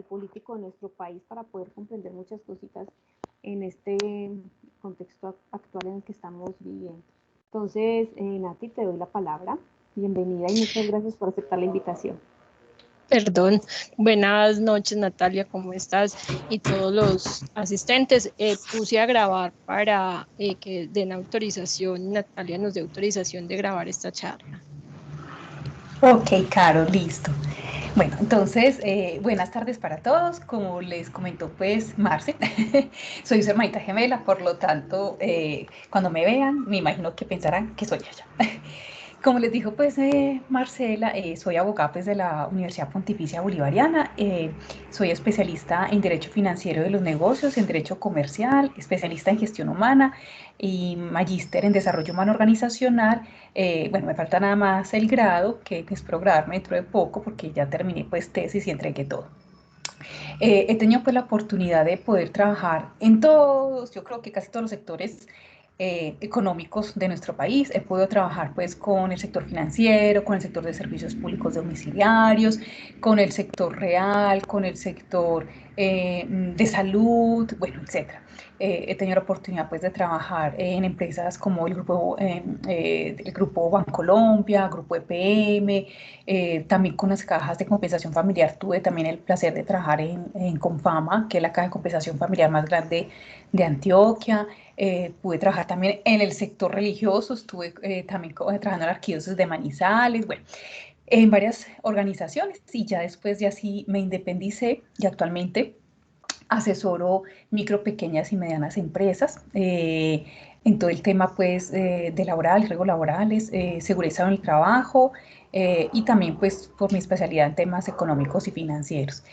político de nuestro país para poder comprender muchas cositas en este contexto actual en el que estamos viviendo. Entonces, Nati, te doy la palabra. Bienvenida y muchas gracias por aceptar la invitación. Perdón, buenas noches Natalia, ¿cómo estás? Y todos los asistentes, puse a grabar para que den autorización, Natalia nos dé autorización de grabar esta charla. Ok, Caro, listo. Bueno, entonces, buenas tardes para todos. Como les comentó pues Marce, soy su hermanita gemela, por lo tanto, cuando me vean, me imagino que pensarán que soy ella. Como les dijo pues Marcela, soy abogada pues de la Universidad Pontificia Bolivariana, soy especialista en Derecho Financiero de los Negocios, en Derecho Comercial, especialista en Gestión Humana y magíster en Desarrollo Humano Organizacional. Bueno, me falta nada más el grado, que espero graduarme dentro de poco porque ya terminé pues tesis y entregué todo. He tenido pues la oportunidad de poder trabajar en todos, yo creo que casi todos los sectores económicos de nuestro país. He podido trabajar pues con el sector financiero, con el sector de servicios públicos domiciliarios, con el sector real, con el sector de salud, bueno, etcétera. He tenido la oportunidad pues de trabajar en empresas como el grupo Bancolombia, Grupo EPM, también con las cajas de compensación familiar. Tuve también el placer de trabajar en Confama, que es la caja de compensación familiar más grande de Antioquia. Pude trabajar también en el sector religioso, estuve también trabajando en la arquidiócesis de Manizales, bueno, en varias organizaciones, y ya después ya sí me independicé y actualmente asesoro micro, pequeñas y medianas empresas en todo el tema pues de laboral, riesgos laborales, seguridad en el trabajo, y también pues por mi especialidad en temas económicos y financieros.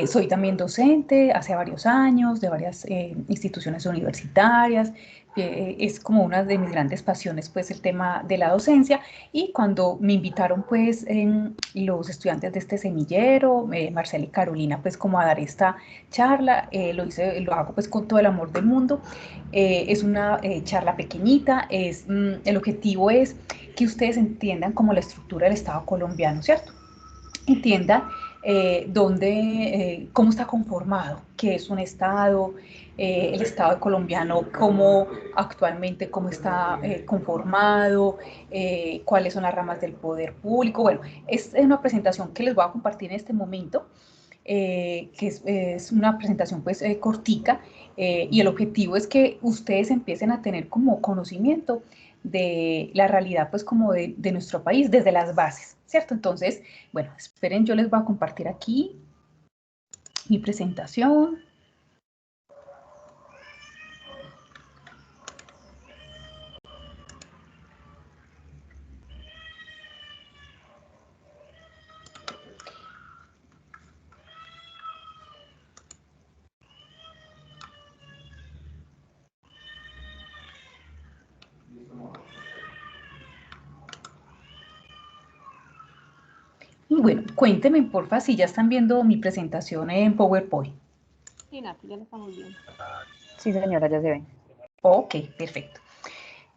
Soy también docente hace varios años de varias instituciones universitarias. Es como una de mis grandes pasiones pues el tema de la docencia, y cuando me invitaron pues los estudiantes de este semillero, Marcela y Carolina, pues como a dar esta charla, lo hago pues con todo el amor del mundo. Es una charla pequeñita, el objetivo es que ustedes entiendan como la estructura del Estado colombiano, ¿cierto? Entiendan cómo está conformado, qué es un Estado, el Estado colombiano, cómo actualmente cómo está conformado, cuáles son las ramas del poder público. Bueno, es una presentación que les voy a compartir en este momento. Que es una presentación pues cortica, y el objetivo es que ustedes empiecen a tener como conocimiento de la realidad pues como de nuestro país desde las bases, ¿cierto? Entonces, bueno, esperen, yo les voy a compartir aquí mi presentación. Y bueno, cuéntenme porfa si ya están viendo mi presentación en PowerPoint. Sí, Nati, ya lo estamos viendo. Sí, señora, ya se ve. Ok, perfecto.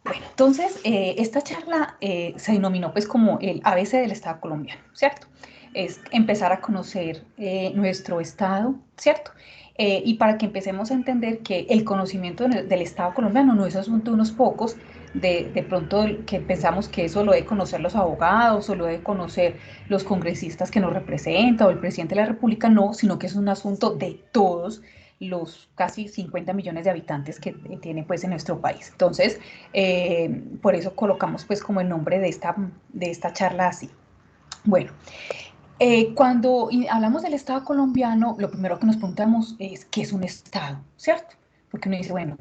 Bueno, entonces esta charla se denominó pues como el ABC del Estado colombiano, ¿cierto? Es empezar a conocer nuestro Estado, ¿cierto? Y para que empecemos a entender que el conocimiento del Estado colombiano no es asunto de unos pocos, de pronto que pensamos que eso lo deben conocer los abogados o lo deben conocer los congresistas que nos representan o el presidente de la República, no, sino que es un asunto de todos los casi 50 millones de habitantes que tiene pues en nuestro país. Entonces, por eso colocamos pues como el nombre de esta charla así. Bueno, cuando hablamos del Estado colombiano, lo primero que nos preguntamos es ¿qué es un Estado? ¿Cierto? Porque uno dice, bueno,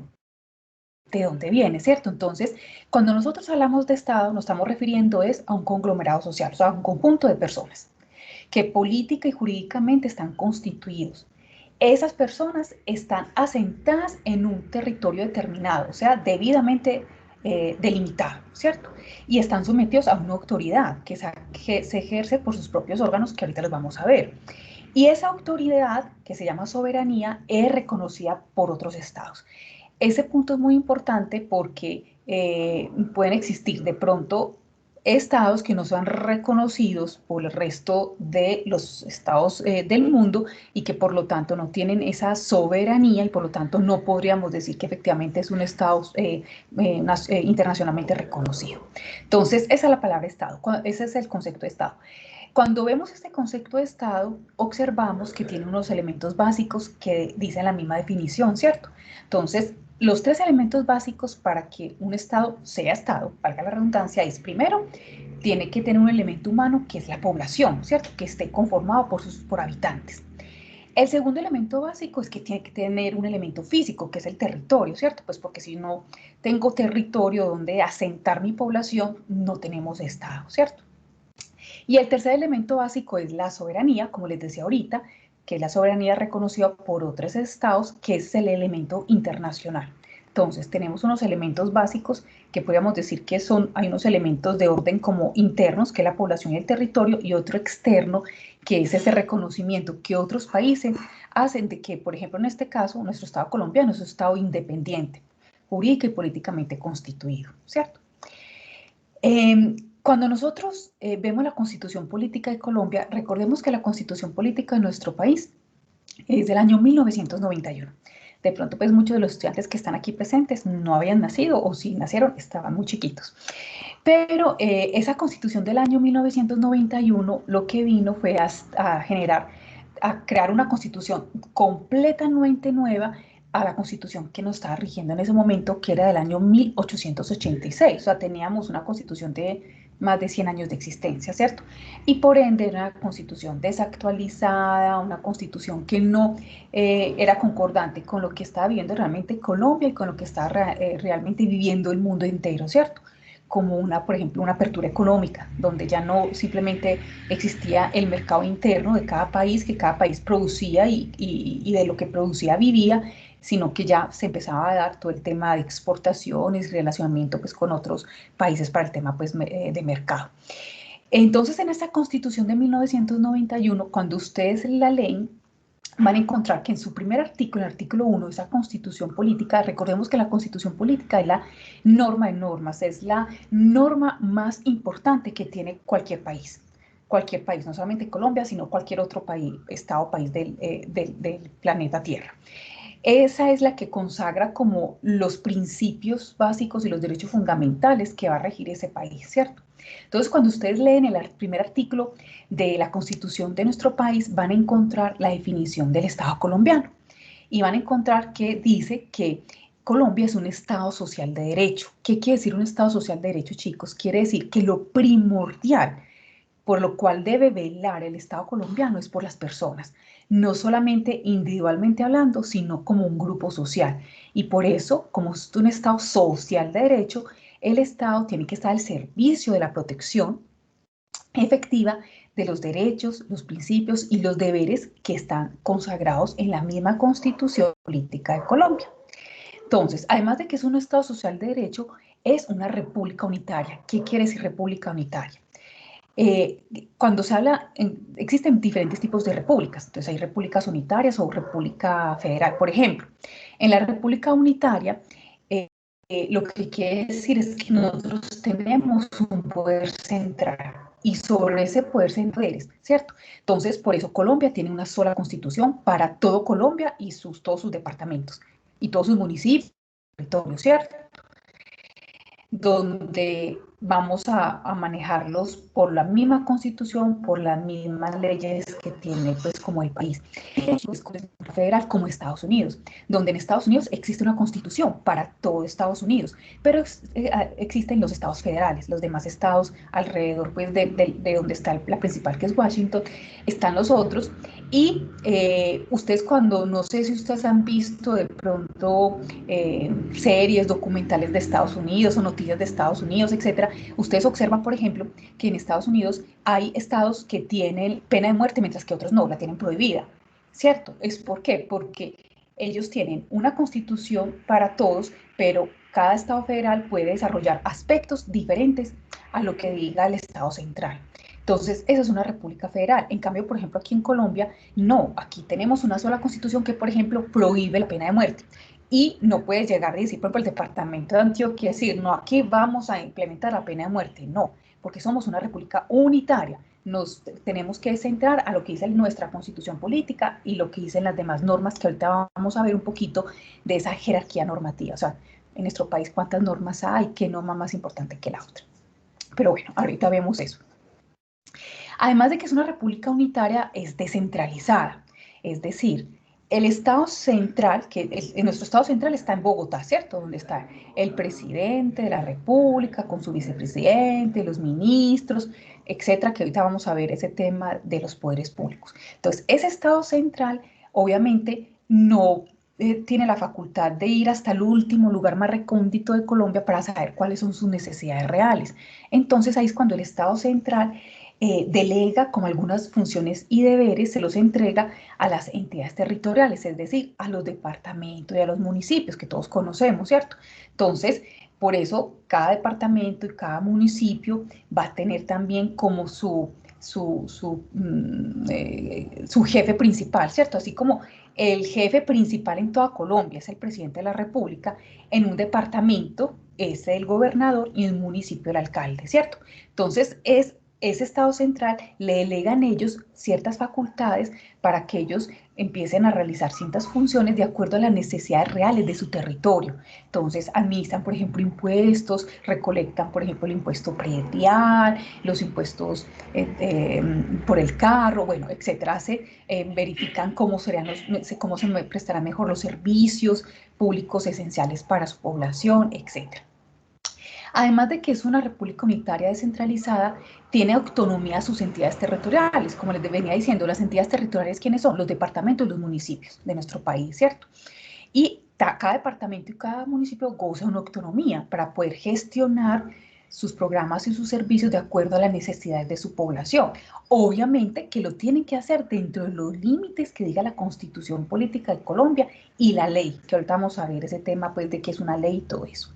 ¿de dónde viene? ¿Cierto? Entonces, cuando nosotros hablamos de Estado, nos estamos refiriendo es a un conglomerado social, o sea, a un conjunto de personas que política y jurídicamente están constituidos. Esas personas están asentadas en un territorio determinado, o sea, debidamente delimitado, ¿cierto? Y están sometidos a una autoridad que se ejerce por sus propios órganos, que ahorita los vamos a ver. Y esa autoridad, que se llama soberanía, es reconocida por otros estados. Ese punto es muy importante porque pueden existir de pronto estados que no sean reconocidos por el resto de los estados del mundo y que por lo tanto no tienen esa soberanía y por lo tanto no podríamos decir que efectivamente es un estado internacionalmente reconocido. Entonces, esa es la palabra estado, ese es el concepto de estado. Cuando vemos este concepto de Estado, observamos que tiene unos elementos básicos que dicen la misma definición, ¿cierto? Entonces, los 3 elementos básicos para que un Estado sea Estado, valga la redundancia, es primero, tiene que tener un elemento humano que es la población, ¿cierto? Que esté conformado por habitantes. El segundo elemento básico es que tiene que tener un elemento físico, que es el territorio, ¿cierto? Pues porque si no tengo territorio donde asentar mi población, no tenemos Estado, ¿cierto? Y el tercer elemento básico es la soberanía, como les decía ahorita, que es la soberanía reconocida por otros estados, que es el elemento internacional. Entonces, tenemos unos elementos básicos que podríamos decir que hay unos elementos de orden como internos, que es la población y el territorio, y otro externo, que es ese reconocimiento que otros países hacen de que, por ejemplo, en este caso, nuestro Estado colombiano es un Estado independiente, jurídica y políticamente constituido, ¿cierto? Cuando nosotros vemos la Constitución Política de Colombia, recordemos que la Constitución Política de nuestro país es del año 1991. De pronto, pues muchos de los estudiantes que están aquí presentes no habían nacido o si nacieron estaban muy chiquitos. Pero esa Constitución del año 1991 lo que vino fue a crear una Constitución completamente nueva a la Constitución que nos estaba rigiendo en ese momento, que era del año 1886. O sea, teníamos una Constitución de más de 100 años de existencia, ¿cierto? Y por ende era una Constitución desactualizada, una Constitución que no era concordante con lo que estaba viviendo realmente Colombia y con lo que estaba realmente viviendo el mundo entero, ¿cierto? Como por ejemplo, una apertura económica, donde ya no simplemente existía el mercado interno de cada país, que cada país producía y de lo que producía vivía, sino que ya se empezaba a dar todo el tema de exportaciones, relacionamiento pues con otros países para el tema pues de mercado. Entonces, en esta Constitución de 1991, cuando ustedes la leen, van a encontrar que en su primer artículo, el artículo 1 de esa Constitución Política, recordemos que la Constitución Política es la norma de normas, es la norma más importante que tiene cualquier país, no solamente Colombia, sino cualquier otro país, estado o país del planeta Tierra. Esa es la que consagra como los principios básicos y los derechos fundamentales que va a regir ese país, ¿cierto? Entonces, cuando ustedes leen el primer artículo de la Constitución de nuestro país, van a encontrar la definición del Estado colombiano y van a encontrar que dice que Colombia es un Estado social de derecho. ¿Qué quiere decir un Estado social de derecho, chicos? Quiere decir que lo primordial por lo cual debe velar el Estado colombiano es por las personas, no solamente individualmente hablando, sino como un grupo social. Y por eso, como es un Estado social de derecho, el Estado tiene que estar al servicio de la protección efectiva de los derechos, los principios y los deberes que están consagrados en la misma Constitución Política de Colombia. Entonces, además de que es un Estado social de derecho, es una república unitaria. ¿Qué quiere decir república unitaria? Cuando se habla, existen diferentes tipos de repúblicas, entonces hay repúblicas unitarias o república federal. Por ejemplo, en la república unitaria, lo que quiere decir es que nosotros tenemos un poder central y sobre ese poder central, ¿cierto? Entonces, por eso Colombia tiene una sola constitución para todo Colombia y todos sus departamentos y todos sus municipios, territorios, ¿cierto? Donde vamos a manejarlos por la misma constitución, por las mismas leyes que tiene pues como el país. Es federal como Estados Unidos, donde en Estados Unidos existe una constitución para todo Estados Unidos, pero existen los estados federales, los demás estados alrededor pues de donde está la principal que es Washington, están los otros. Y ustedes no sé si ustedes han visto de pronto series, documentales de Estados Unidos o noticias de Estados Unidos, etcétera, ustedes observan, por ejemplo, que en Estados Unidos hay estados que tienen pena de muerte mientras que otros no, la tienen prohibida, ¿cierto? ¿Por qué? Porque ellos tienen una constitución para todos, pero cada estado federal puede desarrollar aspectos diferentes a lo que diga el estado central. Entonces, esa es una república federal. En cambio, por ejemplo, aquí en Colombia, no. Aquí tenemos una sola constitución que, por ejemplo, prohíbe la pena de muerte. Y no puedes llegar a decir, por ejemplo, el departamento de Antioquia, decir, no, aquí vamos a implementar la pena de muerte. No, porque somos una república unitaria. Nos tenemos que centrar a lo que dice nuestra constitución política y lo que dicen las demás normas, que ahorita vamos a ver un poquito de esa jerarquía normativa. O sea, en nuestro país cuántas normas hay, qué norma más importante que la otra. Pero bueno, ahorita vemos eso. Además de que es una república unitaria, es descentralizada. Es decir, el Estado central, nuestro Estado central está en Bogotá, ¿cierto? Donde está el presidente de la República con su vicepresidente, los ministros, etcétera, que ahorita vamos a ver ese tema de los poderes públicos. Entonces, ese Estado central, obviamente, no tiene la facultad de ir hasta el último lugar más recóndito de Colombia para saber cuáles son sus necesidades reales. Entonces, ahí es cuando el Estado central delega como algunas funciones y deberes, se los entrega a las entidades territoriales, es decir, a los departamentos y a los municipios que todos conocemos, ¿cierto? Entonces, por eso cada departamento y cada municipio va a tener también como su jefe principal, ¿cierto? Así como el jefe principal en toda Colombia es el presidente de la República, en un departamento es el gobernador y en un municipio el alcalde, ¿cierto? Entonces, ese Estado central le delegan ellos ciertas facultades para que ellos empiecen a realizar ciertas funciones de acuerdo a las necesidades reales de su territorio. Entonces, administran, por ejemplo, impuestos, recolectan, por ejemplo, el impuesto predial, los impuestos por el carro, bueno, etcétera. Verifican cómo se prestarán mejor los servicios públicos esenciales para su población, etcétera. Además de que es una república unitaria descentralizada, tiene autonomía a sus entidades territoriales. Como les venía diciendo, las entidades territoriales, ¿quiénes son? Los departamentos y los municipios de nuestro país, ¿cierto? Y cada departamento y cada municipio goza de una autonomía para poder gestionar sus programas y sus servicios de acuerdo a las necesidades de su población. Obviamente que lo tienen que hacer dentro de los límites que diga la Constitución Política de Colombia y la ley, que ahorita vamos a ver ese tema pues de qué es una ley y todo eso.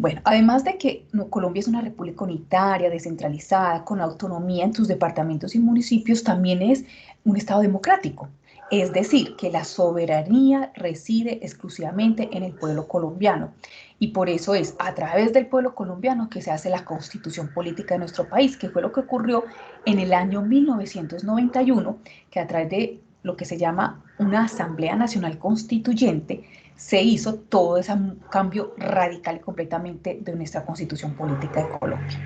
Bueno, además de que Colombia es una república unitaria, descentralizada, con autonomía en sus departamentos y municipios, también es un Estado democrático. Es decir, que la soberanía reside exclusivamente en el pueblo colombiano. Y por eso es a través del pueblo colombiano que se hace la constitución política de nuestro país, que fue lo que ocurrió en el año 1991, que a través de lo que se llama una Asamblea Nacional Constituyente, se hizo todo ese cambio radical y completamente de nuestra constitución política de Colombia.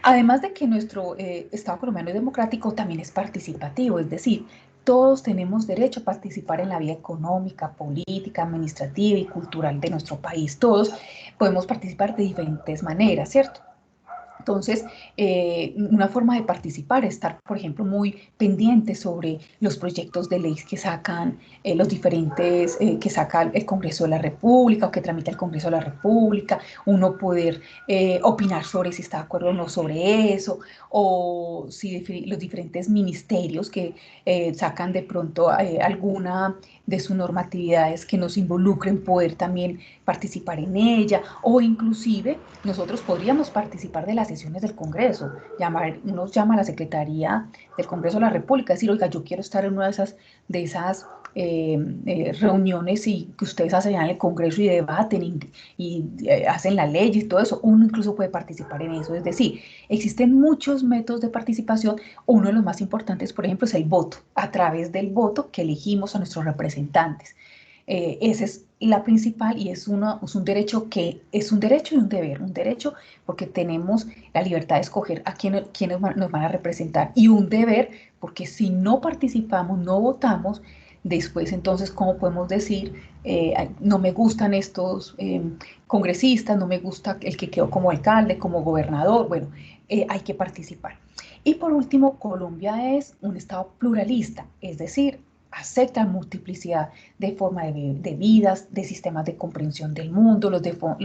Además de que nuestro Estado colombiano es democrático, también es participativo, es decir, todos tenemos derecho a participar en la vida económica, política, administrativa y cultural de nuestro país. Todos podemos participar de diferentes maneras, ¿cierto? Entonces, una forma de participar es estar, por ejemplo, muy pendiente sobre los proyectos de ley que sacan los diferentes, que saca el Congreso de la República o que tramita el Congreso de la República, uno poder opinar sobre si está de acuerdo o no sobre eso, o si los diferentes ministerios que sacan de pronto alguna de sus normatividades que nos involucren, poder también participar en ella, o inclusive nosotros podríamos participar de las sesiones del Congreso, uno llama a la Secretaría del Congreso de la República, decir, oiga, yo quiero estar en una de esas reuniones y que ustedes hacen en el Congreso y debaten y hacen la ley y todo eso, uno incluso puede participar en eso, es decir, existen muchos métodos de participación, uno de los más importantes, por ejemplo, es el voto, a través del voto que elegimos a nuestros representantes. Esa es la principal y es un derecho que es un derecho y un derecho porque tenemos la libertad de escoger a quiénes nos van a representar y un deber porque si no participamos, no votamos, después entonces, ¿cómo podemos decir? No me gustan estos congresistas, no me gusta el que quedó como alcalde, como gobernador, bueno, hay que participar. Y por último, Colombia es un estado pluralista, es decir, acepta multiplicidad de formas de vidas, de sistemas de comprensión del mundo, los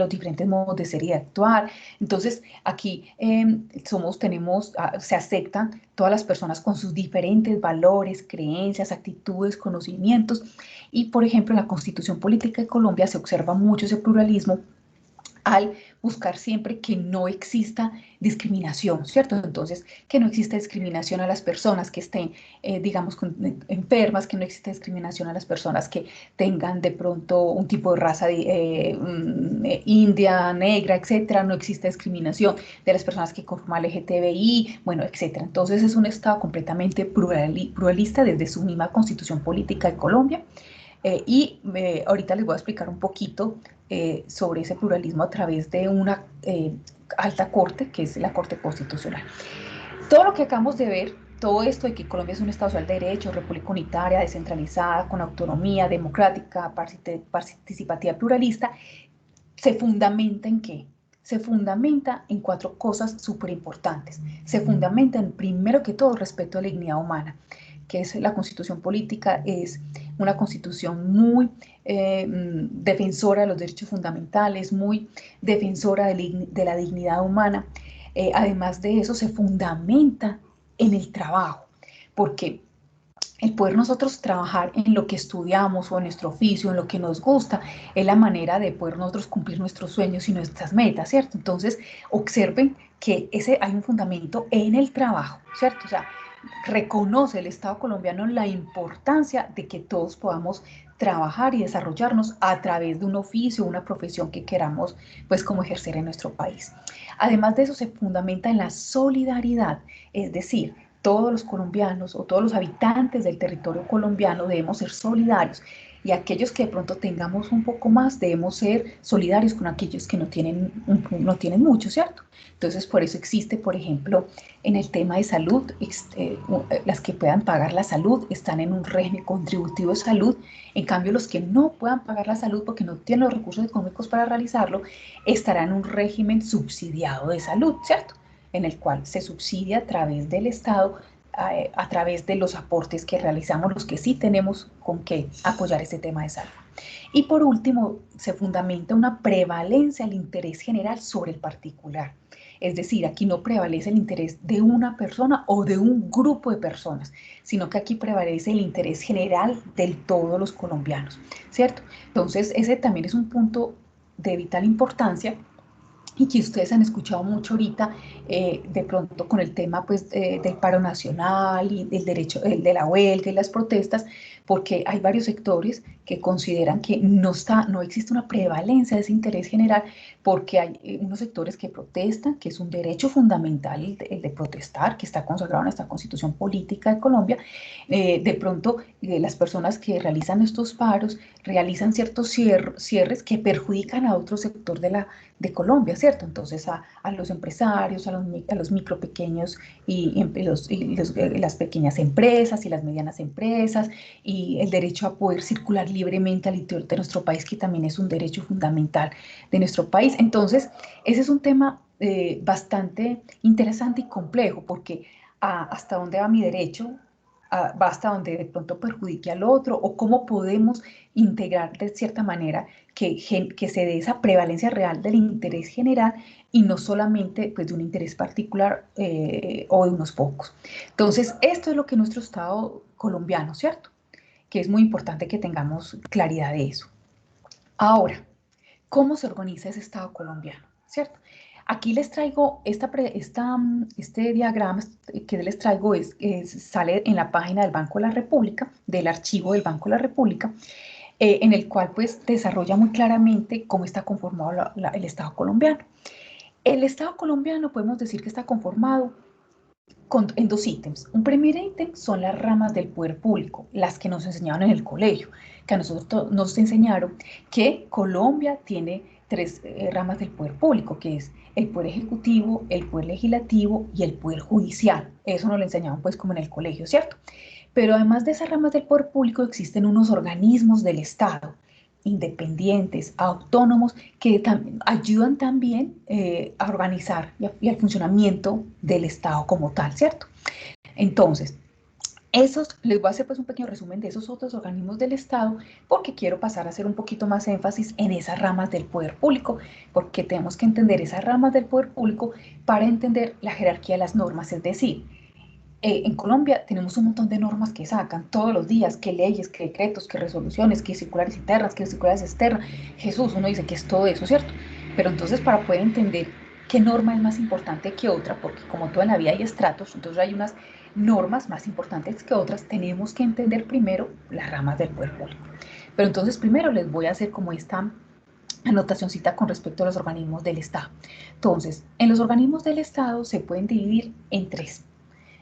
diferentes modos de ser y de actuar. Entonces, aquí se aceptan todas las personas con sus diferentes valores, creencias, actitudes, conocimientos. Y, por ejemplo, en la Constitución Política de Colombia se observa mucho ese pluralismo al buscar siempre que no exista discriminación, ¿cierto? Entonces, que no exista discriminación a las personas que estén, digamos, enfermas, que no exista discriminación a las personas que tengan de pronto un tipo de raza india, negra, etcétera, no exista discriminación de las personas que conforman LGTBI, bueno, etcétera. Entonces, es un Estado completamente pluralista desde su misma constitución política de Colombia. Ahorita les voy a explicar un poquito sobre ese pluralismo a través de una alta corte, que es la Corte Constitucional. Todo lo que acabamos de ver, todo esto de que Colombia es un Estado social de derecho, república unitaria, descentralizada, con autonomía, democrática, participativa, pluralista, ¿se fundamenta en qué? Se fundamenta en 4 cosas súper importantes. Se fundamenta en, primero que todo, el respeto a la dignidad humana, que es la constitución política, es una constitución muy defensora de los derechos fundamentales, muy defensora de la dignidad humana. Además de eso, se fundamenta en el trabajo, porque el poder nosotros trabajar en lo que estudiamos o en nuestro oficio, en lo que nos gusta, es la manera de poder nosotros cumplir nuestros sueños y nuestras metas, ¿cierto? Entonces, observen que hay un fundamento en el trabajo, ¿cierto? O sea, reconoce el Estado colombiano la importancia de que todos podamos trabajar y desarrollarnos a través de un oficio, una profesión que queramos, pues, como ejercer en nuestro país. Además de eso, se fundamenta en la solidaridad, es decir, todos los colombianos o todos los habitantes del territorio colombiano debemos ser solidarios, y aquellos que de pronto tengamos un poco más debemos ser solidarios con aquellos que no tienen mucho, ¿cierto? Entonces, por eso existe, por ejemplo, en el tema de salud, las que puedan pagar la salud están en un régimen contributivo de salud. En cambio, los que no puedan pagar la salud porque no tienen los recursos económicos para realizarlo, estarán en un régimen subsidiado de salud, ¿cierto? En el cual se subsidia a través del Estado, a través de los aportes que realizamos, los que sí tenemos con qué apoyar este tema de salud. Y por último, se fundamenta una prevalencia al interés general sobre el particular. Es decir, aquí no prevalece el interés de una persona o de un grupo de personas, sino que aquí prevalece el interés general de todos los colombianos, ¿cierto? Entonces, ese también es un punto de vital importancia, y que ustedes han escuchado mucho ahorita, de pronto con el tema, pues, del paro nacional y del derecho de la huelga y las protestas, porque hay varios sectores que consideran que no existe una prevalencia de ese interés general, porque hay unos sectores que protestan, que es un derecho fundamental el de protestar, que está consagrado en esta Constitución Política de Colombia. De pronto, las personas que realizan estos paros realizan ciertos cierres que perjudican a otro sector de Colombia, ¿cierto? Entonces, a los empresarios, a los micro, pequeños y las pequeñas empresas y las medianas empresas, y el derecho a poder circular libremente al interior de nuestro país, que también es un derecho fundamental de nuestro país. Entonces, ese es un tema bastante interesante y complejo, porque hasta dónde va mi derecho, va hasta donde de pronto perjudique al otro, o cómo podemos integrar de cierta manera que se dé esa prevalencia real del interés general y no solamente, pues, de un interés particular o de unos pocos. Entonces, esto es lo que nuestro Estado colombiano, ¿cierto? Que es muy importante que tengamos claridad de eso. Ahora, ¿cómo se organiza ese Estado colombiano? ¿Cierto? Aquí les traigo este diagrama que les traigo, sale en la página del Banco de la República, del archivo del Banco de la República, en el cual, pues, desarrolla muy claramente cómo está conformado el Estado colombiano. El Estado colombiano podemos decir que está conformado en 2 ítems. Un primer ítem son las ramas del poder público, las que nos enseñaron en el colegio, que a nosotros nos enseñaron que Colombia tiene 3 ramas del poder público, que es el poder ejecutivo, el poder legislativo y el poder judicial. Eso nos lo enseñaban, pues, como en el colegio, ¿cierto? Pero además de esas ramas del poder público, existen unos organismos del Estado, independientes, autónomos, que ayudan también a organizar y al funcionamiento del Estado como tal, ¿cierto? Entonces, les voy a hacer, pues, un pequeño resumen de esos otros organismos del Estado, porque quiero pasar a hacer un poquito más énfasis en esas ramas del poder público, porque tenemos que entender esas ramas del poder público para entender la jerarquía de las normas. Es decir, en Colombia tenemos un montón de normas que sacan todos los días, que leyes, que decretos, que resoluciones, que circulares internas, que circulares externas. Jesús, uno dice que es todo eso, ¿cierto? Pero entonces, para poder entender qué norma es más importante que otra, porque como toda en la vida hay estratos, entonces hay unas normas más importantes que otras, tenemos que entender primero las ramas del poder público. Pero entonces primero les voy a hacer como esta anotacioncita con respecto a los organismos del Estado. Entonces, en los organismos del Estado se pueden dividir en tres.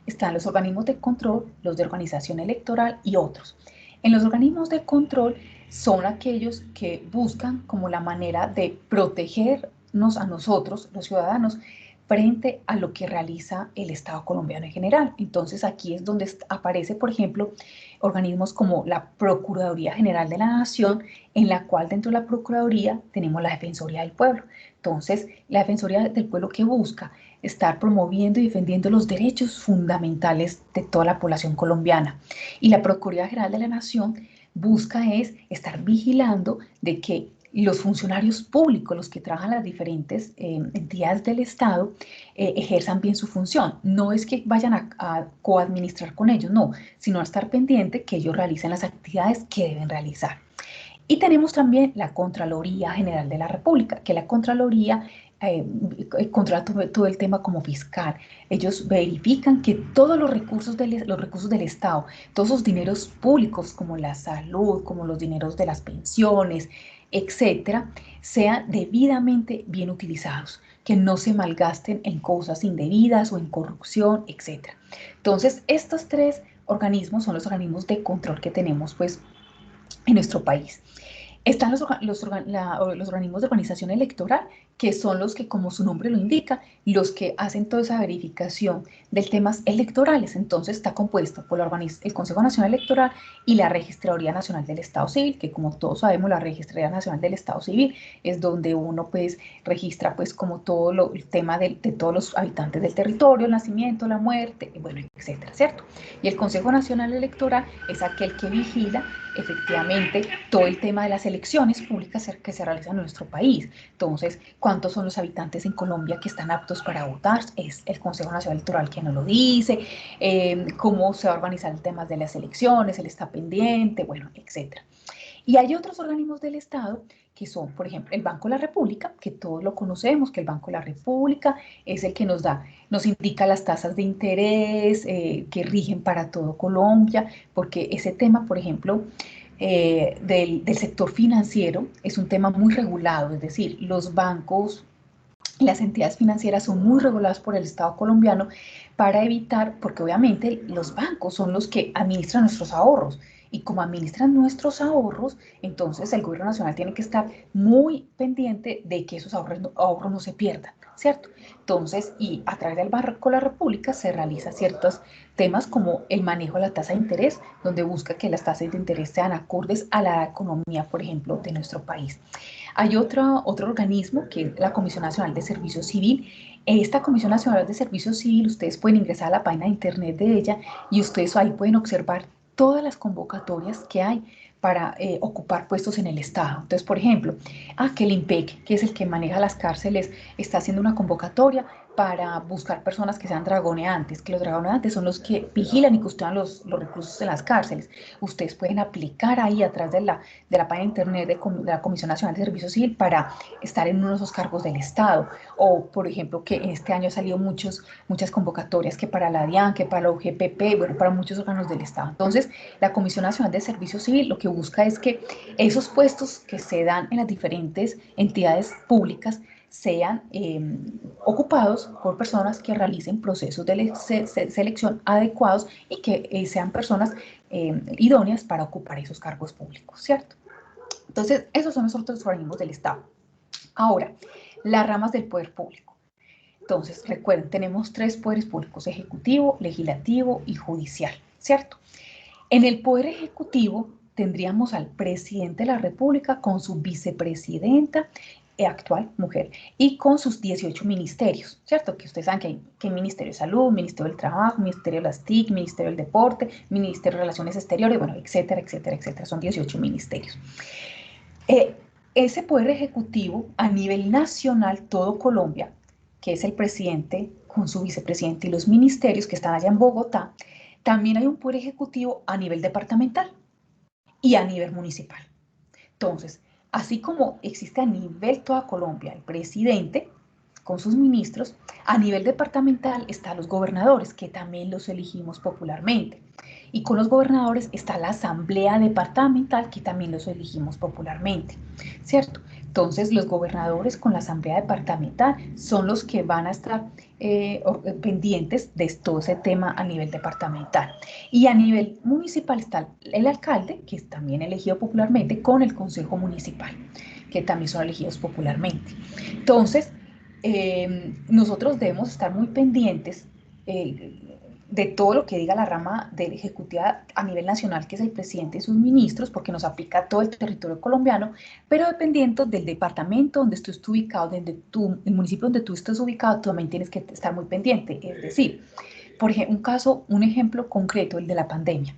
Están los organismos de control, los de organización electoral y otros. En los organismos de control son aquellos que buscan como la manera de protegernos a nosotros, los ciudadanos, frente a lo que realiza el Estado colombiano en general. Entonces aquí es donde aparece, por ejemplo, organismos como la Procuraduría General de la Nación, en la cual dentro de la Procuraduría tenemos la Defensoría del Pueblo. Entonces, la Defensoría del Pueblo, ¿qué busca? Estar promoviendo y defendiendo los derechos fundamentales de toda la población colombiana. Y la Procuraduría General de la Nación busca es estar vigilando de que los funcionarios públicos, los que trabajan en las diferentes entidades del Estado, ejerzan bien su función. No es que vayan a coadministrar con ellos, no, sino a estar pendiente que ellos realicen las actividades que deben realizar. Y tenemos también la Contraloría General de la República, que la Contraloría controla todo el tema como fiscal. Ellos verifican que todos los recursos del Estado, todos esos dineros públicos como la salud, como los dineros de las pensiones, etcétera, sean debidamente bien utilizados, que no se malgasten en cosas indebidas o en corrupción, etcétera. Entonces, estos tres organismos son los organismos de control que tenemos pues en nuestro país. Están los organismos de organización electoral, que son los que, como su nombre lo indica, los que hacen toda esa verificación de temas electorales. Entonces está compuesto por el Consejo Nacional Electoral y la Registraduría Nacional del Estado Civil, que como todos sabemos, la Registraduría Nacional del Estado Civil es donde uno pues registra pues como todo el tema de todos los habitantes del territorio, el nacimiento, la muerte, bueno, etcétera, ¿cierto? Y el Consejo Nacional Electoral es aquel que vigila efectivamente todo el tema de las elecciones públicas que se realizan en nuestro país. Entonces, ¿cuántos son los habitantes en Colombia que están aptos para votar? Es el Consejo Nacional Electoral quien nos lo dice, cómo se va a organizar el tema de las elecciones, él está pendiente, bueno, etcétera. Y hay otros organismos del Estado que son, por ejemplo, el Banco de la República, que todos lo conocemos, que el Banco de la República es el que nos indica las tasas de interés que rigen para todo Colombia, porque ese tema, por ejemplo, del sector financiero es un tema muy regulado, es decir, los bancos, las entidades financieras son muy reguladas por el Estado colombiano para evitar, porque obviamente los bancos son los que administran nuestros ahorros, y como administran nuestros ahorros, entonces el gobierno nacional tiene que estar muy pendiente de que esos ahorros no se pierdan, ¿cierto? Entonces, y a través del Banco de la República se realizan ciertos temas como el manejo de la tasa de interés, donde busca que las tasas de interés sean acordes a la economía, por ejemplo, de nuestro país. Hay otro organismo que es la Comisión Nacional de Servicio Civil. Esta Comisión Nacional de Servicio Civil, ustedes pueden ingresar a la página de internet de ella y ustedes ahí pueden observar todas las convocatorias que hay para ocupar puestos en el Estado. Entonces, por ejemplo, que el IMPEC, que es el que maneja las cárceles, está haciendo una convocatoria para buscar personas que sean dragoneantes, que los dragoneantes son los que vigilan y custodian los recursos en las cárceles. Ustedes pueden aplicar ahí a través de la página de internet de la Comisión Nacional de Servicio Civil para estar en uno de esos cargos del Estado. O, por ejemplo, que en este año han salido muchas convocatorias que para la DIAN, que para la UGPP, bueno, para muchos órganos del Estado. Entonces, la Comisión Nacional de Servicio Civil lo que busca es que esos puestos que se dan en las diferentes entidades públicas sean ocupados por personas que realicen procesos de selección adecuados y que sean personas idóneas para ocupar esos cargos públicos, ¿cierto? Entonces, esos son los otros organismos del Estado. Ahora, las ramas del poder público. Entonces, recuerden, tenemos tres poderes públicos: ejecutivo, legislativo y judicial, ¿cierto? En el poder ejecutivo tendríamos al presidente de la República con su vicepresidenta actual, mujer, y con sus 18 ministerios, ¿cierto? Que ustedes saben que hay Ministerio de Salud, Ministerio del Trabajo, Ministerio de las TIC, Ministerio del Deporte, Ministerio de Relaciones Exteriores, bueno, etcétera, etcétera, etcétera. Son 18 ministerios. Ese poder ejecutivo a nivel nacional, todo Colombia, que es el presidente con su vicepresidente y los ministerios que están allá en Bogotá, también hay un poder ejecutivo a nivel departamental y a nivel municipal. Entonces, así como existe a nivel toda Colombia el presidente con sus ministros, a nivel departamental están los gobernadores, que también los elegimos popularmente. Y con los gobernadores está la asamblea departamental, que también los elegimos popularmente, ¿cierto? Entonces, los gobernadores con la asamblea departamental son los que van a estar pendientes de todo ese tema a nivel departamental. Y a nivel municipal está el alcalde, que es también elegido popularmente, con el consejo municipal, que también son elegidos popularmente. Entonces, nosotros debemos estar muy pendientes de todo lo que diga la rama de la ejecutiva a nivel nacional, que es el presidente y sus ministros, porque nos aplica a todo el territorio colombiano, pero dependiendo del departamento donde tú estés ubicado, el municipio donde tú estés ubicado, tú también tienes que estar muy pendiente. Es decir, por ejemplo, un ejemplo concreto, el de la pandemia.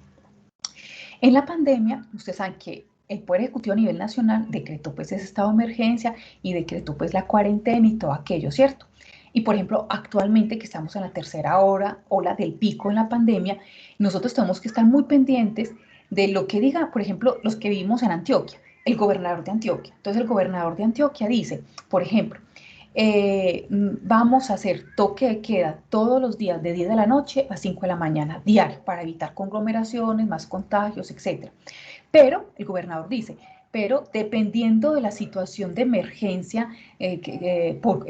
En la pandemia, ustedes saben que el Poder Ejecutivo a nivel nacional decretó pues ese estado de emergencia y decretó pues la cuarentena y todo aquello, ¿cierto? Y por ejemplo, actualmente que estamos en la tercera ola del pico en la pandemia, nosotros tenemos que estar muy pendientes de lo que diga, por ejemplo, los que vivimos en Antioquia, el gobernador de Antioquia. Entonces el gobernador de Antioquia dice, por ejemplo, vamos a hacer toque de queda todos los días de 10 de la noche a 5 de la mañana, diario, para evitar conglomeraciones, más contagios, etc. Pero el gobernador dice, pero dependiendo de la situación de emergencia lleno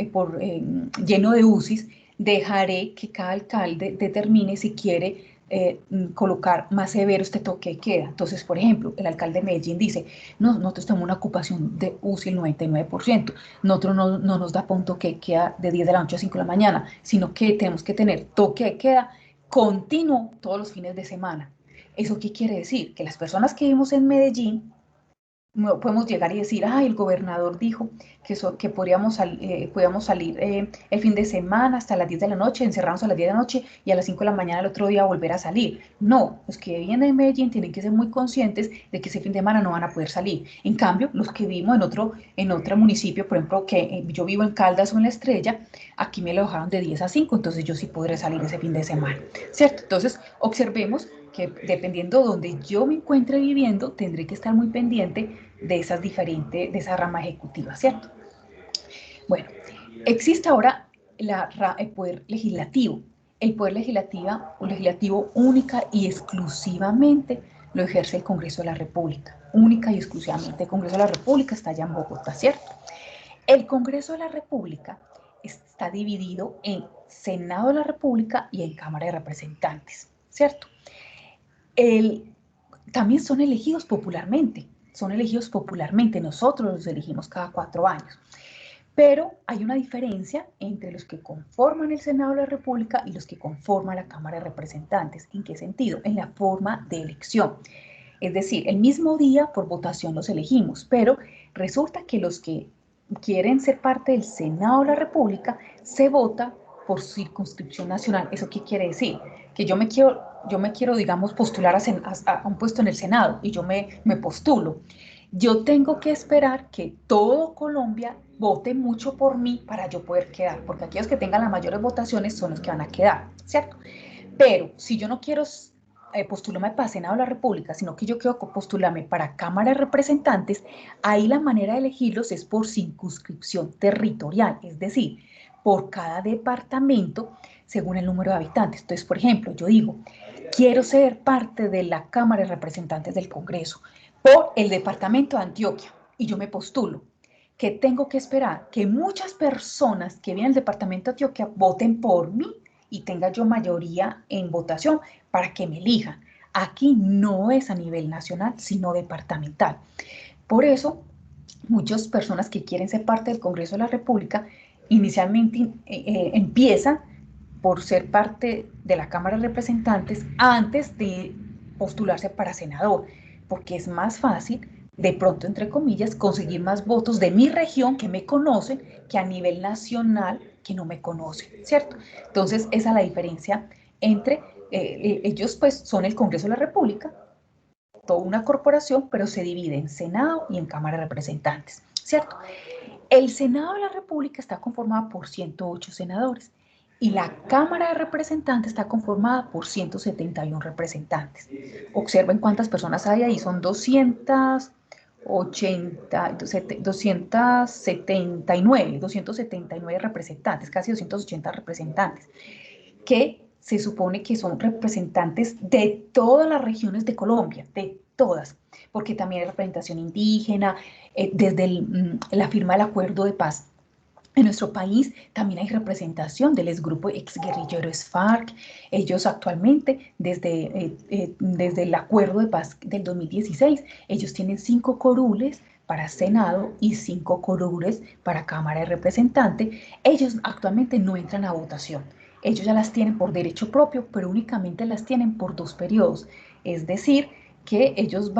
de UCIs, dejaré que cada alcalde determine si quiere colocar más severo este toque de queda. Entonces, por ejemplo, el alcalde de Medellín dice, no, nosotros tenemos una ocupación de UCI el 99%, nosotros no nos da para un toque de queda de 10 de la noche a 5 de la mañana, sino que tenemos que tener toque de queda continuo todos los fines de semana. ¿Eso qué quiere decir? Que las personas que vivimos en Medellín no podemos llegar y decir, el gobernador dijo que podíamos salir el fin de semana hasta las 10 de la noche, encerrarnos a las 10 de la noche y a las 5 de la mañana el otro día volver a salir. No, los que viven en Medellín tienen que ser muy conscientes de que ese fin de semana no van a poder salir. En cambio, los que vivimos en otro municipio, por ejemplo, que yo vivo en Caldas o en La Estrella, aquí me lo dejaron de 10 a 5, entonces yo sí podré salir ese fin de semana, ¿cierto? Entonces, observemos que dependiendo de donde yo me encuentre viviendo, tendré que estar muy pendiente de de esa rama ejecutiva, ¿cierto? Bueno, existe ahora el poder legislativo. El poder legislativo única y exclusivamente lo ejerce el Congreso de la República. Única y exclusivamente. El Congreso de la República está allá en Bogotá, ¿cierto? El Congreso de la República está dividido en Senado de la República y en Cámara de Representantes, ¿cierto? También son elegidos popularmente. Nosotros los elegimos cada 4 años. Pero hay una diferencia entre los que conforman el Senado de la República y los que conforman la Cámara de Representantes. ¿En qué sentido? En la forma de elección. Es decir, el mismo día por votación los elegimos, pero resulta que los que quieren ser parte del Senado de la República se vota por circunscripción nacional. ¿Eso qué quiere decir? Que yo me quiero, digamos, postular a un puesto en el Senado y yo me postulo. Yo tengo que esperar que todo Colombia vote mucho por mí para yo poder quedar, porque aquellos que tengan las mayores votaciones son los que van a quedar, ¿cierto? Pero si yo no quiero postularme para Senado de la República, sino que yo quiero postularme para Cámara de Representantes, ahí la manera de elegirlos es por circunscripción territorial, es decir, por cada departamento según el número de habitantes. Entonces, por ejemplo, yo digo, quiero ser parte de la Cámara de Representantes del Congreso por el departamento de Antioquia y yo me postulo. ¿Qué tengo que esperar? Que muchas personas que vienen del departamento de Antioquia voten por mí y tenga yo mayoría en votación para que me elijan. Aquí no es a nivel nacional, sino departamental. Por eso, muchas personas que quieren ser parte del Congreso de la República inicialmente empiezan por ser parte de la Cámara de Representantes antes de postularse para senador, porque es más fácil, de pronto, entre comillas, conseguir más votos de mi región que me conocen que a nivel nacional que no me conocen, ¿cierto? Entonces, esa es la diferencia entre ellos, pues, son el Congreso de la República, toda una corporación, pero se divide en Senado y en Cámara de Representantes, ¿cierto? El Senado de la República está conformado por 108 senadores y la Cámara de Representantes está conformada por 171 representantes. Observen cuántas personas hay ahí, son 279 representantes, casi 280 representantes, que se supone que son representantes de todas las regiones de Colombia, de todas, porque también hay representación indígena, desde la firma del acuerdo de paz. En nuestro país también hay representación del exgrupo exguerrillero FARC. Ellos actualmente, desde el acuerdo de paz del 2016, ellos tienen 5 curules para Senado y 5 curules para Cámara de Representantes. Ellos actualmente no entran a votación. Ellos ya las tienen por derecho propio, pero únicamente las tienen por 2 periodos. Es decir, que ellos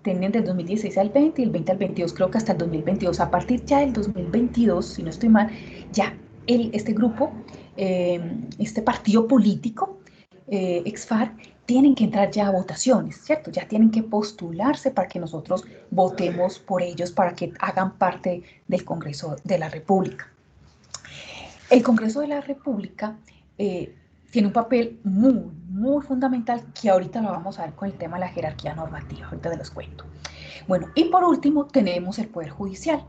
tienen del 2016 al 20 y el 20 al 22, creo que hasta el 2022. A partir ya del 2022, si no estoy mal, ya este grupo, este partido político, ex-FARC, tienen que entrar ya a votaciones, ¿cierto? Ya tienen que postularse para que nosotros votemos por ellos, para que hagan parte del Congreso de la República. El Congreso de la República tiene un papel muy fundamental que ahorita lo vamos a ver con el tema de la jerarquía normativa, ahorita te los cuento. Bueno, y por último tenemos el Poder Judicial.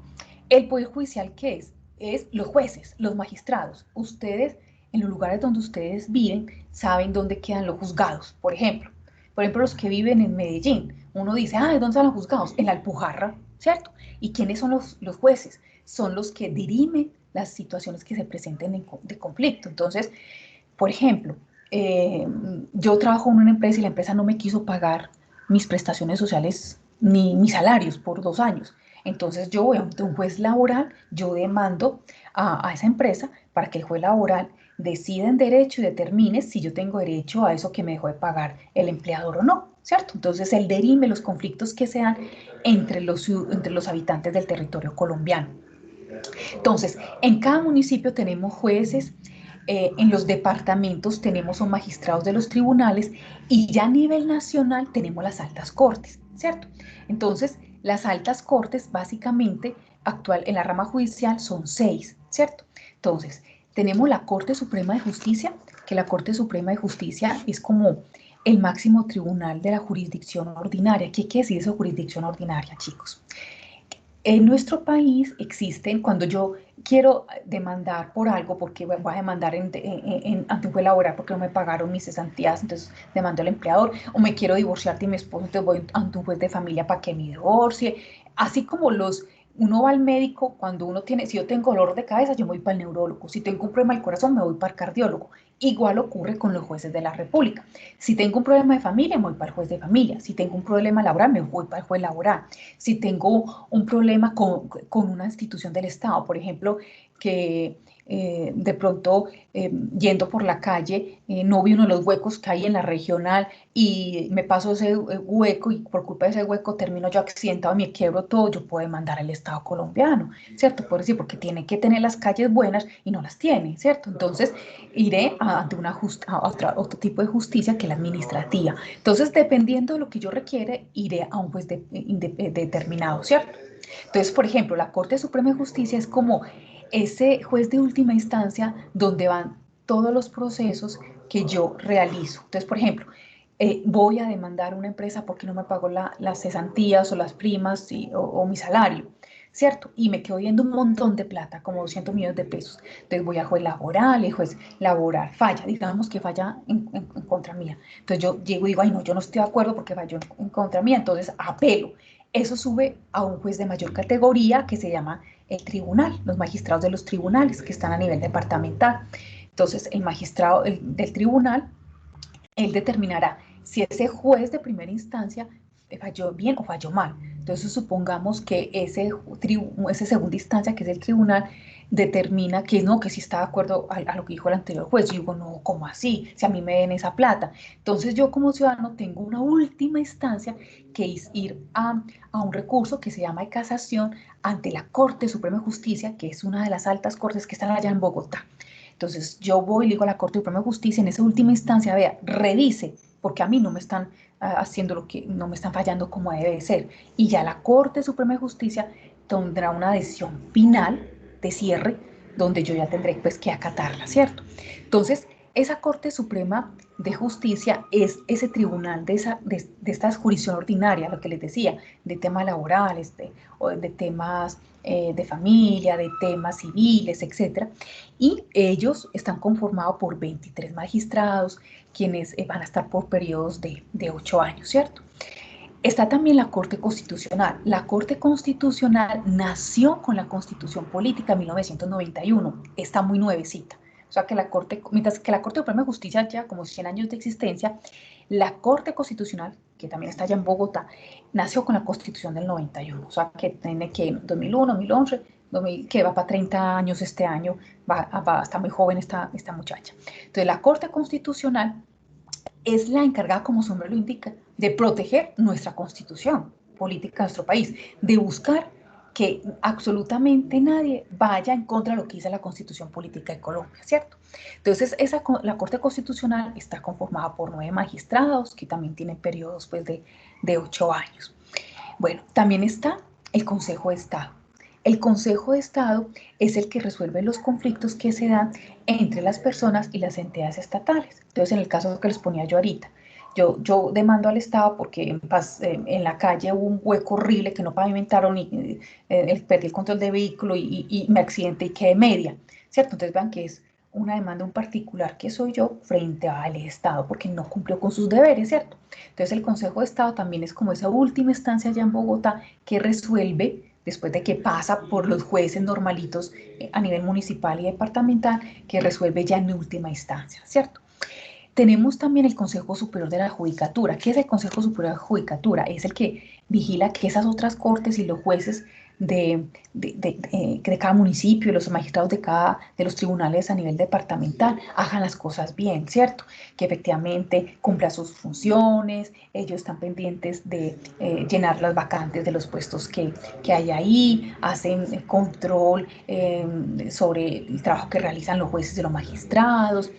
¿El Poder Judicial qué es? Es los jueces, los magistrados. Ustedes, en los lugares donde ustedes viven, saben dónde quedan los juzgados, por ejemplo. Por ejemplo, los que viven en Medellín, uno dice, ¿dónde están los juzgados? En la Alpujarra, ¿cierto? ¿Y quiénes son los jueces? Son los que dirimen las situaciones que se presenten de conflicto. Entonces, por ejemplo, yo trabajo en una empresa y la empresa no me quiso pagar mis prestaciones sociales ni mis salarios por 2 años. Entonces yo voy ante un juez laboral, yo demando a esa empresa para que el juez laboral decida en derecho y determine si yo tengo derecho a eso que me dejó de pagar el empleador o no, ¿cierto? Entonces él dirime los conflictos que se dan entre los habitantes del territorio colombiano. Entonces, en cada municipio tenemos jueces, en los departamentos tenemos son magistrados de los tribunales y ya a nivel nacional tenemos las altas cortes, ¿cierto? Entonces, las altas cortes básicamente en la rama judicial son 6, ¿cierto? Entonces, tenemos la Corte Suprema de Justicia, que la Corte Suprema de Justicia es como el máximo tribunal de la jurisdicción ordinaria. ¿Qué quiere decir eso, jurisdicción ordinaria, chicos? En nuestro país existen, cuando yo quiero demandar por algo, porque voy a demandar ante un juez laboral porque no me pagaron mis cesantías, entonces demando al empleador, o me quiero divorciar de mi esposo, entonces voy ante un juez de familia para que me divorcie, así como uno va al médico cuando si yo tengo dolor de cabeza, yo me voy para el neurólogo, si tengo un problema del corazón, me voy para el cardiólogo. Igual ocurre con los jueces de la República. Si tengo un problema de familia, me voy para el juez de familia. Si tengo un problema laboral, me voy para el juez laboral. Si tengo un problema con una institución del Estado, por ejemplo, que de pronto yendo por la calle no vi uno de los huecos que hay en la regional y me paso ese hueco y por culpa de ese hueco termino yo accidentado y me quiebro todo, yo puedo demandar al Estado colombiano, ¿cierto? Por decir, porque tiene que tener las calles buenas y no las tiene, ¿cierto? Entonces iré ante otro tipo de justicia que la administrativa. Entonces, dependiendo de lo que yo requiere, iré a un juez determinado, ¿cierto? Entonces, por ejemplo, la Corte Suprema de Justicia es como ese juez de última instancia donde van todos los procesos que yo realizo. Entonces, por ejemplo, voy a demandar a una empresa porque no me pagó las cesantías o las primas o mi salario, ¿cierto? Y me quedo viendo un montón de plata, como 200 millones de pesos. Entonces voy a juez laboral, el juez laboral falla, digamos que falla en contra mía. Entonces yo llego y digo, ay no, yo no estoy de acuerdo porque falló en contra mía, entonces apelo. Eso sube a un juez de mayor categoría que se llama el tribunal, los magistrados de los tribunales que están a nivel departamental. Entonces el magistrado del tribunal, él determinará si ese juez de primera instancia falló bien o falló mal. Entonces supongamos que ese segunda instancia, que es el tribunal, determina que no, que sí está de acuerdo a lo que dijo el anterior juez. Yo digo, no, ¿cómo así? Si a mí me den esa plata. Entonces yo como ciudadano tengo una última instancia que es ir a un recurso que se llama de casación ante la Corte Suprema de Justicia, que es una de las altas cortes que están allá en Bogotá. Entonces yo voy y le digo a la Corte Suprema de Justicia en esa última instancia, vea, revise, porque a mí no me están haciendo no me están fallando como debe ser. Y ya la Corte Suprema de Justicia tendrá una decisión final de cierre, donde yo ya tendré pues que acatarla, ¿cierto? Entonces, Esa Corte Suprema de Justicia es ese tribunal de esta jurisdicción ordinaria, lo que les decía, de temas laborales, de temas de familia, de temas civiles, etc. Y ellos están conformados por 23 magistrados, quienes van a estar por periodos de 8 años, ¿cierto? Está también la Corte Constitucional. La Corte Constitucional nació con la Constitución Política en 1991, está muy nuevecita. O sea que mientras que la Corte Suprema de Justicia ya como 100 años de existencia, la Corte Constitucional, que también está allá en Bogotá, nació con la Constitución del 91. O sea que tiene que 2001, 2011, 2000, que va para 30 años este año, está muy joven esta muchacha. Entonces la Corte Constitucional es la encargada, como su nombre lo indica, de proteger nuestra constitución política de nuestro país, de buscar que absolutamente nadie vaya en contra de lo que dice la constitución política de Colombia, ¿cierto? Entonces, la Corte Constitucional está conformada por 9 magistrados que también tienen periodos pues, de 8 años. Bueno, también está el Consejo de Estado. El Consejo de Estado es el que resuelve los conflictos que se dan entre las personas y las entidades estatales. Entonces, en el caso que les ponía yo ahorita, yo demando al Estado porque en la calle hubo un hueco horrible que no pavimentaron y perdí el control de vehículo y me accidenté y quedé media, ¿cierto? Entonces vean que es una demanda un particular que soy yo frente al Estado porque no cumplió con sus deberes, ¿cierto? Entonces el Consejo de Estado también es como esa última instancia allá en Bogotá que resuelve después de que pasa por los jueces normalitos a nivel municipal y departamental, que resuelve ya en última instancia, ¿cierto? Tenemos también el Consejo Superior de la Judicatura. ¿Qué es el Consejo Superior de la Judicatura? Es el que vigila que esas otras cortes y los jueces de cada municipio, los magistrados de los tribunales a nivel departamental hagan las cosas bien, ¿cierto? Que efectivamente cumplan sus funciones, ellos están pendientes de llenar las vacantes de los puestos que hay ahí, hacen control sobre el trabajo que realizan los jueces y los magistrados,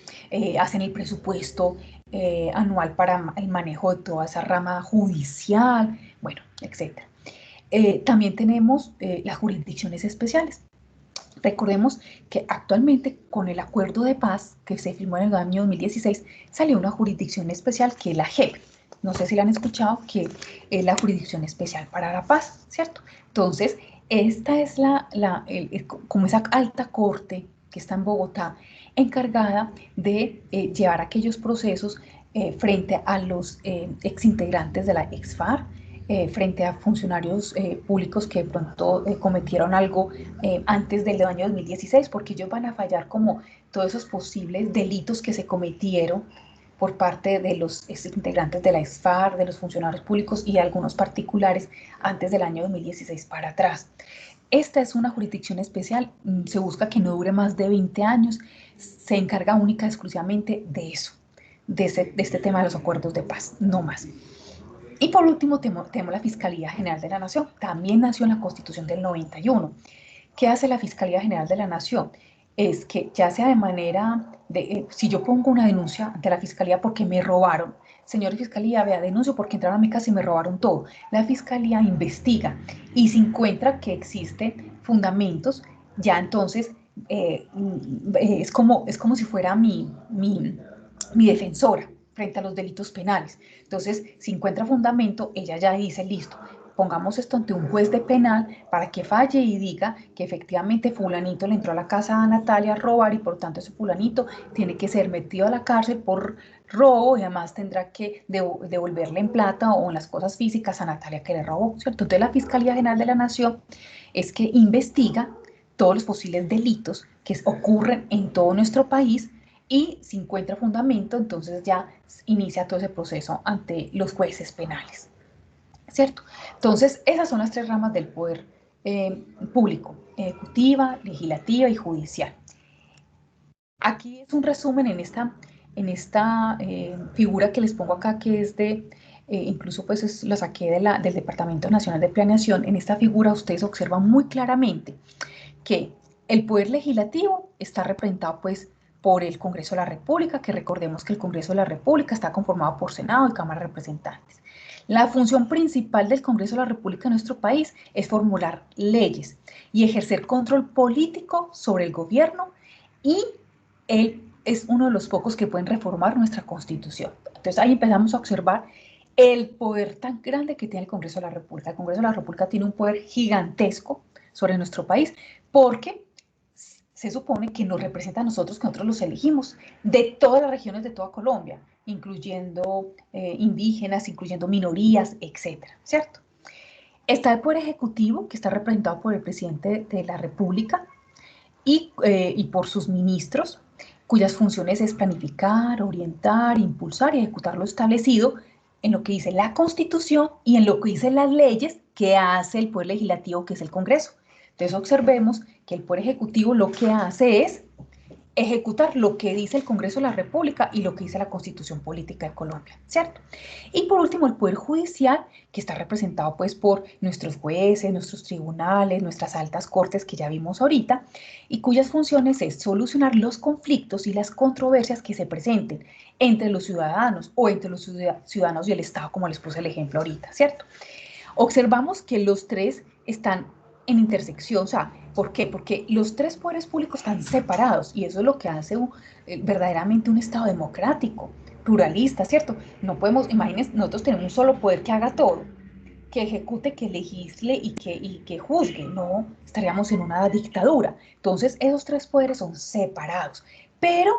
hacen el presupuesto anual para el manejo de toda esa rama judicial, bueno, etcétera. También tenemos las jurisdicciones especiales. Recordemos que actualmente con el acuerdo de paz que se firmó en el año 2016 salió una jurisdicción especial que es la JEP. No sé si la han escuchado, que es la Jurisdicción Especial para la Paz, ¿cierto? Entonces, esta es como esa alta corte que está en Bogotá, encargada de llevar aquellos procesos frente a los exintegrantes de la ex-FARC, frente a funcionarios públicos que de pronto cometieron algo antes del año 2016, porque ellos van a fallar como todos esos posibles delitos que se cometieron por parte de los integrantes de la ex-FARC, de los funcionarios públicos y algunos particulares antes del año 2016 para atrás. Esta es una jurisdicción especial, se busca que no dure más de 20 años, se encarga única y exclusivamente de eso, de este tema de los acuerdos de paz, no más. Y por último tenemos la Fiscalía General de la Nación, también nació en la Constitución del 91. ¿Qué hace la Fiscalía General de la Nación? Es que ya sea de manera si yo pongo una denuncia ante la Fiscalía porque me robaron, señor Fiscalía, vea, denuncio porque entraron a mi casa y me robaron todo. La Fiscalía investiga y si encuentra que existen fundamentos, ya entonces es como si fuera mi defensora frente a los delitos penales. Entonces, si encuentra fundamento, ella ya dice, listo, pongamos esto ante un juez de penal para que falle y diga que efectivamente fulanito le entró a la casa a Natalia a robar y por tanto ese fulanito tiene que ser metido a la cárcel por robo y además tendrá que devolverle en plata o en las cosas físicas a Natalia que le robó, ¿cierto? Entonces la Fiscalía General de la Nación es que investiga todos los posibles delitos que ocurren en todo nuestro país y si encuentra fundamento, entonces ya inicia todo ese proceso ante los jueces penales, ¿cierto? Entonces, esas son las 3 ramas del poder público, ejecutiva, legislativa y judicial. Aquí es un resumen en esta figura que les pongo acá, que es incluso pues la saqué del Departamento Nacional de Planeación. En esta figura ustedes observan muy claramente que el poder legislativo está representado pues por el Congreso de la República, que recordemos que el Congreso de la República está conformado por Senado y Cámara de Representantes. La función principal del Congreso de la República en nuestro país es formular leyes y ejercer control político sobre el gobierno y el es uno de los pocos que pueden reformar nuestra Constitución. Entonces ahí empezamos a observar el poder tan grande que tiene el Congreso de la República. El Congreso de la República tiene un poder gigantesco sobre nuestro país porque se supone que nos representa a nosotros, que nosotros los elegimos, de todas las regiones de toda Colombia, incluyendo indígenas, incluyendo minorías, etcétera, ¿cierto? Está el Poder Ejecutivo, que está representado por el Presidente de la República y por sus ministros, cuyas funciones es planificar, orientar, impulsar y ejecutar lo establecido en lo que dice la Constitución y en lo que dicen las leyes que hace el Poder Legislativo, que es el Congreso. Entonces observemos que el Poder Ejecutivo lo que hace es ejecutar lo que dice el Congreso de la República y lo que dice la Constitución Política de Colombia, ¿cierto? Y por último, el Poder Judicial, que está representado pues por nuestros jueces, nuestros tribunales, nuestras altas cortes que ya vimos ahorita, y cuyas funciones es solucionar los conflictos y las controversias que se presenten entre los ciudadanos o entre los ciudadanos y el Estado, como les puse el ejemplo ahorita, ¿cierto? Observamos que los tres están en intersección, o sea, ¿por qué? Porque los tres poderes públicos están separados y eso es lo que hace verdaderamente un Estado democrático, pluralista, ¿cierto? No podemos, imagínense, nosotros tenemos un solo poder que haga todo, que ejecute, que legisle y que juzgue, no, estaríamos en una dictadura. Entonces, esos tres poderes son separados, pero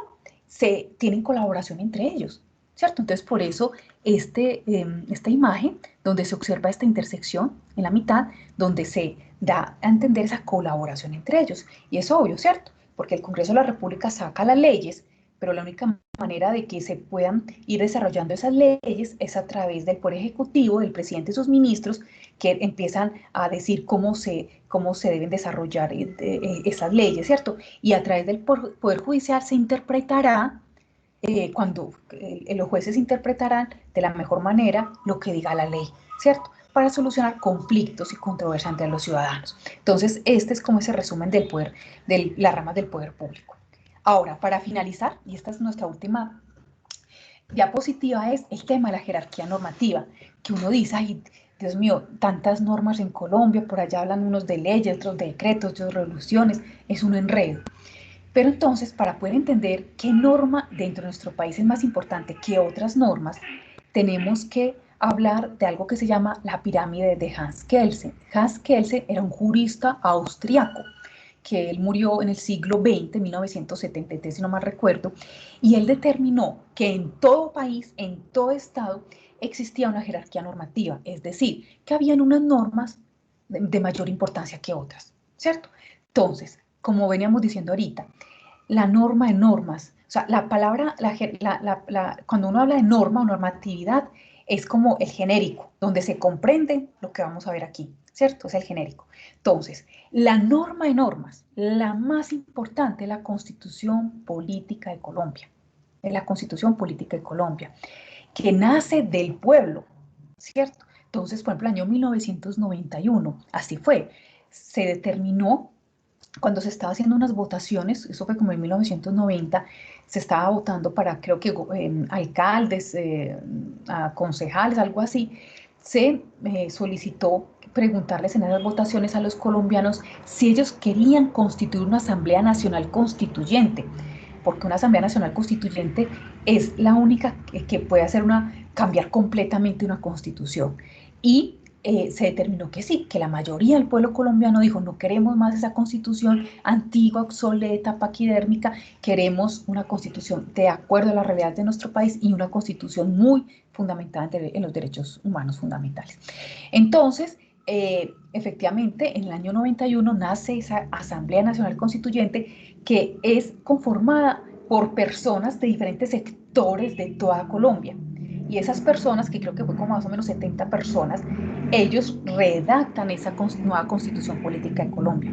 se tienen colaboración entre ellos, ¿cierto? Entonces, por eso esta imagen, donde se observa esta intersección en la mitad, donde se da a entender esa colaboración entre ellos. Y es obvio, ¿cierto? Porque el Congreso de la República saca las leyes, pero la única manera de que se puedan ir desarrollando esas leyes es a través del Poder Ejecutivo, del presidente y sus ministros, que empiezan a decir cómo se deben desarrollar esas leyes, ¿cierto? Y a través del Poder Judicial se interpretará, cuando los jueces interpretarán de la mejor manera lo que diga la ley, ¿cierto? Para solucionar conflictos y controversias entre los ciudadanos. Entonces, este es como ese resumen del poder, de las ramas del poder público. Ahora, para finalizar, y esta es nuestra última diapositiva, es el tema de la jerarquía normativa, que uno dice, ay, Dios mío, tantas normas en Colombia, por allá hablan unos de leyes, otros de decretos, otros de resoluciones, es un enredo. Pero entonces, para poder entender qué norma dentro de nuestro país es más importante que otras normas, tenemos que hablar de algo que se llama la pirámide de Hans Kelsen. Hans Kelsen era un jurista austriaco, que él murió en el siglo XX, 1973, si no mal recuerdo, y él determinó que en todo país, en todo estado, existía una jerarquía normativa, es decir, que habían unas normas de mayor importancia que otras, ¿cierto? Entonces, como veníamos diciendo ahorita, la norma de normas, o sea, la palabra, cuando uno habla de norma o normatividad, es como el genérico, donde se comprende lo que vamos a ver aquí, ¿cierto? Es el genérico. Entonces, la norma de normas, la más importante es la Constitución Política de Colombia, es la Constitución Política de Colombia, que nace del pueblo, ¿cierto? Entonces, por ejemplo, el año 1991, así fue, se determinó, cuando se estaba haciendo unas votaciones, eso fue como en 1990, se estaba votando para, creo que, alcaldes, concejales, algo así, se solicitó preguntarles en esas votaciones a los colombianos si ellos querían constituir una Asamblea Nacional Constituyente, porque una Asamblea Nacional Constituyente es la única que puede hacer cambiar completamente una constitución. Y se determinó que sí, que la mayoría del pueblo colombiano dijo, no queremos más esa constitución antigua, obsoleta, paquidérmica, queremos una constitución de acuerdo a la realidad de nuestro país y una constitución muy fundamentada en los derechos humanos fundamentales. Entonces, efectivamente, en el año 91 nace esa Asamblea Nacional Constituyente que es conformada por personas de diferentes sectores de toda Colombia. Y esas personas, que creo que fue como más o menos 70 personas, ellos redactan esa nueva Constitución Política de Colombia.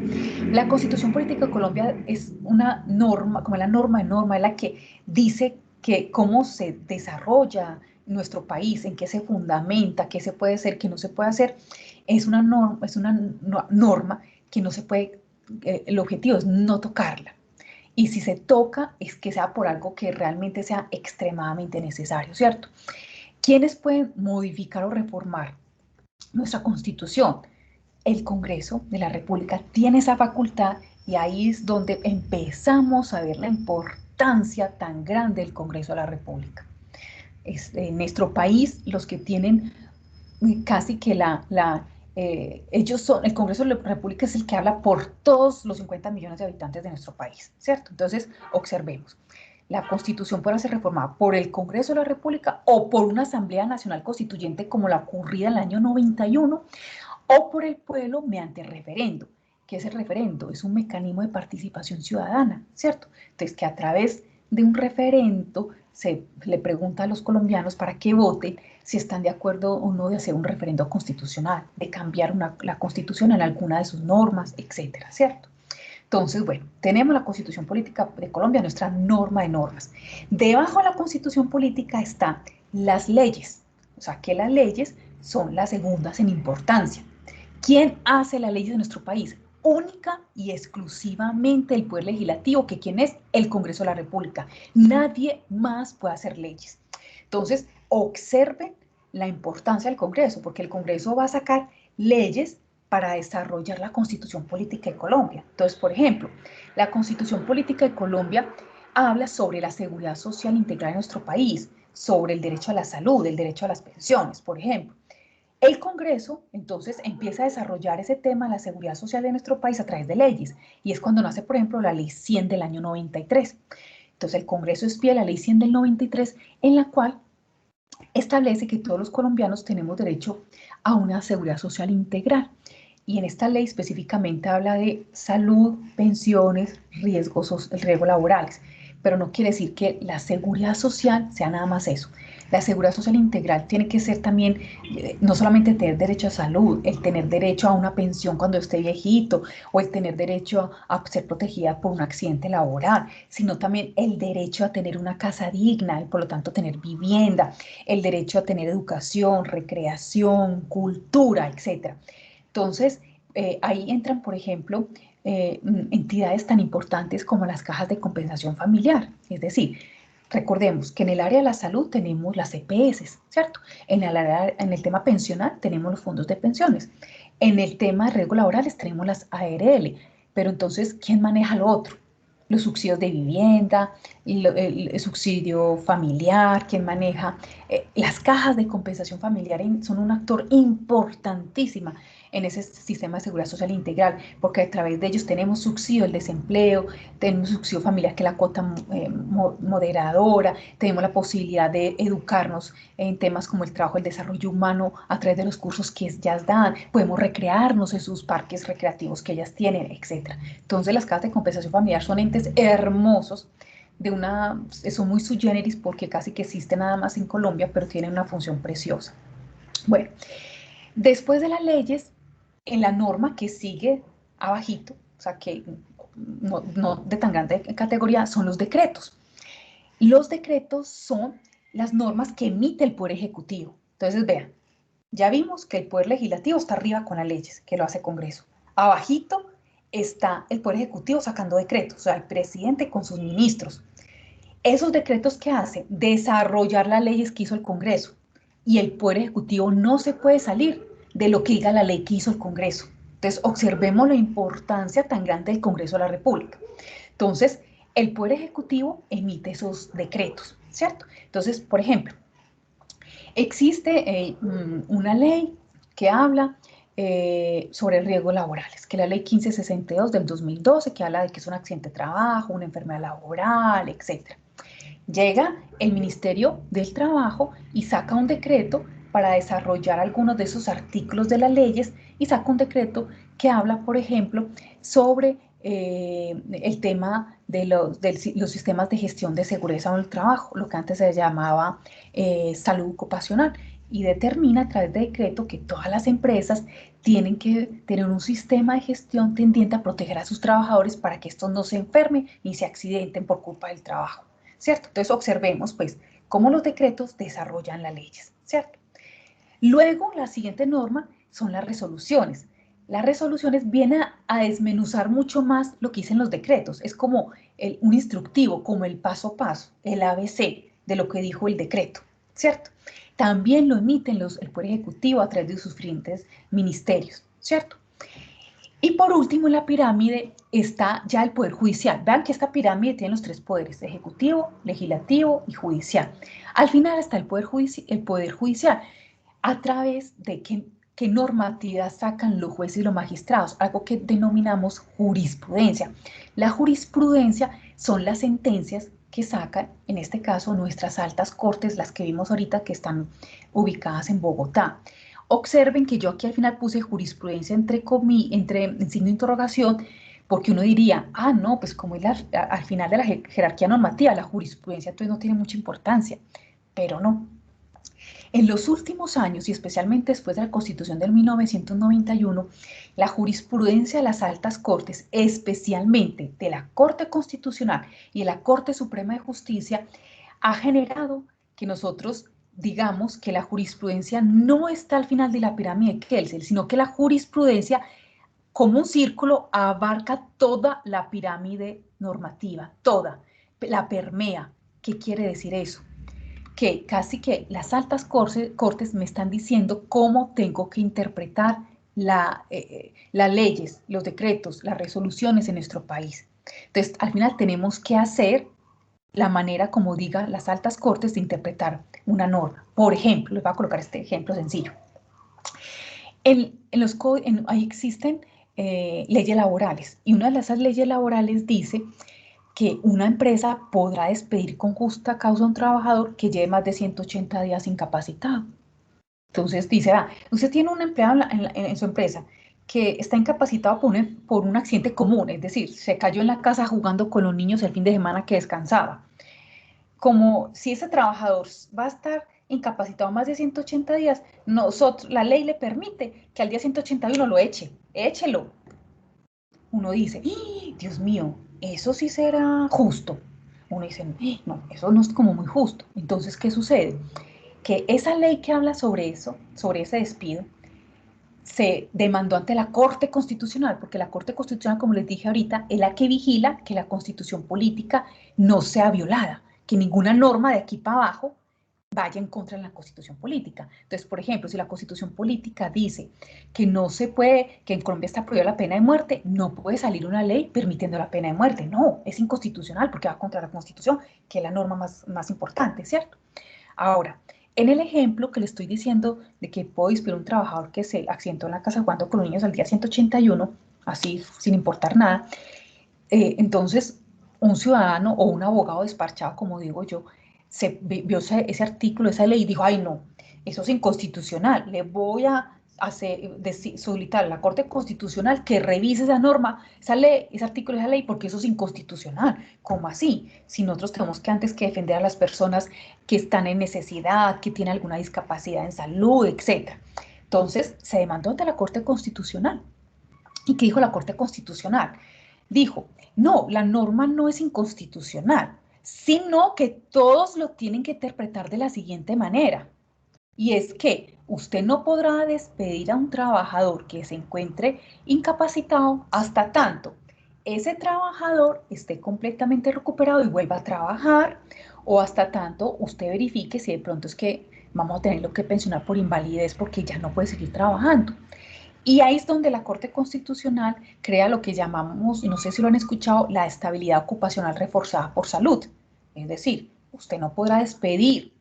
La Constitución Política de Colombia es una norma, como la norma de norma, es la que dice que cómo se desarrolla nuestro país, en qué se fundamenta, qué se puede hacer, qué no se puede hacer. Es una norma que no se puede, el objetivo es no tocarla. Y si se toca, es que sea por algo que realmente sea extremadamente necesario, ¿cierto? ¿Quiénes pueden modificar o reformar nuestra Constitución? El Congreso de la República tiene esa facultad y ahí es donde empezamos a ver la importancia importancia tan grande del Congreso de la República. En nuestro país, los que tienen casi que ellos son, el Congreso de la República es el que habla por todos los 50 millones de habitantes de nuestro país, ¿cierto? Entonces, observemos. La Constitución puede ser reformada por el Congreso de la República o por una Asamblea Nacional Constituyente como la ocurrida en el año 91 o por el pueblo mediante referendo. ¿Qué es el referendo? Es un mecanismo de participación ciudadana, ¿cierto? Entonces, que a través de un referendo se le pregunta a los colombianos para que voten si están de acuerdo o no de hacer un referendo constitucional, de cambiar la Constitución en alguna de sus normas, etcétera, ¿cierto? Entonces, bueno, tenemos la Constitución Política de Colombia, nuestra norma de normas. Debajo de la Constitución Política están las leyes, o sea, que las leyes son las segundas en importancia. ¿Quién hace las leyes de nuestro país? Única y exclusivamente el Poder Legislativo, que ¿quién es? El Congreso de la República. Nadie más puede hacer leyes. Entonces, observen la importancia del Congreso, porque el Congreso va a sacar leyes para desarrollar la Constitución Política de Colombia. Entonces, por ejemplo, la Constitución Política de Colombia habla sobre la seguridad social integral en nuestro país, sobre el derecho a la salud, el derecho a las pensiones, por ejemplo. El Congreso, entonces, empieza a desarrollar ese tema de la seguridad social de nuestro país a través de leyes, y es cuando nace, por ejemplo, la Ley 100 del año 93. Entonces, el Congreso expide la Ley 100 del 93, en la cual establece que todos los colombianos tenemos derecho a una seguridad social integral. Y en esta ley específicamente habla de salud, pensiones, riesgos laborales. Pero no quiere decir que la seguridad social sea nada más eso. La seguridad social integral tiene que ser también, no solamente tener derecho a salud, el tener derecho a una pensión cuando esté viejito, o el tener derecho a ser protegida por un accidente laboral, sino también el derecho a tener una casa digna y por lo tanto tener vivienda, el derecho a tener educación, recreación, cultura, etc. Entonces, ahí entran, por ejemplo, entidades tan importantes como las cajas de compensación familiar. Es decir, recordemos que en el área de la salud tenemos las EPS, ¿cierto? En el tema pensional tenemos los fondos de pensiones. En el tema de riesgos laborales tenemos las ARL. Pero entonces, ¿quién maneja lo otro? Los subsidios de vivienda, el subsidio familiar, ¿quién maneja? Las cajas de compensación familiar son un actor importantísimo en ese sistema de seguridad social integral, porque a través de ellos tenemos subsidio del desempleo, tenemos subsidio familiar que es la cuota moderadora, tenemos la posibilidad de educarnos en temas como el trabajo, el desarrollo humano a través de los cursos que ellas dan, podemos recrearnos en sus parques recreativos que ellas tienen, etc. Entonces las cajas de compensación familiar son entes hermosos, son muy sui generis porque casi que existen nada más en Colombia, pero tienen una función preciosa. Bueno, después de las leyes, en la norma que sigue abajito, o sea que no de tan grande categoría, son los decretos. Los decretos son las normas que emite el Poder Ejecutivo. Entonces, vean, ya vimos que el Poder Legislativo está arriba con las leyes, que lo hace el Congreso. Abajito está el Poder Ejecutivo sacando decretos, o sea, el presidente con sus ministros. Esos decretos que hace, desarrollar las leyes que hizo el Congreso. Y el Poder Ejecutivo no se puede salir de lo que diga la ley que hizo el Congreso. Entonces, observemos la importancia tan grande del Congreso de la República. Entonces, el Poder Ejecutivo emite esos decretos, ¿cierto? Entonces, por ejemplo, existe una ley que habla sobre riesgos laborales, que es la ley 1562 del 2012, que habla de que es un accidente de trabajo, una enfermedad laboral, etc. Llega el Ministerio del Trabajo y saca un decreto para desarrollar algunos de esos artículos de las leyes y saca un decreto que habla, por ejemplo, sobre el tema de los sistemas de gestión de seguridad en el trabajo, lo que antes se llamaba salud ocupacional, y determina a través de decreto que todas las empresas tienen que tener un sistema de gestión tendiente a proteger a sus trabajadores para que estos no se enfermen ni se accidenten por culpa del trabajo, ¿cierto? Entonces observemos pues cómo los decretos desarrollan las leyes, ¿cierto? Luego la siguiente norma son las resoluciones. Las resoluciones vienen a desmenuzar mucho más lo que dicen los decretos. Es como un instructivo, como el paso a paso, el ABC de lo que dijo el decreto, ¿cierto? También lo emiten el Poder Ejecutivo a través de sus diferentes ministerios, ¿cierto? Y por último, en la pirámide está ya el Poder Judicial. Vean que esta pirámide tiene los tres poderes, ejecutivo, legislativo y judicial. Al final está el Poder Judicial, a través de qué normatividad sacan los jueces y los magistrados, algo que denominamos jurisprudencia. La jurisprudencia son las sentencias que sacan, en este caso, nuestras altas cortes, las que vimos ahorita que están ubicadas en Bogotá. Observen que yo aquí al final puse jurisprudencia en signo de interrogación, porque uno diría, ah, no, pues como es al final de la jerarquía normativa, la jurisprudencia entonces no tiene mucha importancia, pero no. En los últimos años, y especialmente después de la Constitución del 1991, la jurisprudencia de las altas cortes, especialmente de la Corte Constitucional y de la Corte Suprema de Justicia, ha generado que nosotros digamos que la jurisprudencia no está al final de la pirámide de Kelsen, sino que la jurisprudencia, como un círculo, abarca toda la pirámide normativa, toda, la permea. ¿Qué quiere decir eso? Que casi que las altas cortes me están diciendo cómo tengo que interpretar las leyes, los decretos, las resoluciones en nuestro país. Entonces, al final tenemos que hacer la manera como diga las altas cortes de interpretar una norma. Por ejemplo, les voy a colocar este ejemplo sencillo. Ahí existen leyes laborales, y una de esas leyes laborales dice que una empresa podrá despedir con justa causa a un trabajador que lleve más de 180 días incapacitado. Entonces dice, usted tiene un empleado en su empresa que está incapacitado por un accidente común, es decir, se cayó en la casa jugando con los niños el fin de semana que descansaba. Como si ese trabajador va a estar incapacitado más de 180 días, la ley le permite que al día 181 lo échelo. Uno dice, Dios mío, eso sí será justo. Uno dice, no, eso no es como muy justo. Entonces, ¿qué sucede? Que esa ley que habla sobre eso, sobre ese despido, se demandó ante la Corte Constitucional, porque la Corte Constitucional, como les dije ahorita, es la que vigila que la Constitución política no sea violada, que ninguna norma de aquí para abajo vaya en contra de la Constitución política. Entonces, por ejemplo, si la Constitución política dice que no se puede, que en Colombia está prohibida la pena de muerte, no puede salir una ley permitiendo la pena de muerte. No, es inconstitucional porque va contra la Constitución, que es la norma más importante, ¿cierto? Ahora, en el ejemplo que le estoy diciendo de que puedo despedir a un trabajador que se accidentó en la casa jugando con los niños al día 181, así sin importar nada, entonces un ciudadano o un abogado desparchado, como digo yo, vio ese artículo, esa ley y dijo, ay no, eso es inconstitucional, le voy a solicitar a la Corte Constitucional que revise esa norma, esa ley, ese artículo de esa ley, porque eso es inconstitucional. ¿Cómo así? Si nosotros tenemos que antes que defender a las personas que están en necesidad, que tienen alguna discapacidad en salud, etc. Entonces, se demandó ante la Corte Constitucional. ¿Y qué dijo la Corte Constitucional? Dijo, no, la norma no es inconstitucional, sino que todos lo tienen que interpretar de la siguiente manera. Y es que usted no podrá despedir a un trabajador que se encuentre incapacitado hasta tanto ese trabajador esté completamente recuperado y vuelva a trabajar, o hasta tanto usted verifique si de pronto es que vamos a tenerlo que pensionar por invalidez porque ya no puede seguir trabajando. Y ahí es donde la Corte Constitucional crea lo que llamamos, y no sé si lo han escuchado, la estabilidad ocupacional reforzada por salud. Es decir, usted no podrá despedir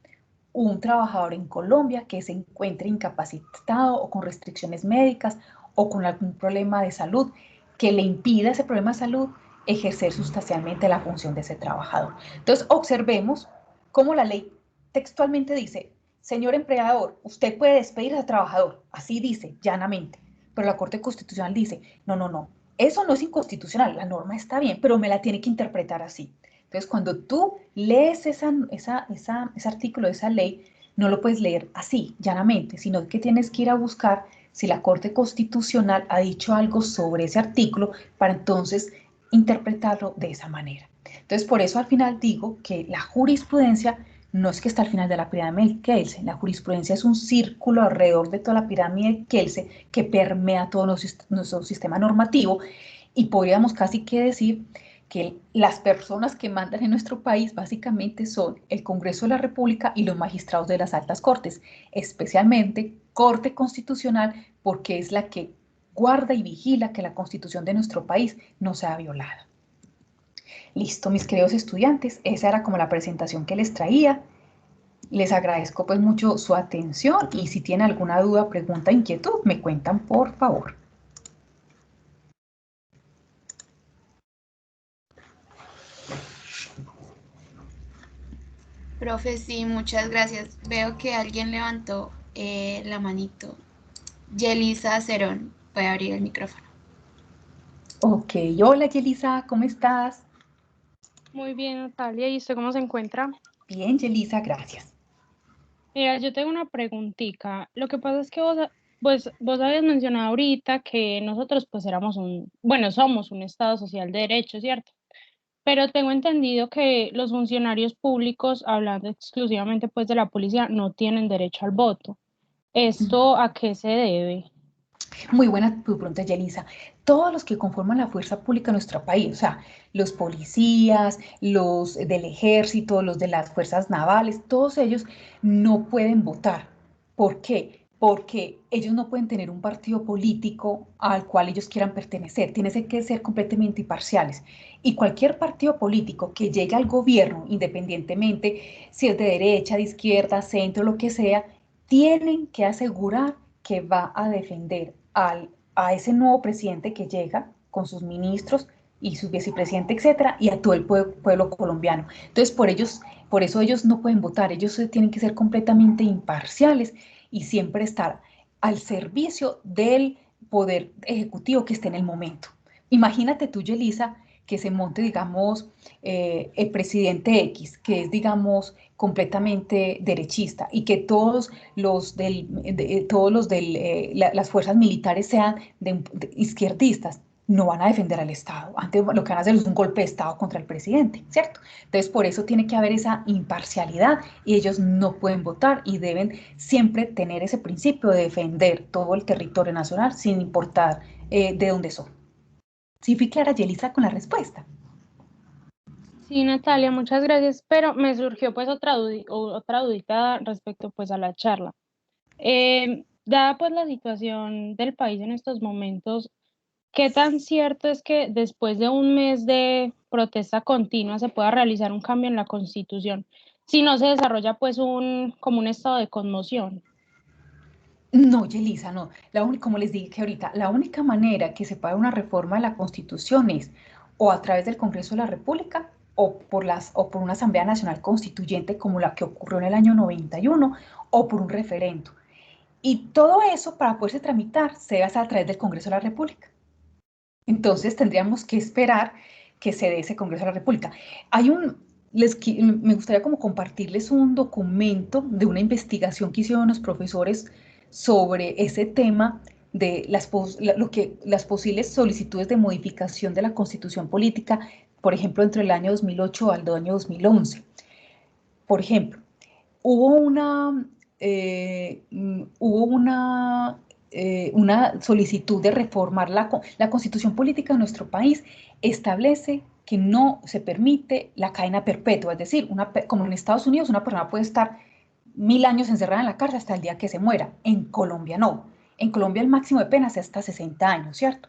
un trabajador en Colombia que se encuentre incapacitado o con restricciones médicas o con algún problema de salud que le impida ese problema de salud ejercer sustancialmente la función de ese trabajador. Entonces, observemos cómo la ley textualmente dice, señor empleador, usted puede despedir al trabajador, así dice, llanamente, pero la Corte Constitucional dice, no, eso no es inconstitucional, la norma está bien, pero me la tiene que interpretar así. Entonces, cuando tú lees ese artículo de esa ley, no lo puedes leer así, llanamente, sino que tienes que ir a buscar si la Corte Constitucional ha dicho algo sobre ese artículo para entonces interpretarlo de esa manera. Entonces, por eso al final digo que la jurisprudencia no es que está al final de la pirámide de Kelsen, la jurisprudencia es un círculo alrededor de toda la pirámide de Kelsen que permea todo nuestro sistema normativo, y podríamos casi que decir que las personas que mandan en nuestro país básicamente son el Congreso de la República y los magistrados de las altas cortes, especialmente Corte Constitucional, porque es la que guarda y vigila que la Constitución de nuestro país no sea violada. Listo, mis queridos estudiantes, esa era como la presentación que les traía. Les agradezco pues mucho su atención y si tienen alguna duda, pregunta, inquietud, me cuentan por favor. Profe, sí, muchas gracias. Veo que alguien levantó la manito. Yelisa Cerón, puede abrir el micrófono. Ok, hola Yelisa, ¿cómo estás? Muy bien, Natalia. ¿Y usted cómo se encuentra? Bien, Yelisa, gracias. Mira, yo tengo una preguntita. Lo que pasa es que vos habías mencionado ahorita que nosotros pues somos un Estado social de derecho, ¿cierto? Pero tengo entendido que los funcionarios públicos, hablando exclusivamente pues de la policía, no tienen derecho al voto. ¿Esto a qué se debe? Muy buena tu pregunta, Yelisa. Todos los que conforman la fuerza pública de nuestro país, o sea, los policías, los del ejército, los de las fuerzas navales, todos ellos no pueden votar. ¿Por qué? Porque ellos no pueden tener un partido político al cual ellos quieran pertenecer. Tienen que ser completamente imparciales. Y cualquier partido político que llegue al gobierno, independientemente si es de derecha, de izquierda, centro, lo que sea, tienen que asegurar que va a defender a ese nuevo presidente que llega con sus ministros y su vicepresidente, etcétera, y a todo el pueblo colombiano. Entonces, por eso ellos no pueden votar, ellos tienen que ser completamente imparciales y siempre estar al servicio del poder ejecutivo que esté en el momento. Imagínate tú, Yelisa, que se monte, digamos, el presidente X, que es, digamos, completamente derechista y que todos los de las fuerzas militares sean de izquierdistas, no van a defender al Estado. Antes lo que van a hacer es un golpe de Estado contra el presidente, ¿cierto? Entonces, por eso tiene que haber esa imparcialidad y ellos no pueden votar y deben siempre tener ese principio de defender todo el territorio nacional sin importar de dónde son. ¿Sí fui clara, Yelisa, con la respuesta? Sí, Natalia, muchas gracias, pero me surgió pues otra dudita respecto pues a la charla. Dada pues la situación del país en estos momentos, ¿qué tan cierto es que después de un mes de protesta continua se pueda realizar un cambio en la Constitución si no se desarrolla pues como un estado de conmoción? No, Yelisa, no. Como les dije ahorita, la única manera que se pueda una reforma de la Constitución es o a través del Congreso de la República o por una Asamblea Nacional Constituyente como la que ocurrió en el año 91 o por un referendo. Y todo eso para poderse tramitar se hace a través del Congreso de la República. Entonces tendríamos que esperar que se dé ese Congreso de la República. Me gustaría como compartirles un documento de una investigación que hicieron los profesores sobre ese tema de las posibles solicitudes de modificación de la Constitución política, por ejemplo, entre el año 2008 al año 2011. Por ejemplo, hubo una solicitud de reformar la Constitución política de nuestro país. Establece que no se permite la cadena perpetua, es decir, como en Estados Unidos una persona puede estar 1000 años encerrada en la cárcel hasta el día que se muera. En Colombia no. En Colombia el máximo de pena es hasta 60 años, ¿cierto?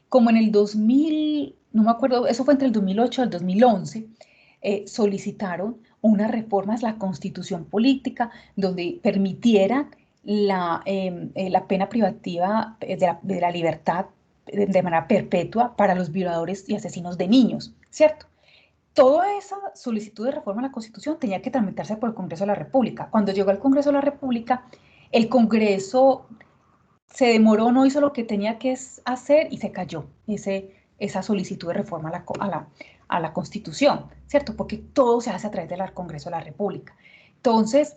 Como en el 2000, no me acuerdo, eso fue entre el 2008 y el 2011, solicitaron unas reformas a la Constitución política donde permitieran la pena privativa de la libertad de manera perpetua para los violadores y asesinos de niños, ¿cierto? Toda esa solicitud de reforma a la Constitución tenía que tramitarse por el Congreso de la República. Cuando llegó al Congreso de la República, el Congreso se demoró, no hizo lo que tenía que hacer y se cayó esa solicitud de reforma a la Constitución, ¿cierto? Porque todo se hace a través del Congreso de la República. Entonces,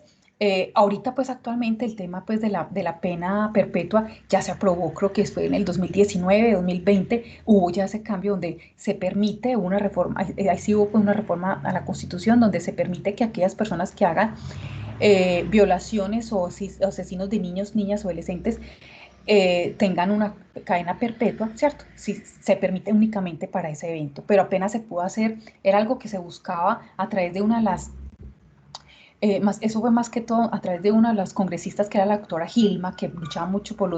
ahorita pues actualmente el tema pues de la pena perpetua ya se aprobó, creo que fue en el 2019, 2020, hubo ya ese cambio donde se permite una reforma, ahí sí hubo pues una reforma a la Constitución donde se permite que aquellas personas que hagan violaciones o asesinos de niños, niñas o adolescentes tengan una cadena perpetua, ¿cierto? Si se permite únicamente para ese evento, pero apenas se pudo hacer, era algo que se buscaba a través de una de las, eso fue más que todo a través de una de las congresistas que era la doctora Gilma, que luchaba mucho por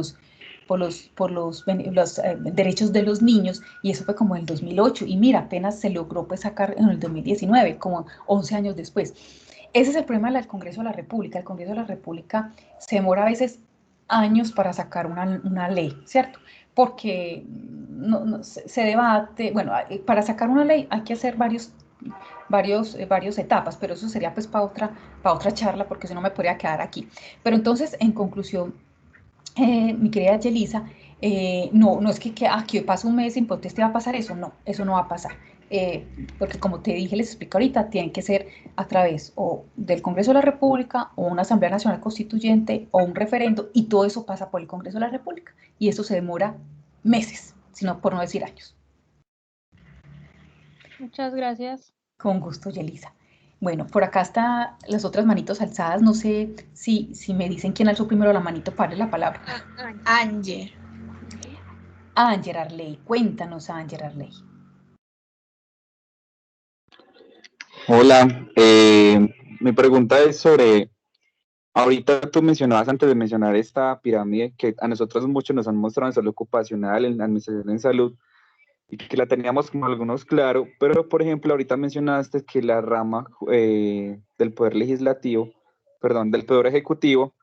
derechos de los niños, y eso fue como en el 2008, y mira, apenas se logró pues sacar en el 2019, como 11 años después. Ese es el problema del Congreso de la República. El Congreso de la República se demora a veces años para sacar una ley, ¿cierto? Porque se debate, bueno, para sacar una ley hay que hacer varias etapas, pero eso sería pues para otra charla, porque si no me podría quedar aquí. Pero entonces, en conclusión, mi querida Yelisa, no es que hoy pasa un mes sin protesta y va a pasar eso, no, eso no va a pasar. Porque como te dije, les explico ahorita, tienen que ser a través o del Congreso de la República o una Asamblea Nacional Constituyente o un referendo, y todo eso pasa por el Congreso de la República, y eso se demora meses, sino por no decir años. Muchas gracias. Con gusto, Yelisa. Bueno, por acá están las otras manitos alzadas. No sé si me dicen quién alzó primero la manito para darle la palabra. Ángel. Ángel Arley. Cuéntanos, Ángel Arley. Hola, mi pregunta es sobre, ahorita tú mencionabas antes de mencionar esta pirámide que a nosotros muchos nos han mostrado en salud ocupacional, en la administración en salud, y que la teníamos como algunos claro, pero por ejemplo ahorita mencionaste que la rama del Poder Legislativo, perdón, del Poder Ejecutivo,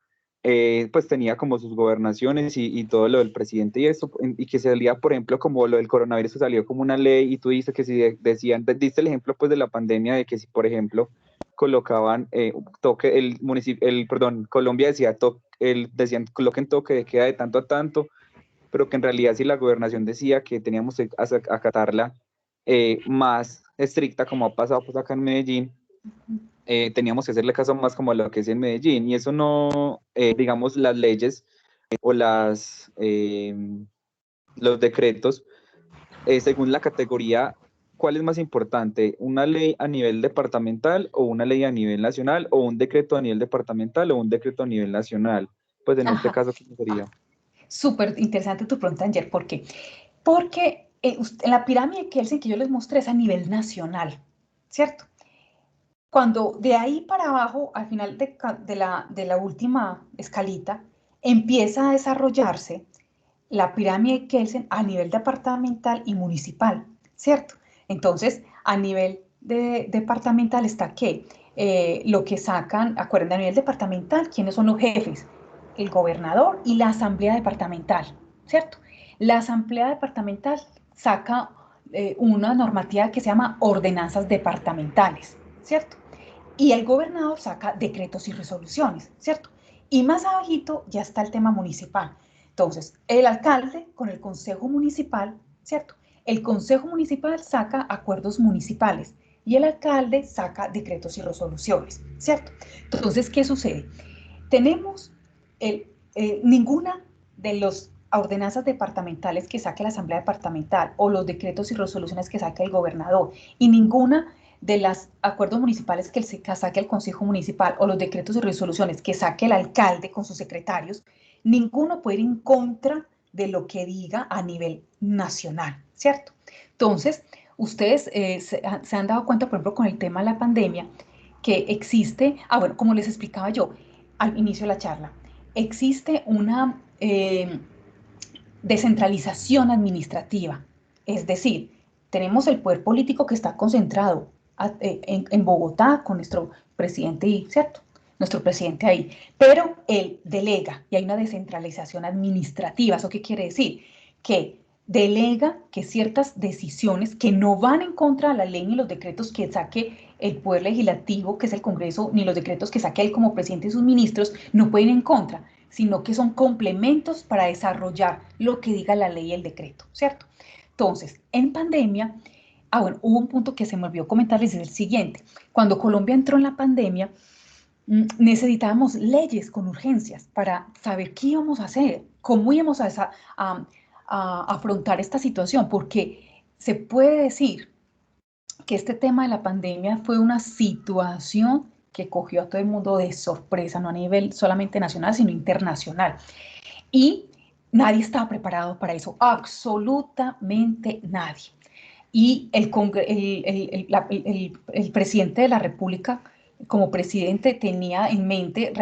pues tenía como sus gobernaciones y todo lo del presidente y eso, y que salía, por ejemplo, como lo del coronavirus salió como una ley, y tú dices que si decían, diste el ejemplo pues de la pandemia, de que si, por ejemplo, colocaban Colombia decía, decían, coloquen toque de queda de tanto a tanto, pero que en realidad si la gobernación decía que teníamos que acatarla más estricta, como ha pasado pues acá en Medellín, teníamos que hacerle caso más como a lo que es en Medellín, y eso no, digamos, las leyes o los decretos, según la categoría, ¿cuál es más importante? ¿Una ley a nivel departamental o una ley a nivel nacional, o un decreto a nivel departamental o un decreto a nivel nacional? Pues en este caso, ¿qué sería? Súper interesante tu pregunta, Anger. ¿Por qué? Porque en la pirámide de Kelsen que yo les mostré es a nivel nacional, ¿cierto? Cuando de ahí para abajo, al final de la última escalita, empieza a desarrollarse la pirámide de Kelsen a nivel departamental y municipal, ¿cierto? Entonces, a nivel departamental está que lo que sacan, acuérdense, a nivel departamental, ¿quiénes son los jefes? El gobernador y la asamblea departamental, ¿cierto? La asamblea departamental saca una normativa que se llama ordenanzas departamentales, ¿cierto? Y el gobernador saca decretos y resoluciones, ¿cierto? Y más abajito ya está el tema municipal. Entonces, el alcalde con el consejo municipal, ¿cierto? El consejo municipal saca acuerdos municipales y el alcalde saca decretos y resoluciones, ¿cierto? Entonces, ¿qué sucede? Tenemos ninguna de las ordenanzas departamentales que saque la asamblea departamental o los decretos y resoluciones que saque el gobernador, y ninguna de los acuerdos municipales que saque el consejo municipal o los decretos y resoluciones que saque el alcalde con sus secretarios, ninguno puede ir en contra de lo que diga a nivel nacional, ¿cierto? Entonces, ustedes se han dado cuenta, por ejemplo, con el tema de la pandemia, que existe, bueno, como les explicaba yo al inicio de la charla, existe una descentralización administrativa, es decir, tenemos el poder político que está concentrado en Bogotá con nuestro presidente, ¿cierto? Nuestro presidente ahí, pero él delega y hay una descentralización administrativa. ¿Eso qué quiere decir? Que delega que ciertas decisiones que no van en contra de la ley ni los decretos que saque el Poder Legislativo, que es el Congreso, ni los decretos que saque él como presidente y sus ministros, no pueden ir en contra, sino que son complementos para desarrollar lo que diga la ley y el decreto, ¿cierto? Entonces, en pandemia, bueno, hubo un punto que se me olvidó comentarles, es el siguiente. Cuando Colombia entró en la pandemia, necesitábamos leyes con urgencias para saber qué íbamos a hacer, cómo íbamos a afrontar esta situación, porque se puede decir que este tema de la pandemia fue una situación que cogió a todo el mundo de sorpresa, no a nivel solamente nacional, sino internacional. Y nadie estaba preparado para eso, absolutamente nadie. Y el presidente de la República, como presidente, tenía en mente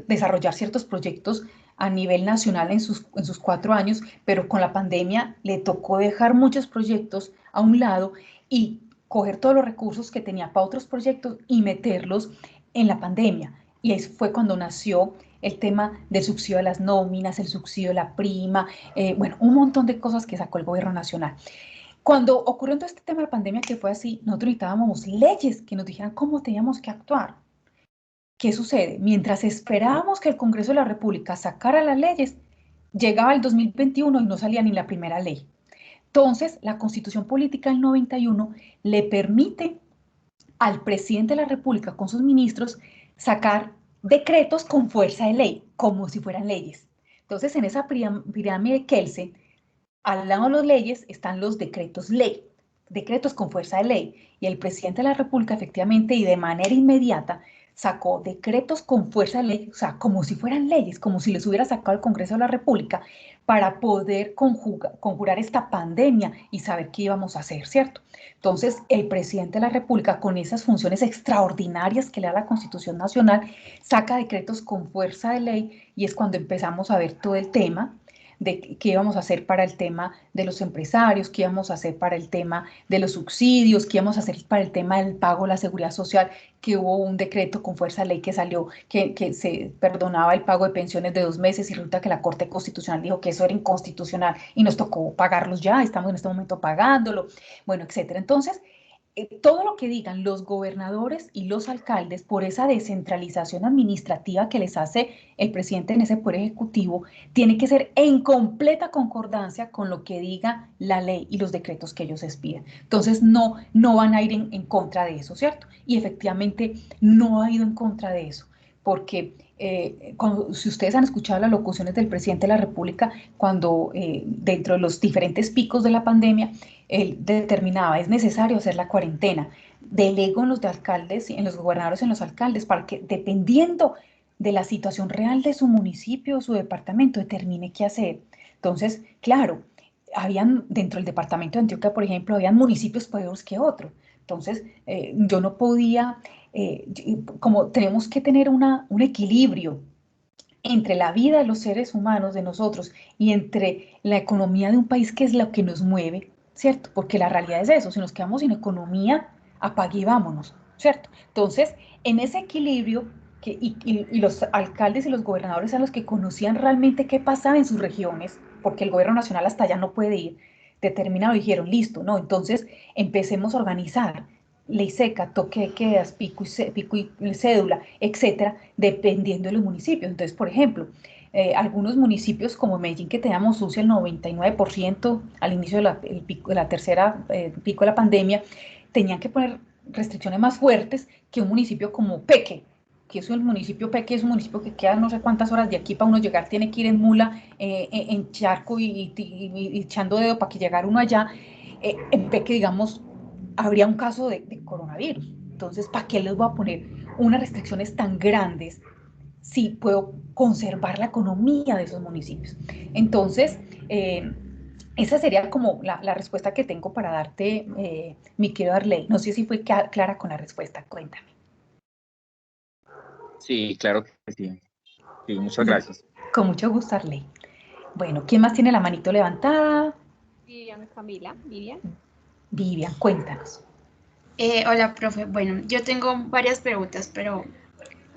desarrollar ciertos proyectos a nivel nacional en sus 4 años, pero con la pandemia le tocó dejar muchos proyectos a un lado y coger todos los recursos que tenía para otros proyectos y meterlos en la pandemia. Y ahí fue cuando nació el tema del subsidio de las nóminas, el subsidio de la prima, bueno, un montón de cosas que sacó el gobierno nacional. Cuando ocurrió todo este tema de la pandemia, que fue así, nosotros necesitábamos leyes que nos dijeran cómo teníamos que actuar. ¿Qué sucede? Mientras esperábamos que el Congreso de la República sacara las leyes, llegaba el 2021 y no salía ni la primera ley. Entonces, la Constitución Política del 91 le permite al presidente de la República con sus ministros sacar decretos con fuerza de ley, como si fueran leyes. Entonces, en esa pirámide de Kelsen, al lado de las leyes están los decretos ley, decretos con fuerza de ley. Y el presidente de la República, efectivamente, y de manera inmediata, sacó decretos con fuerza de ley, o sea, como si fueran leyes, como si les hubiera sacado el Congreso de la República, para poder conjurar esta pandemia y saber qué íbamos a hacer, ¿cierto? Entonces, el presidente de la República, con esas funciones extraordinarias que le da la Constitución Nacional, saca decretos con fuerza de ley y es cuando empezamos a ver todo el tema de qué íbamos a hacer para el tema de los empresarios, qué íbamos a hacer para el tema de los subsidios, qué íbamos a hacer para el tema del pago de la seguridad social, que hubo un decreto con fuerza de ley que salió, que se perdonaba el pago de pensiones de 2 meses y resulta que la Corte Constitucional dijo que eso era inconstitucional y nos tocó pagarlos ya, estamos en este momento pagándolo, bueno, etcétera. Entonces, todo lo que digan los gobernadores y los alcaldes por esa descentralización administrativa que les hace el presidente en ese poder ejecutivo, tiene que ser en completa concordancia con lo que diga la ley y los decretos que ellos expiden. Entonces, no van a ir en contra de eso, ¿cierto? Y efectivamente no ha ido en contra de eso, porque si ustedes han escuchado las locuciones del presidente de la República, cuando dentro de los diferentes picos de la pandemia, él determinaba, es necesario hacer la cuarentena, delego en los de alcaldes, en los gobernadores, en los alcaldes, para que dependiendo de la situación real de su municipio o su departamento, determine qué hacer. Entonces, claro, habían dentro del departamento de Antioquia, por ejemplo, habían municipios peores que otros. Entonces, yo no podía, como tenemos que tener un equilibrio entre la vida de los seres humanos, de nosotros, y entre la economía de un país, que es lo que nos mueve, ¿cierto? Porque la realidad es eso, si nos quedamos sin economía, apague y vámonos, ¿cierto? Entonces, en ese equilibrio, y los alcaldes y los gobernadores eran los que conocían realmente qué pasaba en sus regiones, porque el gobierno nacional hasta allá no puede ir, determinaron y dijeron, listo, ¿no? Entonces, empecemos a organizar ley seca, toque de quedas, pico y cédula, etcétera, dependiendo de los municipios. Entonces, por ejemplo, algunos municipios como Medellín, que teníamos UCI el 99% al inicio de la tercera pico de la pandemia, tenían que poner restricciones más fuertes que un municipio como Peque, que es el municipio Peque, es un municipio que queda no sé cuántas horas de aquí para uno llegar, tiene que ir en mula, en charco y echando dedo para que llegara uno allá. En Peque, digamos, habría un caso de coronavirus. Entonces, ¿para qué les voy a poner unas restricciones tan grandes si puedo conservar la economía de esos municipios? Entonces, esa sería como la respuesta que tengo para darte, mi querido Arley. No sé si fue clara con la respuesta, cuéntame. Sí, claro que sí. Sí, muchas gracias. Con mucho gusto, Arley. Bueno, ¿quién más tiene la manito levantada? Vivian, Camila, Vivian. Vivian, cuéntanos. Hola, profe. Bueno, yo tengo varias preguntas, pero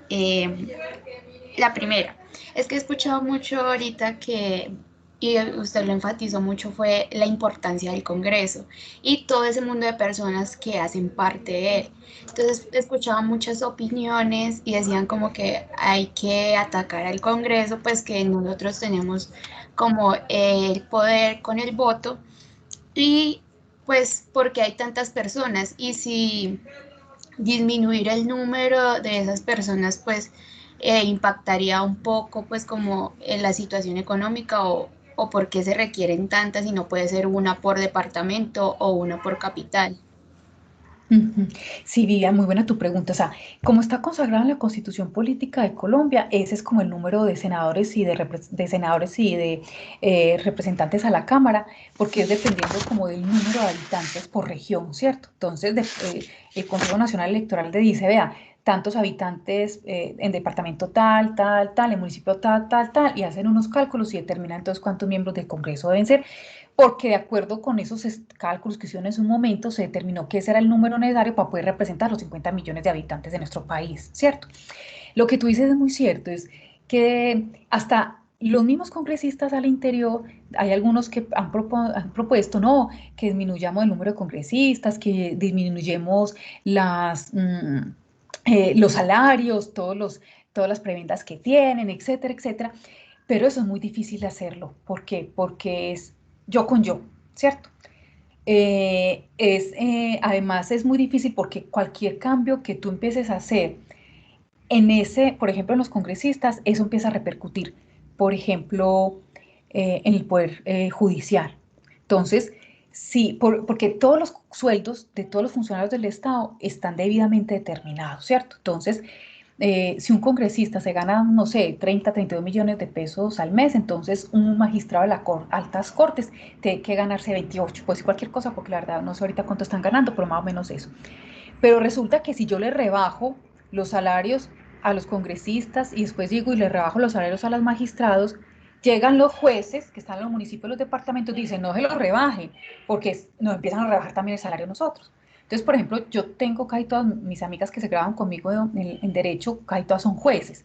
la primera es que he escuchado mucho ahorita que, y usted lo enfatizó mucho, fue la importancia del Congreso y todo ese mundo de personas que hacen parte de él. Entonces, escuchaba muchas opiniones y decían como que hay que atacar al Congreso, pues que nosotros tenemos como el poder con el voto y pues porque hay tantas personas y si disminuir el número de esas personas pues impactaría un poco pues como en la situación económica o por qué se requieren tantas y no puede ser una por departamento o una por capital. Sí, Vivian, muy buena tu pregunta. O sea, como está consagrado en la Constitución Política de Colombia, ese es como el número de senadores y de representantes a la Cámara, porque es dependiendo como del número de habitantes por región, ¿cierto? Entonces, el Consejo Nacional Electoral le dice, vea, tantos habitantes en departamento tal, en municipio tal, y hacen unos cálculos y determinan entonces cuántos miembros del Congreso deben ser, porque de acuerdo con esos cálculos que hicieron en su momento, se determinó que ese era el número necesario para poder representar los 50 millones de habitantes de nuestro país, ¿cierto? Lo que tú dices es muy cierto, es que hasta los mismos congresistas al interior, hay algunos que han propuesto, no, que disminuyamos el número de congresistas, que disminuyamos los salarios, todas las prebendas que tienen, etcétera, etcétera, pero eso es muy difícil de hacerlo. ¿Por qué? Porque es yo con yo, ¿cierto? Además es muy difícil porque cualquier cambio que tú empieces a hacer por ejemplo, en los congresistas, eso empieza a repercutir, por ejemplo, en el poder judicial. Entonces, sí, porque todos los sueldos de todos los funcionarios del Estado están debidamente determinados, ¿cierto? Entonces, si un congresista se gana, no sé, 30, 32 millones de pesos al mes, entonces un magistrado de las altas cortes tiene que ganarse 28, pues cualquier cosa, porque la verdad no sé ahorita cuánto están ganando, pero más o menos eso. Pero resulta que si yo le rebajo los salarios a los congresistas y después llego y le rebajo los salarios a los magistrados, llegan los jueces que están en los municipios, los departamentos, dicen no se los rebajen, porque nos empiezan a rebajar también el salario a nosotros. Entonces, por ejemplo, yo tengo casi todas mis amigas que se graban conmigo en Derecho, casi todas son jueces.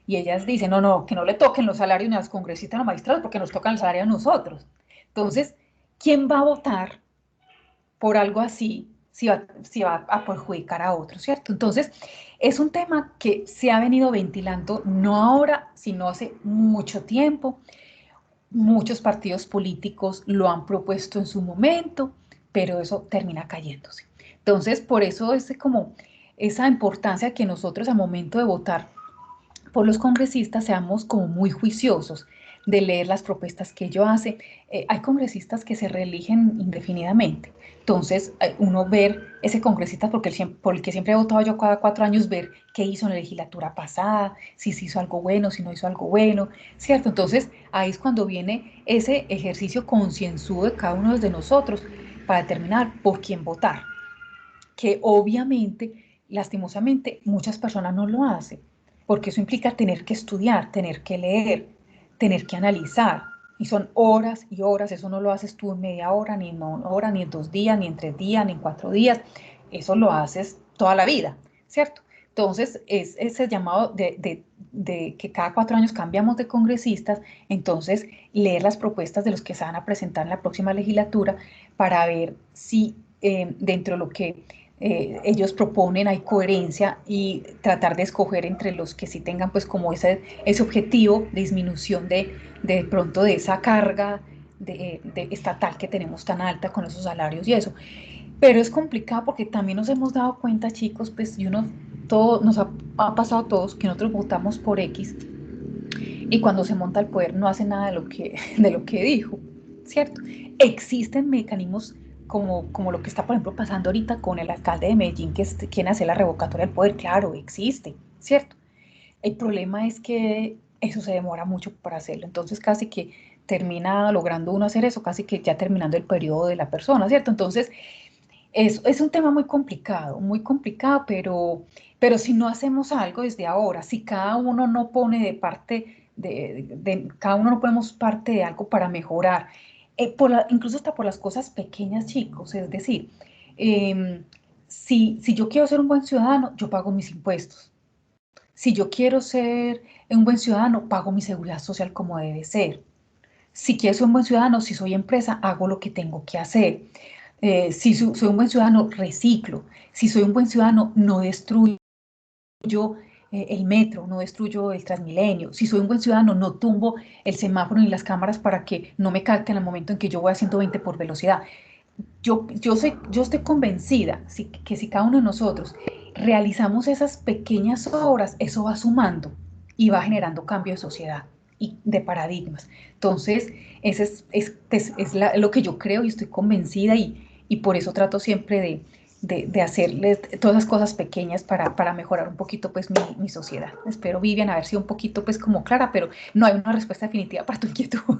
Y ellas dicen, no, que no le toquen los salarios ni a los congresistas ni a los magistrados, porque nos tocan el salario a nosotros. Entonces, ¿quién va a votar por algo así si va a perjudicar a otros, ¿cierto? Entonces, es un tema que se ha venido ventilando no ahora, sino hace mucho tiempo. Muchos partidos políticos lo han propuesto en su momento, pero eso termina cayéndose. Entonces, por eso es como esa importancia que nosotros al momento de votar por los congresistas seamos como muy juiciosos de leer las propuestas que ellos hacen. Hay congresistas que se reeligen indefinidamente. Entonces, uno ver ese congresista por el que siempre he votado yo cada 4 años, ver qué hizo en la legislatura pasada, si se hizo algo bueno, si no hizo algo bueno, ¿cierto? Entonces, ahí es cuando viene ese ejercicio concienzudo de cada uno de nosotros para determinar por quién votar. Que obviamente, lastimosamente, muchas personas no lo hacen, porque eso implica tener que estudiar, tener que leer, tener que analizar, y son horas y horas. Eso no lo haces tú en media hora, ni en 1 hora, ni en 2 días, ni en 3 días, ni en 4 días, eso lo haces toda la vida, ¿cierto? Entonces, es ese llamado de que cada 4 años cambiamos de congresistas, entonces leer las propuestas de los que se van a presentar en la próxima legislatura para ver si dentro de lo que ellos proponen hay coherencia y tratar de escoger entre los que sí tengan pues como ese objetivo de disminución de pronto de esa carga de estatal que tenemos tan alta con esos salarios y eso. Pero es complicado porque también nos hemos dado cuenta, chicos, pues nos ha pasado a todos que nosotros votamos por X y cuando se monta el poder no hace nada de lo que dijo, ¿cierto? Existen mecanismos como lo que está, por ejemplo, pasando ahorita con el alcalde de Medellín, que quiere hacer la revocatoria del poder. Claro, existe, ¿cierto? El problema es que eso se demora mucho para hacerlo, entonces casi que termina logrando uno hacer eso, casi que ya terminando el periodo de la persona, ¿cierto? Entonces, es un tema muy complicado, pero si no hacemos algo desde ahora, si cada uno no pone de parte, cada uno no ponemos parte de algo para mejorar, incluso hasta por las cosas pequeñas, chicos, es decir, si yo quiero ser un buen ciudadano, yo pago mis impuestos. Si yo quiero ser un buen ciudadano, pago mi seguridad social como debe ser. Si quiero ser un buen ciudadano, si soy empresa, hago lo que tengo que hacer. Si soy un buen ciudadano, reciclo. Si soy un buen ciudadano, no destruyo el metro, no destruyo el Transmilenio. Si soy un buen ciudadano, no tumbo el semáforo ni las cámaras para que no me capten al momento en que yo voy a 120 por velocidad. Yo estoy convencida que si cada uno de nosotros realizamos esas pequeñas obras, eso va sumando y va generando cambio de sociedad y de paradigmas. Entonces, ese es lo que yo creo y estoy convencida y por eso trato siempre de hacerles todas las cosas pequeñas para mejorar un poquito pues mi sociedad. Espero, Vivian, haber sido un poquito pues como clara, pero no hay una respuesta definitiva para tu inquietud.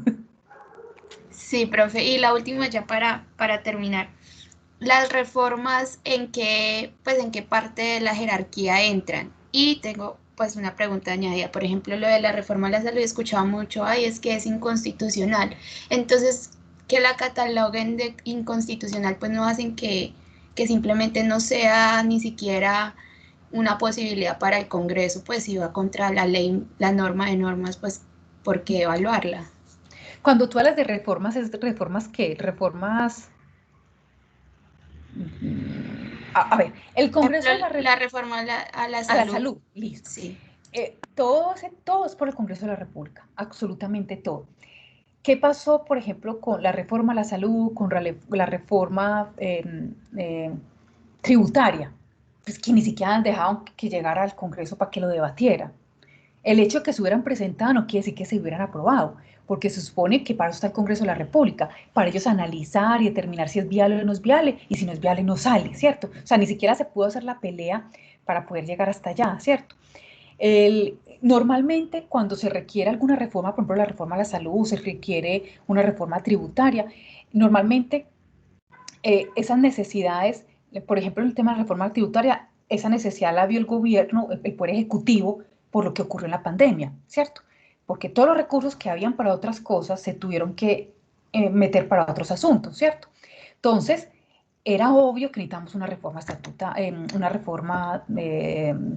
Sí, profe. Y la última ya para terminar. las reformas en qué parte de la jerarquía entran. Y tengo pues una pregunta añadida, por ejemplo, lo de la reforma a la salud, he escuchado mucho, ay, es que es inconstitucional. Entonces, que la cataloguen de inconstitucional, pues no hacen que simplemente no sea ni siquiera una posibilidad para el Congreso, pues si va contra la ley, la norma de normas, pues ¿por qué evaluarla? Cuando tú hablas de reformas, ¿es reformas qué? Reformas... A ver, el Congreso de la reforma a la salud. a la salud, listo. Sí. Todo es por el Congreso de la República, absolutamente todo. ¿Qué pasó, por ejemplo, con la reforma a la salud, con la reforma tributaria? Pues que ni siquiera han dejado que llegara al Congreso para que lo debatiera. El hecho de que se hubieran presentado no quiere decir que se hubieran aprobado, porque se supone que para eso está el Congreso de la República, para ellos analizar y determinar si es viable o no es viable, y si no es viable no sale, ¿cierto? O sea, ni siquiera se pudo hacer la pelea para poder llegar hasta allá, ¿cierto? Normalmente cuando se requiere alguna reforma, por ejemplo la reforma a la salud, se requiere una reforma tributaria, normalmente esas necesidades, por ejemplo en el tema de la reforma tributaria, esa necesidad la vio el gobierno, el Poder Ejecutivo, por lo que ocurrió en la pandemia, ¿cierto? Porque todos los recursos que habían para otras cosas se tuvieron que meter para otros asuntos, ¿cierto? Entonces, era obvio que necesitamos una reforma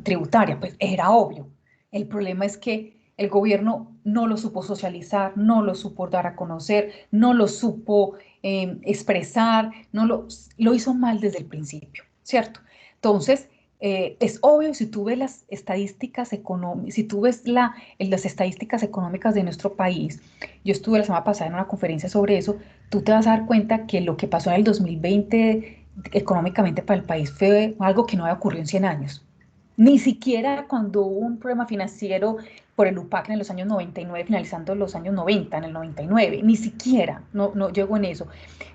tributaria, pues era obvio. El problema es que el gobierno no lo supo socializar, no lo supo dar a conocer, no lo supo expresar, lo hizo mal desde el principio, ¿cierto? Entonces, es obvio, si tú ves las estadísticas económicas, si tú ves las estadísticas económicas de nuestro país, yo estuve la semana pasada en una conferencia sobre eso, tú te vas a dar cuenta que lo que pasó en el 2020 económicamente para el país fue algo que no había ocurrido en 100 años. Ni siquiera cuando hubo un problema financiero por el UPAC en los años 99, finalizando los años 90, en el 99, ni siquiera, no llegó en eso.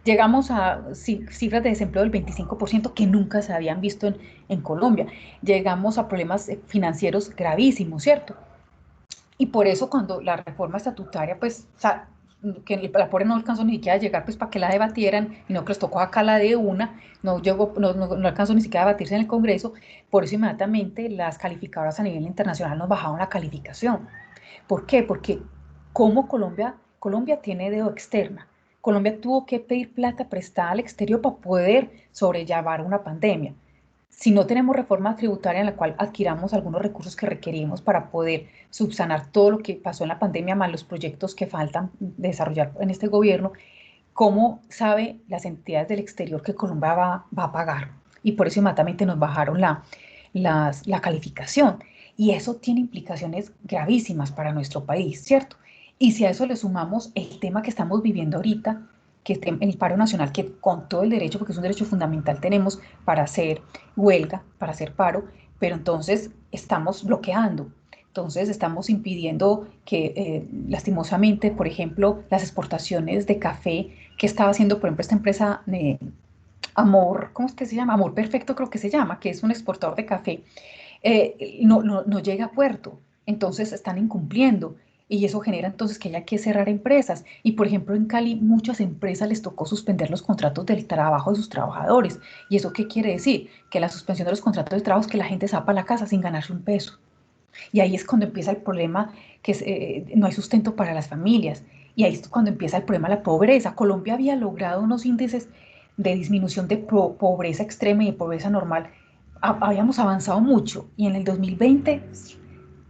Llegamos a cifras de desempleo del 25% que nunca se habían visto en Colombia. Llegamos a problemas financieros gravísimos, ¿cierto? Y por eso cuando la reforma estatutaria, pues, o sea, que la pobre no alcanzó ni siquiera a llegar, pues, para que la debatieran, y no que les tocó acá la de una, no alcanzó ni siquiera a debatirse en el Congreso, por eso inmediatamente las calificadoras a nivel internacional nos bajaron la calificación. ¿Por qué? Porque como Colombia tiene deuda externa, Colombia tuvo que pedir plata prestada al exterior para poder sobrellevar una pandemia. Si no tenemos reforma tributaria en la cual adquiramos algunos recursos que requerimos para poder subsanar todo lo que pasó en la pandemia, más los proyectos que faltan desarrollar en este gobierno, ¿cómo sabe las entidades del exterior que Colombia va a pagar? Y por eso inmediatamente nos bajaron la calificación. Y eso tiene implicaciones gravísimas para nuestro país, ¿cierto? Y si a eso le sumamos el tema que estamos viviendo ahorita, que el paro nacional, que con todo el derecho, porque es un derecho fundamental, tenemos para hacer huelga, para hacer paro, pero entonces estamos bloqueando, entonces estamos impidiendo que lastimosamente, por ejemplo, las exportaciones de café que estaba haciendo, por ejemplo, esta empresa Amor, ¿cómo es que se llama? Amor Perfecto creo que se llama, que es un exportador de café, no llega a puerto, entonces están incumpliendo. Y eso genera entonces que haya que cerrar empresas. Y por ejemplo, en Cali muchas empresas les tocó suspender los contratos del trabajo de sus trabajadores. ¿Y eso qué quiere decir? Que la suspensión de los contratos de trabajo es que la gente se va para la casa sin ganarse un peso. Y ahí es cuando empieza el problema, que no hay sustento para las familias. Y ahí es cuando empieza el problema de la pobreza. Colombia había logrado unos índices de disminución de pobreza extrema y de pobreza normal. Habíamos avanzado mucho. Y en el 2020,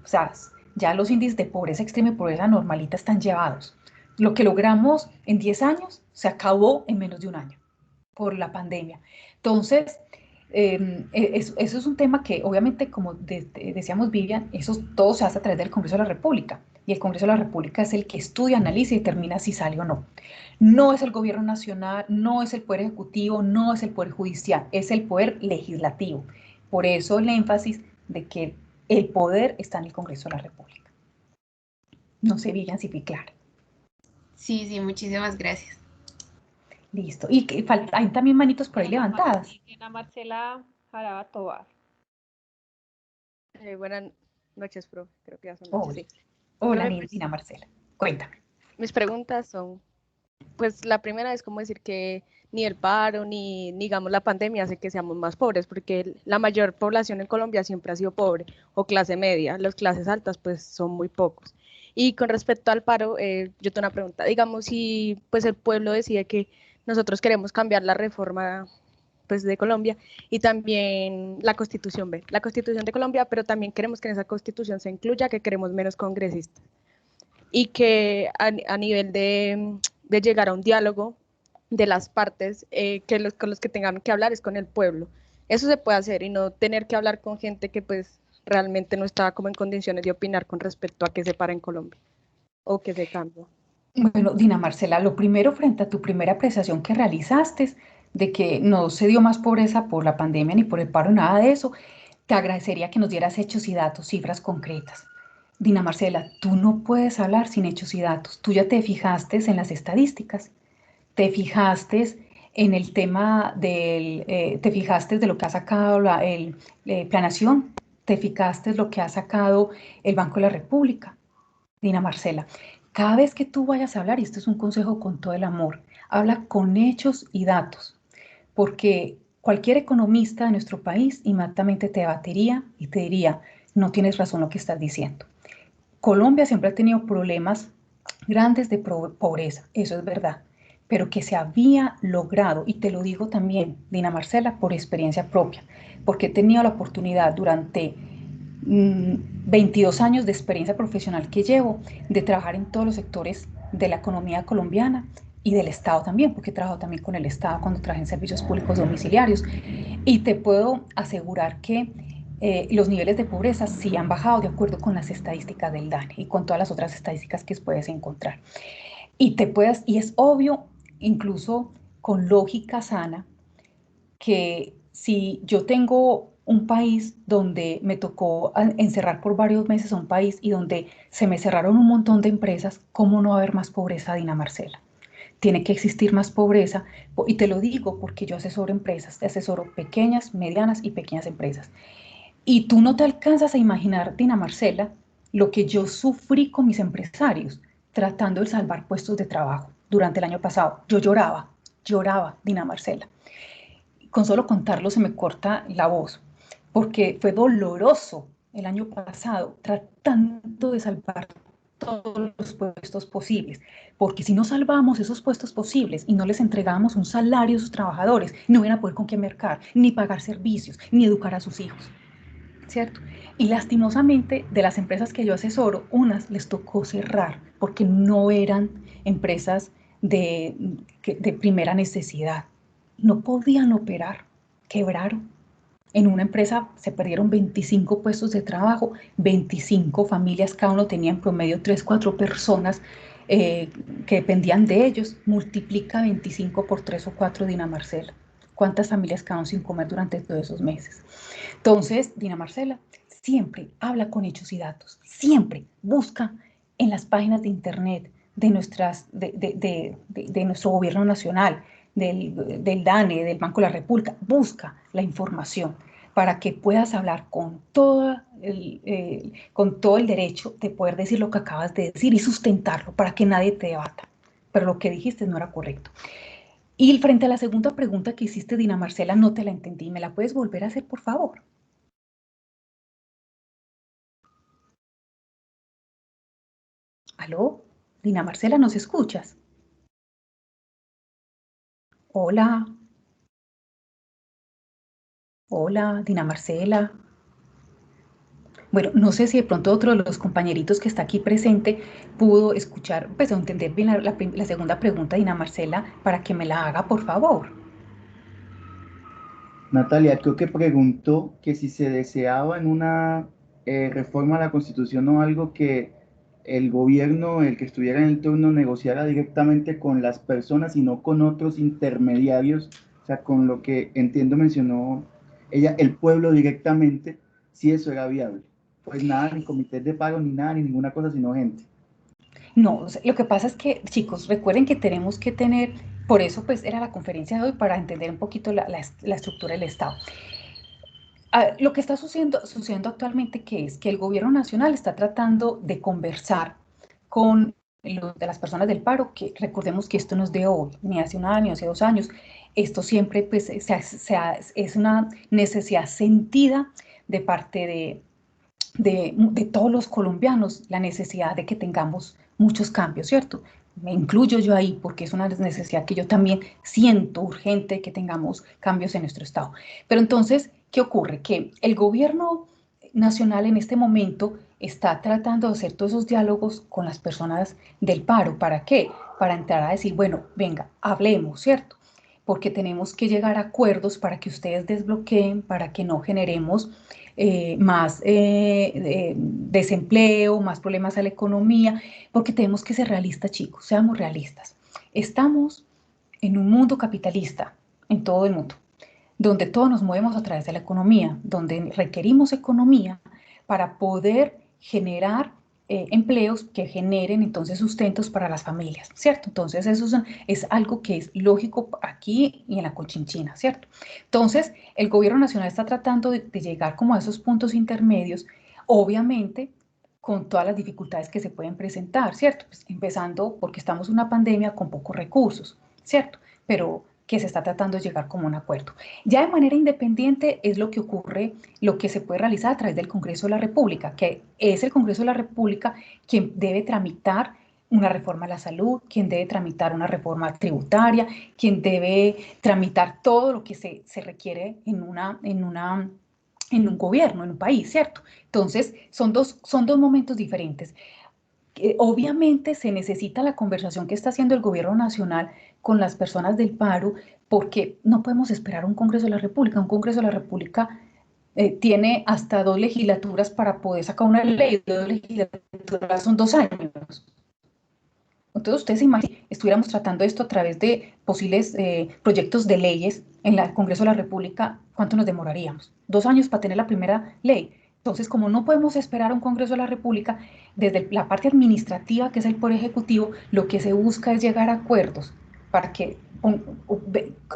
o sea, ya los índices de pobreza extrema y pobreza normalita están llevados. Lo que logramos en 10 años se acabó en menos de un año por la pandemia. Entonces, eso es un tema que obviamente, como decíamos Vivian, eso todo se hace a través del Congreso de la República. Y el Congreso de la República es el que estudia, analiza y determina si sale o no. No es el gobierno nacional, no es el poder ejecutivo, no es el poder judicial, es el poder legislativo. Por eso el énfasis de que el poder está en el Congreso de la República. No sé, Vivian, si fui clara. Sí, muchísimas gracias. Listo. Y hay también manitos por ahí levantadas. Ana Marcela Jaraba Tobar. Buenas noches, profe. Creo que ya son Hola, sí. Hola Nina Marcela. Cuéntame. Mis preguntas son, pues la primera es cómo decir que ni el paro, ni digamos la pandemia hace que seamos más pobres, porque la mayor población en Colombia siempre ha sido pobre o clase media, las clases altas pues son muy pocos. Y con respecto al paro, yo tengo una pregunta, digamos si pues el pueblo decide que nosotros queremos cambiar la reforma pues de Colombia y también la Constitución, la Constitución de Colombia, pero también queremos que en esa Constitución se incluya que queremos menos congresistas y que a nivel de llegar a un diálogo de las partes, con los que tengan que hablar es con el pueblo. Eso se puede hacer y no tener que hablar con gente que pues realmente no está como en condiciones de opinar con respecto a qué se para en Colombia o qué se cambia. Bueno, Dina Marcela, lo primero frente a tu primera apreciación que realizaste de que no se dio más pobreza por la pandemia ni por el paro, nada de eso, te agradecería que nos dieras hechos y datos, cifras concretas. Dina Marcela, tú no puedes hablar sin hechos y datos. Tú ya te fijaste en las estadísticas, te fijaste en el tema te fijaste de lo que ha sacado Planación, te fijaste lo que ha sacado el Banco de la República. Dina Marcela, cada vez que tú vayas a hablar, y este es un consejo con todo el amor, habla con hechos y datos, porque cualquier economista de nuestro país inmediatamente te debatería y te diría, no tienes razón lo que estás diciendo. Colombia siempre ha tenido problemas grandes de pobreza, eso es verdad, pero que se había logrado, y te lo digo también, Dina Marcela, por experiencia propia, porque he tenido la oportunidad durante 22 años de experiencia profesional que llevo, de trabajar en todos los sectores de la economía colombiana y del Estado también, porque he trabajado también con el Estado cuando trabajé en servicios públicos domiciliarios. Y te puedo asegurar que los niveles de pobreza sí han bajado de acuerdo con las estadísticas del DANE y con todas las otras estadísticas que puedes encontrar. Y es obvio, incluso con lógica sana, que si yo tengo un país donde me tocó encerrar por varios meses a un país y donde se me cerraron un montón de empresas, ¿cómo no va a haber más pobreza, Dina Marcela? Tiene que existir más pobreza, y te lo digo porque yo asesoro empresas, te asesoro pequeñas, medianas y pequeñas empresas. Y tú no te alcanzas a imaginar, Dina Marcela, lo que yo sufrí con mis empresarios tratando de salvar puestos de trabajo durante el año pasado. Yo lloraba, Dina Marcela. Con solo contarlo se me corta la voz, porque fue doloroso el año pasado tratando de salvar todos los puestos posibles, porque si no salvamos esos puestos posibles y no les entregamos un salario a sus trabajadores, no van a poder con qué mercar, ni pagar servicios, ni educar a sus hijos, ¿cierto? Y lastimosamente de las empresas que yo asesoro, unas les tocó cerrar porque no eran empresas de primera necesidad, no podían operar, quebraron. En una empresa se perdieron 25 puestos de trabajo, 25 familias, cada uno tenía en promedio 3, 4 personas que dependían de ellos. Multiplica 25 por 3 o 4, Dina Marcela. ¿Cuántas familias quedaron sin comer durante todos esos meses? Entonces, Dina Marcela, siempre habla con hechos y datos, siempre busca en las páginas de internet de nuestro gobierno nacional, del DANE, del Banco de la República, busca la información para que puedas hablar con todo el derecho de poder decir lo que acabas de decir y sustentarlo para que nadie te debata. Pero lo que dijiste no era correcto. Y frente a la segunda pregunta que hiciste, Dina Marcela, no te la entendí. ¿Me la puedes volver a hacer, por favor? ¿Aló? Dina Marcela, ¿nos escuchas? Hola. Hola, Dina Marcela. Bueno, no sé si de pronto otro de los compañeritos que está aquí presente pudo escuchar, pues, o entender bien la segunda pregunta, Dina Marcela, para que me la haga, por favor. Natalia, creo que preguntó que si se deseaba en una reforma a la Constitución o algo que el gobierno, el que estuviera en el turno, negociara directamente con las personas y no con otros intermediarios, o sea, con lo que entiendo mencionó ella, el pueblo directamente, si eso era viable. Pues nada, ni comités de paro, ni nada, ni ninguna cosa, sino gente. No, lo que pasa es que, chicos, recuerden que tenemos que tener, por eso pues era la conferencia de hoy, para entender un poquito la estructura del Estado. Lo que está sucediendo actualmente, ¿qué es? Que el gobierno nacional está tratando de conversar con de las personas del paro, que recordemos que esto no es de hoy, ni hace un año, hace 2 años, esto siempre pues, es una necesidad sentida de parte de todos los colombianos, la necesidad de que tengamos muchos cambios, ¿cierto? Me incluyo yo ahí porque es una necesidad que yo también siento urgente que tengamos cambios en nuestro estado. Pero entonces, ¿qué ocurre? Que el gobierno nacional en este momento está tratando de hacer todos esos diálogos con las personas del paro. ¿Para qué? Para entrar a decir, bueno, venga, hablemos, ¿cierto? Porque tenemos que llegar a acuerdos para que ustedes desbloqueen, para que no generemos más desempleo, más problemas a la economía, porque tenemos que ser realistas, chicos, seamos realistas. Estamos en un mundo capitalista, en todo el mundo, donde todos nos movemos a través de la economía, donde requerimos economía para poder generar empleos que generen entonces sustentos para las familias, ¿cierto? Entonces eso es algo que es lógico aquí y en la Cochinchina, ¿cierto? Entonces el gobierno nacional está tratando de llegar como a esos puntos intermedios, obviamente con todas las dificultades que se pueden presentar, ¿cierto? Pues empezando porque estamos en una pandemia con pocos recursos, ¿cierto? Pero que se está tratando de llegar como un acuerdo. Ya de manera independiente es lo que ocurre, lo que se puede realizar a través del Congreso de la República, que es el Congreso de la República quien debe tramitar una reforma a la salud, quien debe tramitar una reforma tributaria, quien debe tramitar todo lo que se requiere en un gobierno, en un país, ¿cierto? Entonces, son dos momentos diferentes. Obviamente se necesita la conversación que está haciendo el gobierno nacional con las personas del paro, porque no podemos esperar un Congreso de la República. Un Congreso de la República tiene hasta 2 legislaturas para poder sacar una ley. 2 legislaturas son 2 años. Entonces, ustedes se imaginan, estuviéramos tratando esto a través de posibles proyectos de leyes en el Congreso de la República, ¿cuánto nos demoraríamos? 2 años para tener la primera ley. Entonces, como no podemos esperar a un Congreso de la República, desde la parte administrativa, que es el Poder Ejecutivo, lo que se busca es llegar a acuerdos, para que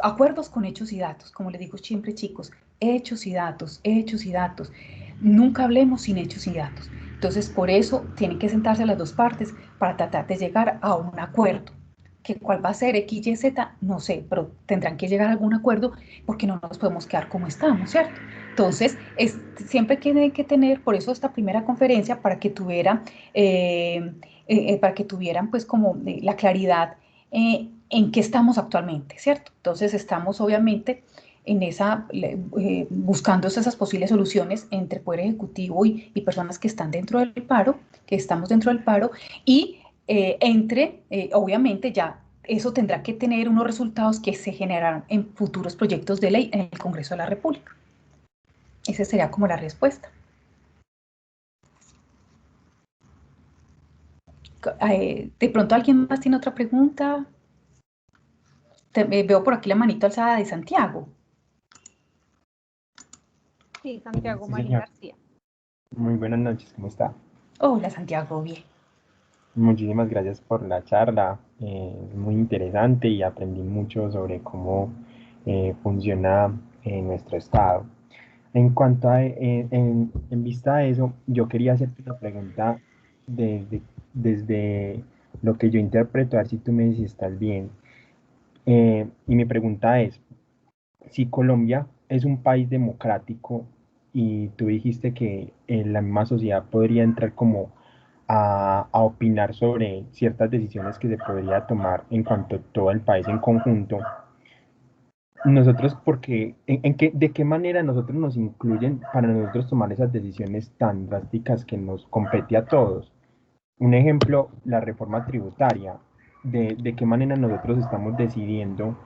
acuerdos con hechos y datos, como les digo siempre, chicos, hechos y datos, hechos y datos. Nunca hablemos sin hechos y datos. Entonces, por eso tienen que sentarse las dos partes para tratar de llegar a un acuerdo. ¿Que cuál va a ser X, Y, Z? No sé, pero tendrán que llegar a algún acuerdo porque no nos podemos quedar como estamos, ¿cierto? Entonces, siempre tienen que tener, por eso esta primera conferencia, para que tuvieran pues como la claridad en qué estamos actualmente, ¿cierto? Entonces, estamos obviamente en buscando esas posibles soluciones entre Poder Ejecutivo y personas que están dentro del paro, que estamos dentro del paro, y obviamente ya eso tendrá que tener unos resultados que se generarán en futuros proyectos de ley en el Congreso de la República. Esa sería como la respuesta. De pronto alguien más tiene otra pregunta. Veo por aquí la manito alzada de Santiago. Sí, Santiago Sí, Marín señor. García. Muy buenas noches, ¿cómo está? Hola, Santiago, bien. Muchísimas gracias por la charla, muy interesante y aprendí mucho sobre cómo funciona nuestro estado. En cuanto a, en vista a eso, yo quería hacerte una pregunta desde lo que yo interpreto, a ver si tú me dices si estás bien. Y mi pregunta es, si Colombia es un país democrático y tú dijiste que la misma sociedad podría entrar como a opinar sobre ciertas decisiones que se podría tomar en cuanto a todo el país en conjunto, nosotros, ¿de qué manera nosotros nos incluyen para nosotros tomar esas decisiones tan drásticas que nos compete a todos? Un ejemplo, la reforma tributaria. ¿De qué manera nosotros estamos decidiendo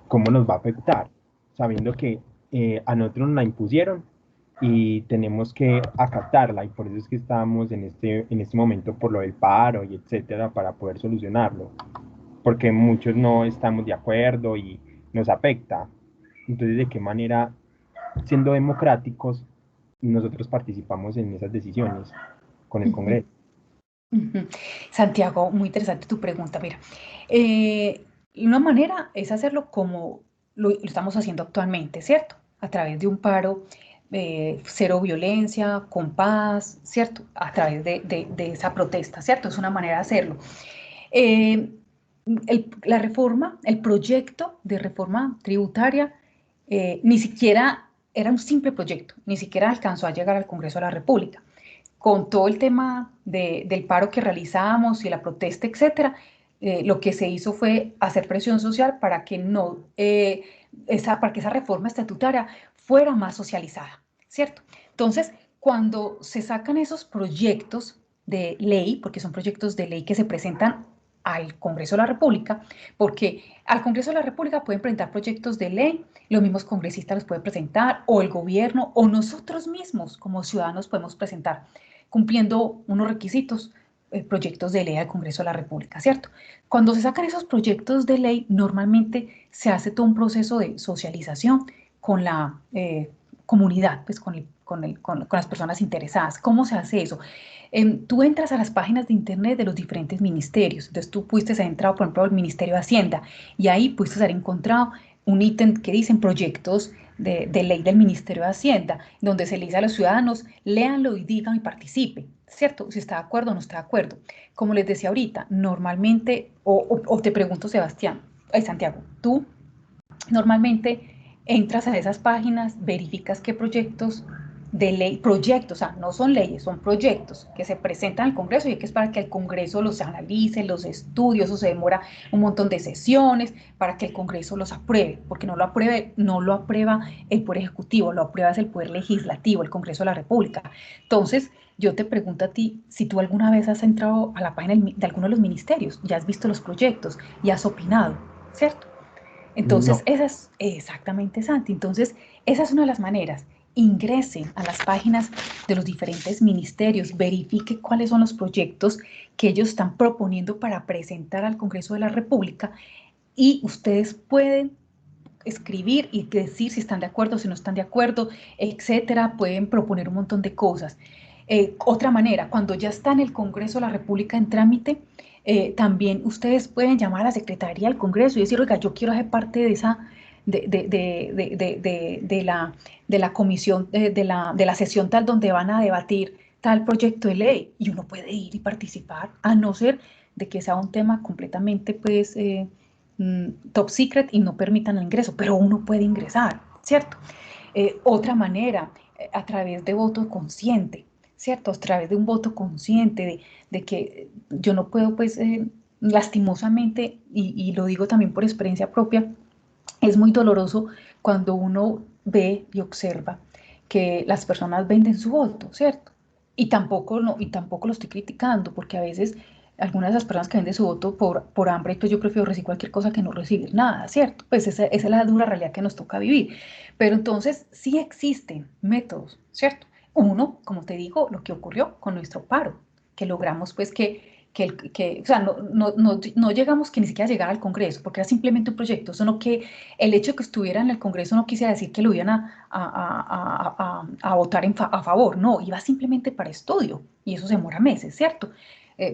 cómo nos va a afectar? Sabiendo que a nosotros nos la impusieron y tenemos que acatarla, y por eso es que estamos en este momento por lo del paro y etcétera, para poder solucionarlo, porque muchos no estamos de acuerdo y nos afecta. Entonces, ¿de qué manera, siendo democráticos, nosotros participamos en esas decisiones con el Congreso? Santiago, muy interesante tu pregunta. Mira, una manera es hacerlo como lo estamos haciendo actualmente, ¿cierto? A través de un paro cero violencia, con paz, ¿cierto? A través de esa protesta, ¿cierto? Es una manera de hacerlo. La reforma, el proyecto de reforma tributaria, ni siquiera era un simple proyecto, ni siquiera alcanzó a llegar al Congreso de la República. Con todo el tema del paro que realizábamos y la protesta, etcétera, lo que se hizo fue hacer presión social para que para que esa reforma estatutaria fuera más socializada, ¿cierto? Entonces, cuando se sacan esos proyectos de ley, porque son proyectos de ley que se presentan al Congreso de la República, porque al Congreso de la República pueden presentar proyectos de ley, los mismos congresistas los pueden presentar, o el gobierno, o nosotros mismos como ciudadanos podemos presentar, cumpliendo unos requisitos, proyectos de ley al Congreso de la República, ¿cierto? Cuando se sacan esos proyectos de ley, normalmente se hace todo un proceso de socialización con la comunidad, pues con las personas interesadas. ¿Cómo se hace eso? Tú entras a las páginas de internet de los diferentes ministerios. Entonces tú pudiste haber entrado, por ejemplo, al Ministerio de Hacienda y ahí pudiste haber encontrado un ítem que dicen proyectos de ley del Ministerio de Hacienda, donde se le dice a los ciudadanos, léanlo y digan y participen, ¿cierto? Si está de acuerdo o no está de acuerdo. Como les decía ahorita, normalmente, o te pregunto, Sebastián, Santiago, tú normalmente entras a esas páginas, verificas qué proyectos de ley, proyectos, o sea, no son leyes, son proyectos que se presentan al Congreso y que es para que el Congreso los analice, los estudie, eso se demora un montón de sesiones para que el Congreso los apruebe, porque no lo aprueba el Poder Ejecutivo, lo aprueba el Poder Legislativo, el Congreso de la República. Entonces, yo te pregunto a ti, si tú alguna vez has entrado a la página de alguno de los ministerios, ya has visto los proyectos y has opinado, ¿cierto? Entonces, No. esa es exactamente, Santi. Entonces, esa es una de las maneras. Ingresen a las páginas de los diferentes ministerios, verifique cuáles son los proyectos que ellos están proponiendo para presentar al Congreso de la República y ustedes pueden escribir y decir si están de acuerdo, si no están de acuerdo, etcétera. Pueden proponer un montón de cosas. Otra manera, cuando ya está en el Congreso de la República en trámite, también ustedes pueden llamar a la Secretaría del Congreso y decir, oiga, yo quiero hacer parte de esa, de la comisión, de la sesión tal donde van a debatir tal proyecto de ley, y uno puede ir y participar, a no ser de que sea un tema completamente, pues, top secret y no permitan el ingreso, pero uno puede ingresar, ¿cierto? Otra manera, a través de voto consciente, ¿cierto? A través de un voto consciente, de que yo no puedo, pues, lastimosamente, y lo digo también por experiencia propia, es muy doloroso cuando uno ve y observa que las personas venden su voto, ¿cierto? Y tampoco lo estoy criticando, porque a veces algunas de esas personas que venden su voto por hambre, pues yo prefiero recibir cualquier cosa que no recibir nada, ¿cierto? Pues esa es la dura realidad que nos toca vivir. Pero entonces sí existen métodos, ¿cierto? Uno, como te digo, lo que ocurrió con nuestro paro, que logramos pues o sea, no llegamos que ni siquiera llegar al Congreso, porque era simplemente un proyecto, sino que el hecho de que estuviera en el Congreso no quisiera decir que lo iban a votar a favor, no, iba simplemente para estudio, y eso se demora meses, ¿cierto?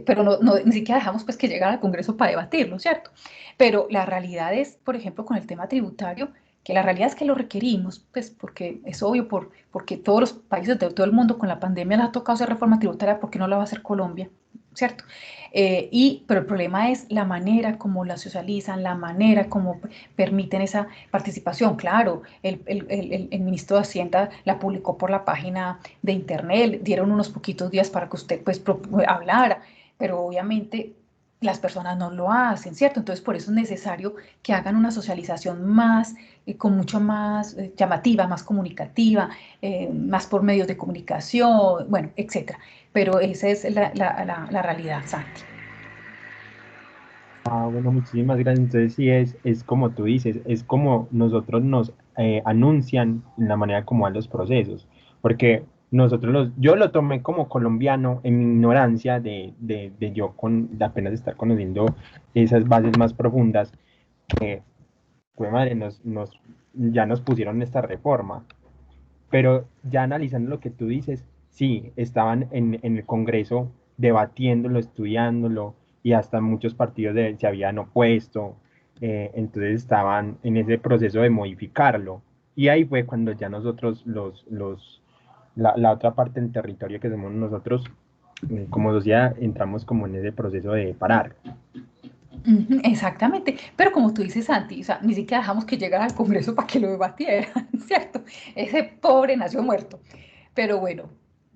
Pero ni siquiera dejamos pues que llegara al Congreso para debatirlo, ¿cierto? Pero la realidad es, por ejemplo, con el tema tributario, que la realidad es que lo requerimos, pues porque es obvio, porque todos los países de todo el mundo con la pandemia les ha tocado hacer reforma tributaria, ¿por qué no la va a hacer Colombia? ¿Cierto? Pero el problema es la manera como la socializan, la manera como permiten esa participación. Claro, el ministro de Hacienda la publicó por la página de internet, dieron unos poquitos días para que usted pues hablara, pero obviamente las personas no lo hacen, ¿cierto? Entonces por eso es necesario que hagan una socialización más, con mucho más llamativa, más comunicativa, más por medios de comunicación, bueno, etcétera. Pero esa es la realidad, Santi. Bueno, muchísimas gracias. Entonces sí, es como tú dices, es como nosotros nos anuncian en la manera como van los procesos, porque yo lo tomé como colombiano en mi ignorancia de yo de apenas estar conociendo esas bases más profundas, que, pues madre, ya nos pusieron esta reforma, pero ya analizando lo que tú dices, sí, estaban en el Congreso debatiéndolo, estudiándolo, y hasta muchos partidos se habían opuesto, entonces estaban en ese proceso de modificarlo, Y ahí fue cuando ya nosotros, la otra parte del territorio que somos nosotros, como sociedad, entramos como en ese proceso de parar. Exactamente, pero como tú dices, Santi, o sea, ni siquiera dejamos que llegara al Congreso para que lo debatieran, ¿cierto? Ese pobre nació muerto. Pero bueno,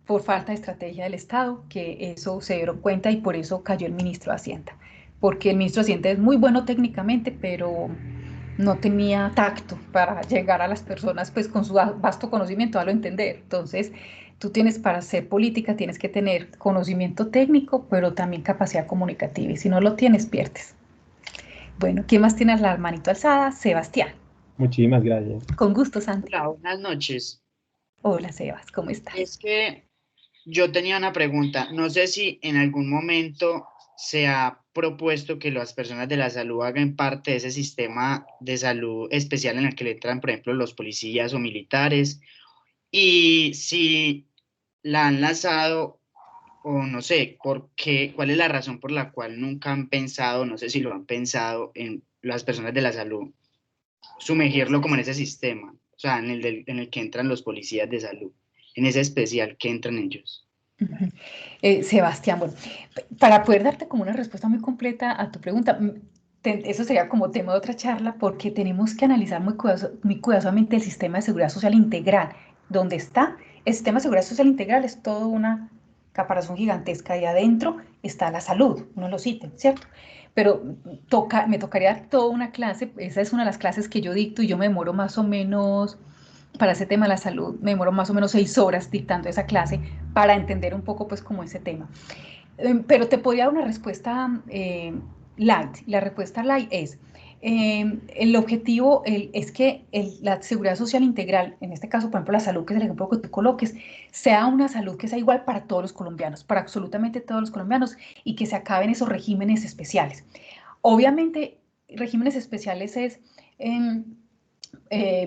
por falta de estrategia del Estado, que eso se dieron cuenta y por eso cayó el ministro de Hacienda. Porque el ministro de Hacienda es muy bueno técnicamente, pero no tenía tacto para llegar a las personas pues con su vasto conocimiento a lo entender. Entonces, tú tienes para hacer política, tienes que tener conocimiento técnico, pero también capacidad comunicativa. Y si no lo tienes, pierdes. Bueno, ¿quién más tiene la manito alzada? Sebastián. Muchísimas gracias. Con gusto, Santi. Hola, buenas noches. Hola, Sebas, ¿cómo estás? Es que yo tenía una pregunta. No sé si en algún momento se ha propuesto que las personas de la salud hagan parte de ese sistema de salud especial en el que le entran, por ejemplo, los policías o militares, y si la han lanzado o no sé, por qué, cuál es la razón por la cual nunca han pensado, no sé si lo han pensado en las personas de la salud, sumergirlo como en ese sistema, o sea, en el que entran los policías de salud, en ese especial que entran ellos. Sebastián, bueno, para poder darte como una respuesta muy completa a tu pregunta, eso sería como tema de otra charla, porque tenemos que analizar muy cuidadosamente el sistema de seguridad social integral. ¿Dónde está? El sistema de seguridad social integral es toda una caparazón gigantesca y adentro está la salud, uno de los ítems, ¿cierto? Pero me tocaría dar toda una clase, esa es una de las clases que yo dicto y yo me demoro más o menos, para ese tema de la salud, me demoro más o menos 6 horas dictando esa clase para entender un poco pues como ese tema. Pero te podría dar una respuesta light. La respuesta light es, el objetivo es que la seguridad social integral, en este caso, por ejemplo, la salud, que es el ejemplo que tú coloques, sea una salud que sea igual para todos los colombianos, para absolutamente todos los colombianos, y que se acaben esos regímenes especiales. Obviamente, regímenes especiales es...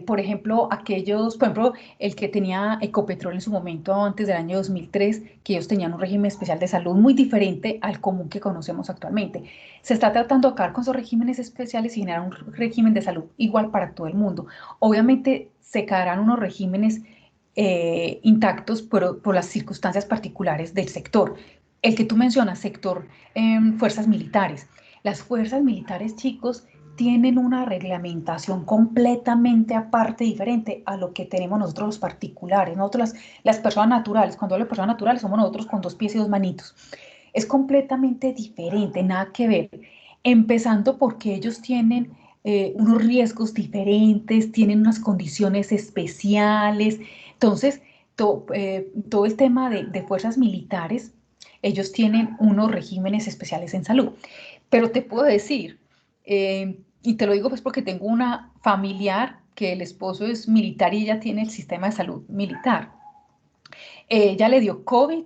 por ejemplo, aquellos, por ejemplo, el que tenía Ecopetrol en su momento antes del año 2003, que ellos tenían un régimen especial de salud muy diferente al común que conocemos actualmente. Se está tratando de acabar con esos regímenes especiales y generar un régimen de salud igual para todo el mundo. Obviamente se quedarán unos regímenes intactos por las circunstancias particulares del sector. El que tú mencionas, sector fuerzas militares. Las fuerzas militares, chicos, tienen una reglamentación completamente aparte, diferente a lo que tenemos nosotros los particulares, nosotros las personas naturales. Cuando hablo de personas naturales somos nosotros con 2 pies y 2 manitos. Es completamente diferente, nada que ver. Empezando porque ellos tienen unos riesgos diferentes, tienen unas condiciones especiales. Entonces, todo el tema de fuerzas militares, ellos tienen unos regímenes especiales en salud. Pero te puedo decir, y te lo digo pues porque tengo una familiar que el esposo es militar y ella tiene el sistema de salud militar. Ella le dio COVID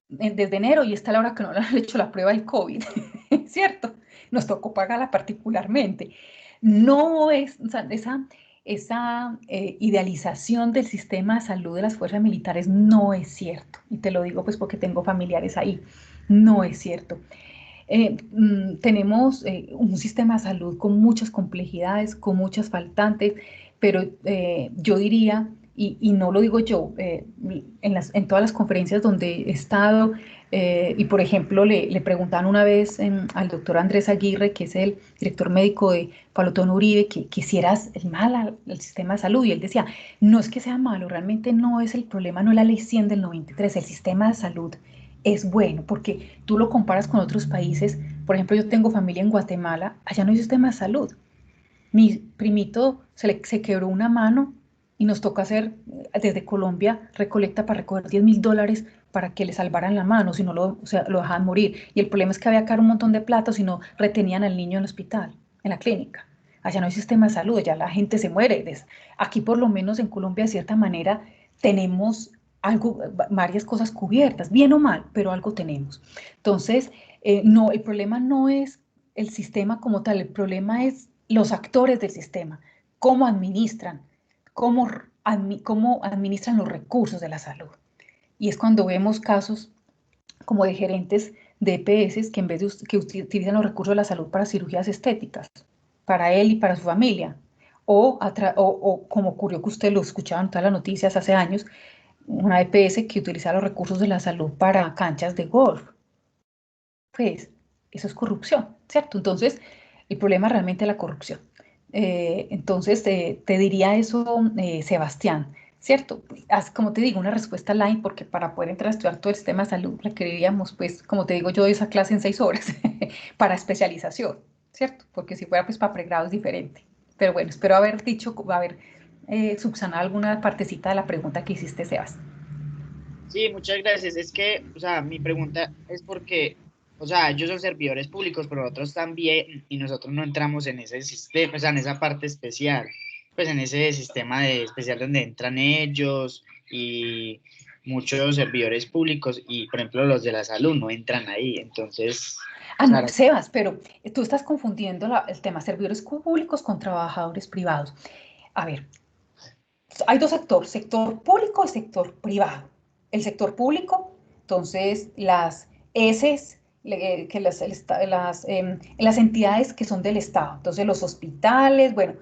desde enero y está a la hora que no le han hecho la prueba del COVID, ¿cierto? Nos tocó pagarla particularmente. No es, o sea, esa idealización del sistema de salud de las fuerzas militares no es cierto. Y te lo digo pues porque tengo familiares ahí. No es cierto. Tenemos un sistema de salud con muchas complejidades, con muchas faltantes, pero yo diría, y no lo digo yo, en todas las conferencias donde he estado, y por ejemplo le preguntaban una vez al doctor Andrés Aguirre, que es el director médico de Palotón Uribe, que si era mal al sistema de salud, y él decía, no es que sea malo, realmente no es el problema, no es la ley 100 del 93, el sistema de salud es bueno, porque tú lo comparas con otros países. Por ejemplo, yo tengo familia en Guatemala, allá no hay sistema de salud. Mi primito se quebró una mano y nos toca hacer desde Colombia recolecta para recoger $10.000 para que le salvaran la mano, si no lo dejaban morir. Y el problema es que había que dar un montón de plata, si no retenían al niño en el hospital, en la clínica. Allá no hay sistema de salud, allá la gente se muere. Aquí por lo menos en Colombia de cierta manera tenemos varias cosas cubiertas, bien o mal, pero algo tenemos. Entonces, no, el problema no es el sistema como tal, el problema es los actores del sistema, cómo administran, cómo administran los recursos de la salud. Y es cuando vemos casos como de gerentes de EPS que en vez de que utilizan los recursos de la salud para cirugías estéticas, para él y para su familia, o como ocurrió que usted lo escuchaba en todas las noticias hace años, una EPS que utiliza los recursos de la salud para canchas de golf. Pues eso es corrupción, ¿cierto? Entonces, el problema es realmente la corrupción. Entonces, te diría eso, Sebastián, ¿cierto? Haz, como te digo, una respuesta line, porque para poder entrar a estudiar todo el sistema de salud requeriríamos, pues, como te digo, yo doy esa clase en 6 horas para especialización, ¿cierto? Porque si fuera, pues, para pregrado es diferente. Pero bueno, espero haber dicho, haber subsanado alguna partecita de la pregunta que hiciste, Sebas. Sí, muchas gracias. Es que, o sea, mi pregunta es porque, o sea, ellos son servidores públicos, pero nosotros también, y nosotros no entramos en ese sistema, o sea, en esa parte especial, pues en ese sistema de especial donde entran ellos y muchos servidores públicos y, por ejemplo, los de la salud no entran ahí. Entonces, Ah, no, claro, Sebas, pero tú estás confundiendo el tema servidores públicos con trabajadores privados. A ver, hay dos sectores, sector público y sector privado. El sector público, entonces las ESES, que las entidades que son del Estado, entonces los hospitales, bueno,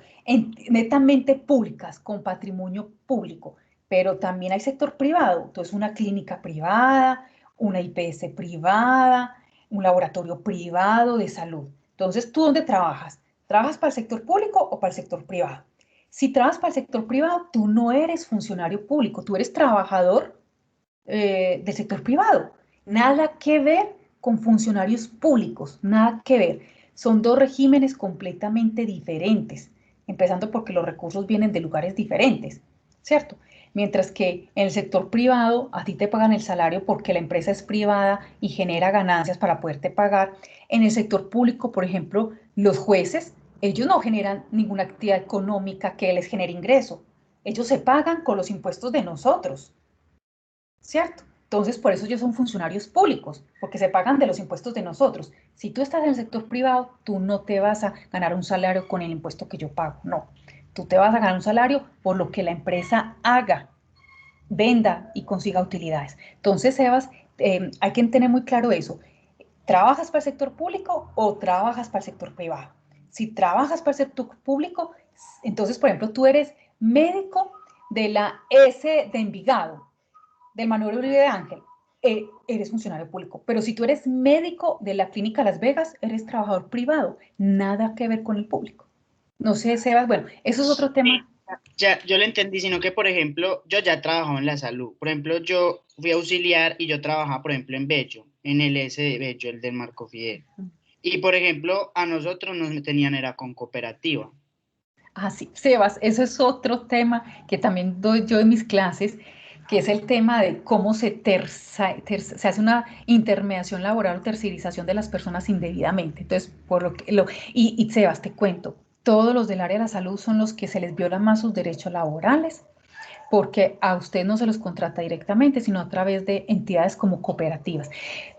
netamente públicas, con patrimonio público, pero también hay sector privado, entonces una clínica privada, una IPS privada, un laboratorio privado de salud. Entonces, ¿tú dónde trabajas? ¿Trabajas para el sector público o para el sector privado? Si trabajas para el sector privado, tú no eres funcionario público, tú eres trabajador del sector privado. Nada que ver con funcionarios públicos, nada que ver. Son dos regímenes completamente diferentes, empezando porque los recursos vienen de lugares diferentes, ¿cierto? Mientras que en el sector privado a ti te pagan el salario porque la empresa es privada y genera ganancias para poderte pagar. En el sector público, por ejemplo, los jueces, ellos no generan ninguna actividad económica que les genere ingreso. Ellos se pagan con los impuestos de nosotros, ¿cierto? Entonces, por eso ellos son funcionarios públicos, porque se pagan de los impuestos de nosotros. Si tú estás en el sector privado, tú no te vas a ganar un salario con el impuesto que yo pago, no. Tú te vas a ganar un salario por lo que la empresa haga, venda y consiga utilidades. Entonces, Sebas, hay que tener muy claro eso. ¿Trabajas para el sector público o trabajas para el sector privado? Si trabajas para el sector público, entonces, por ejemplo, tú eres médico de la S de Envigado, del Manuel Uribe Ángel, eres funcionario público. Pero si tú eres médico de la clínica Las Vegas, eres trabajador privado. Nada que ver con el público. No sé, Sebas, bueno, eso es otro tema. Ya, yo lo entendí, sino que, por ejemplo, yo ya he trabajado en la salud. Por ejemplo, yo fui auxiliar y yo trabajaba, por ejemplo, en Bello, en el S de Bello, el del Marco Fidel. Y, por ejemplo, a nosotros nos tenían era con cooperativa. Ah, sí, Sebas, eso es otro tema que también doy yo en mis clases, que es el tema de cómo se hace una intermediación laboral o tercerización de las personas indebidamente. Entonces, por lo que y Sebas, te cuento, todos los del área de la salud son los que se les violan más sus derechos laborales, porque a usted no se los contrata directamente, sino a través de entidades como cooperativas.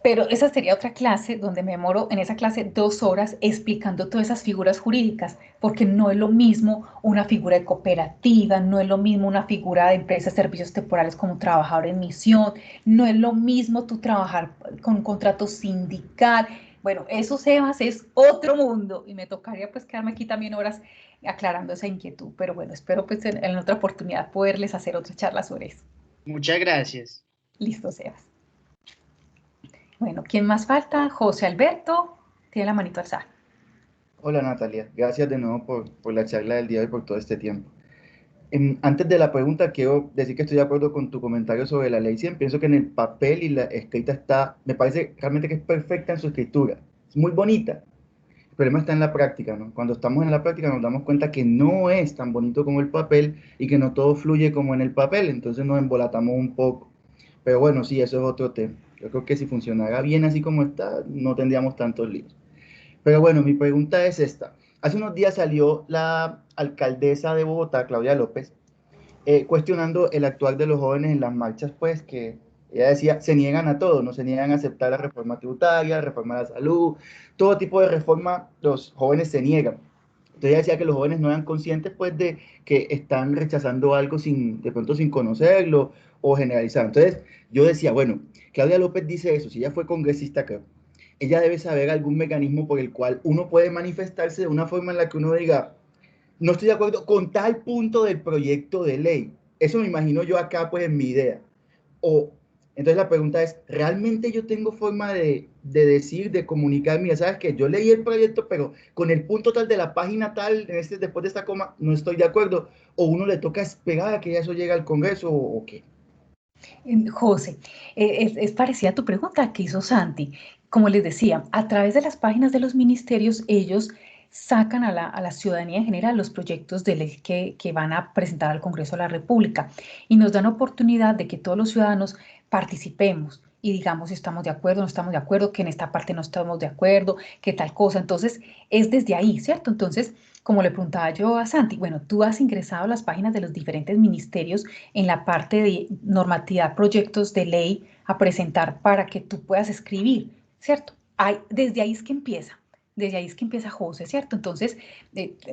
Pero esa sería otra clase donde me demoro en esa clase 2 horas explicando todas esas figuras jurídicas, porque no es lo mismo una figura de cooperativa, no es lo mismo una figura de empresa de servicios temporales como trabajador en misión, no es lo mismo tú trabajar con un contrato sindical. Bueno, eso, Sebas, es otro mundo y me tocaría pues quedarme aquí también horas aclarando esa inquietud, pero bueno, espero pues en otra oportunidad poderles hacer otra charla sobre eso. Muchas gracias. Listo, Sebas. Bueno, ¿quién más falta? José Alberto, tiene la manito alzada. Hola Natalia, gracias de nuevo por la charla del día de hoy, por todo este tiempo. Antes de la pregunta, quiero decir que estoy de acuerdo con tu comentario sobre la ley 100. Pienso que en el papel y la escrita está, me parece realmente que es perfecta en su escritura, es muy bonita. El problema está en la práctica, ¿no? Cuando estamos en la práctica nos damos cuenta que no es tan bonito como el papel y que no todo fluye como en el papel, entonces nos embolatamos un poco. Pero bueno, sí, eso es otro tema. Yo creo que si funcionara bien así como está, no tendríamos tantos líos. Pero bueno, mi pregunta es esta. Hace unos días salió la alcaldesa de Bogotá, Claudia López, cuestionando el actuar de los jóvenes en las marchas, pues que ella decía, se niegan a todo, no se niegan a aceptar la reforma tributaria, la reforma de la salud, todo tipo de reforma, los jóvenes se niegan. Entonces ella decía que los jóvenes no eran conscientes, pues, de que están rechazando algo de pronto sin conocerlo o generalizar. Entonces yo decía, bueno, Claudia López dice eso, si ella fue congresista, creo, ella debe saber algún mecanismo por el cual uno puede manifestarse de una forma en la que uno diga, no estoy de acuerdo con tal punto del proyecto de ley. Eso me imagino yo acá, pues, en mi idea. O, entonces la pregunta es, ¿realmente yo tengo forma de decir, de comunicar, mira, sabes que yo leí el proyecto, pero con el punto tal de la página tal, después de esta coma, no estoy de acuerdo? ¿O uno le toca esperar a que eso llegue al Congreso o qué? José, es parecida a tu pregunta que hizo Santi. Como les decía, a través de las páginas de los ministerios, ellos sacan a la ciudadanía en general los proyectos de ley que van a presentar al Congreso de la República y nos dan oportunidad de que todos los ciudadanos participemos y digamos si estamos de acuerdo, no estamos de acuerdo, que en esta parte no estamos de acuerdo, que tal cosa. Entonces, es desde ahí, ¿cierto? Entonces, como le preguntaba yo a Santi, bueno, tú has ingresado a las páginas de los diferentes ministerios en la parte de normatividad, proyectos de ley a presentar para que tú puedas escribir, ¿cierto? Desde ahí es que empieza. Desde ahí es que empieza José, ¿cierto? Entonces,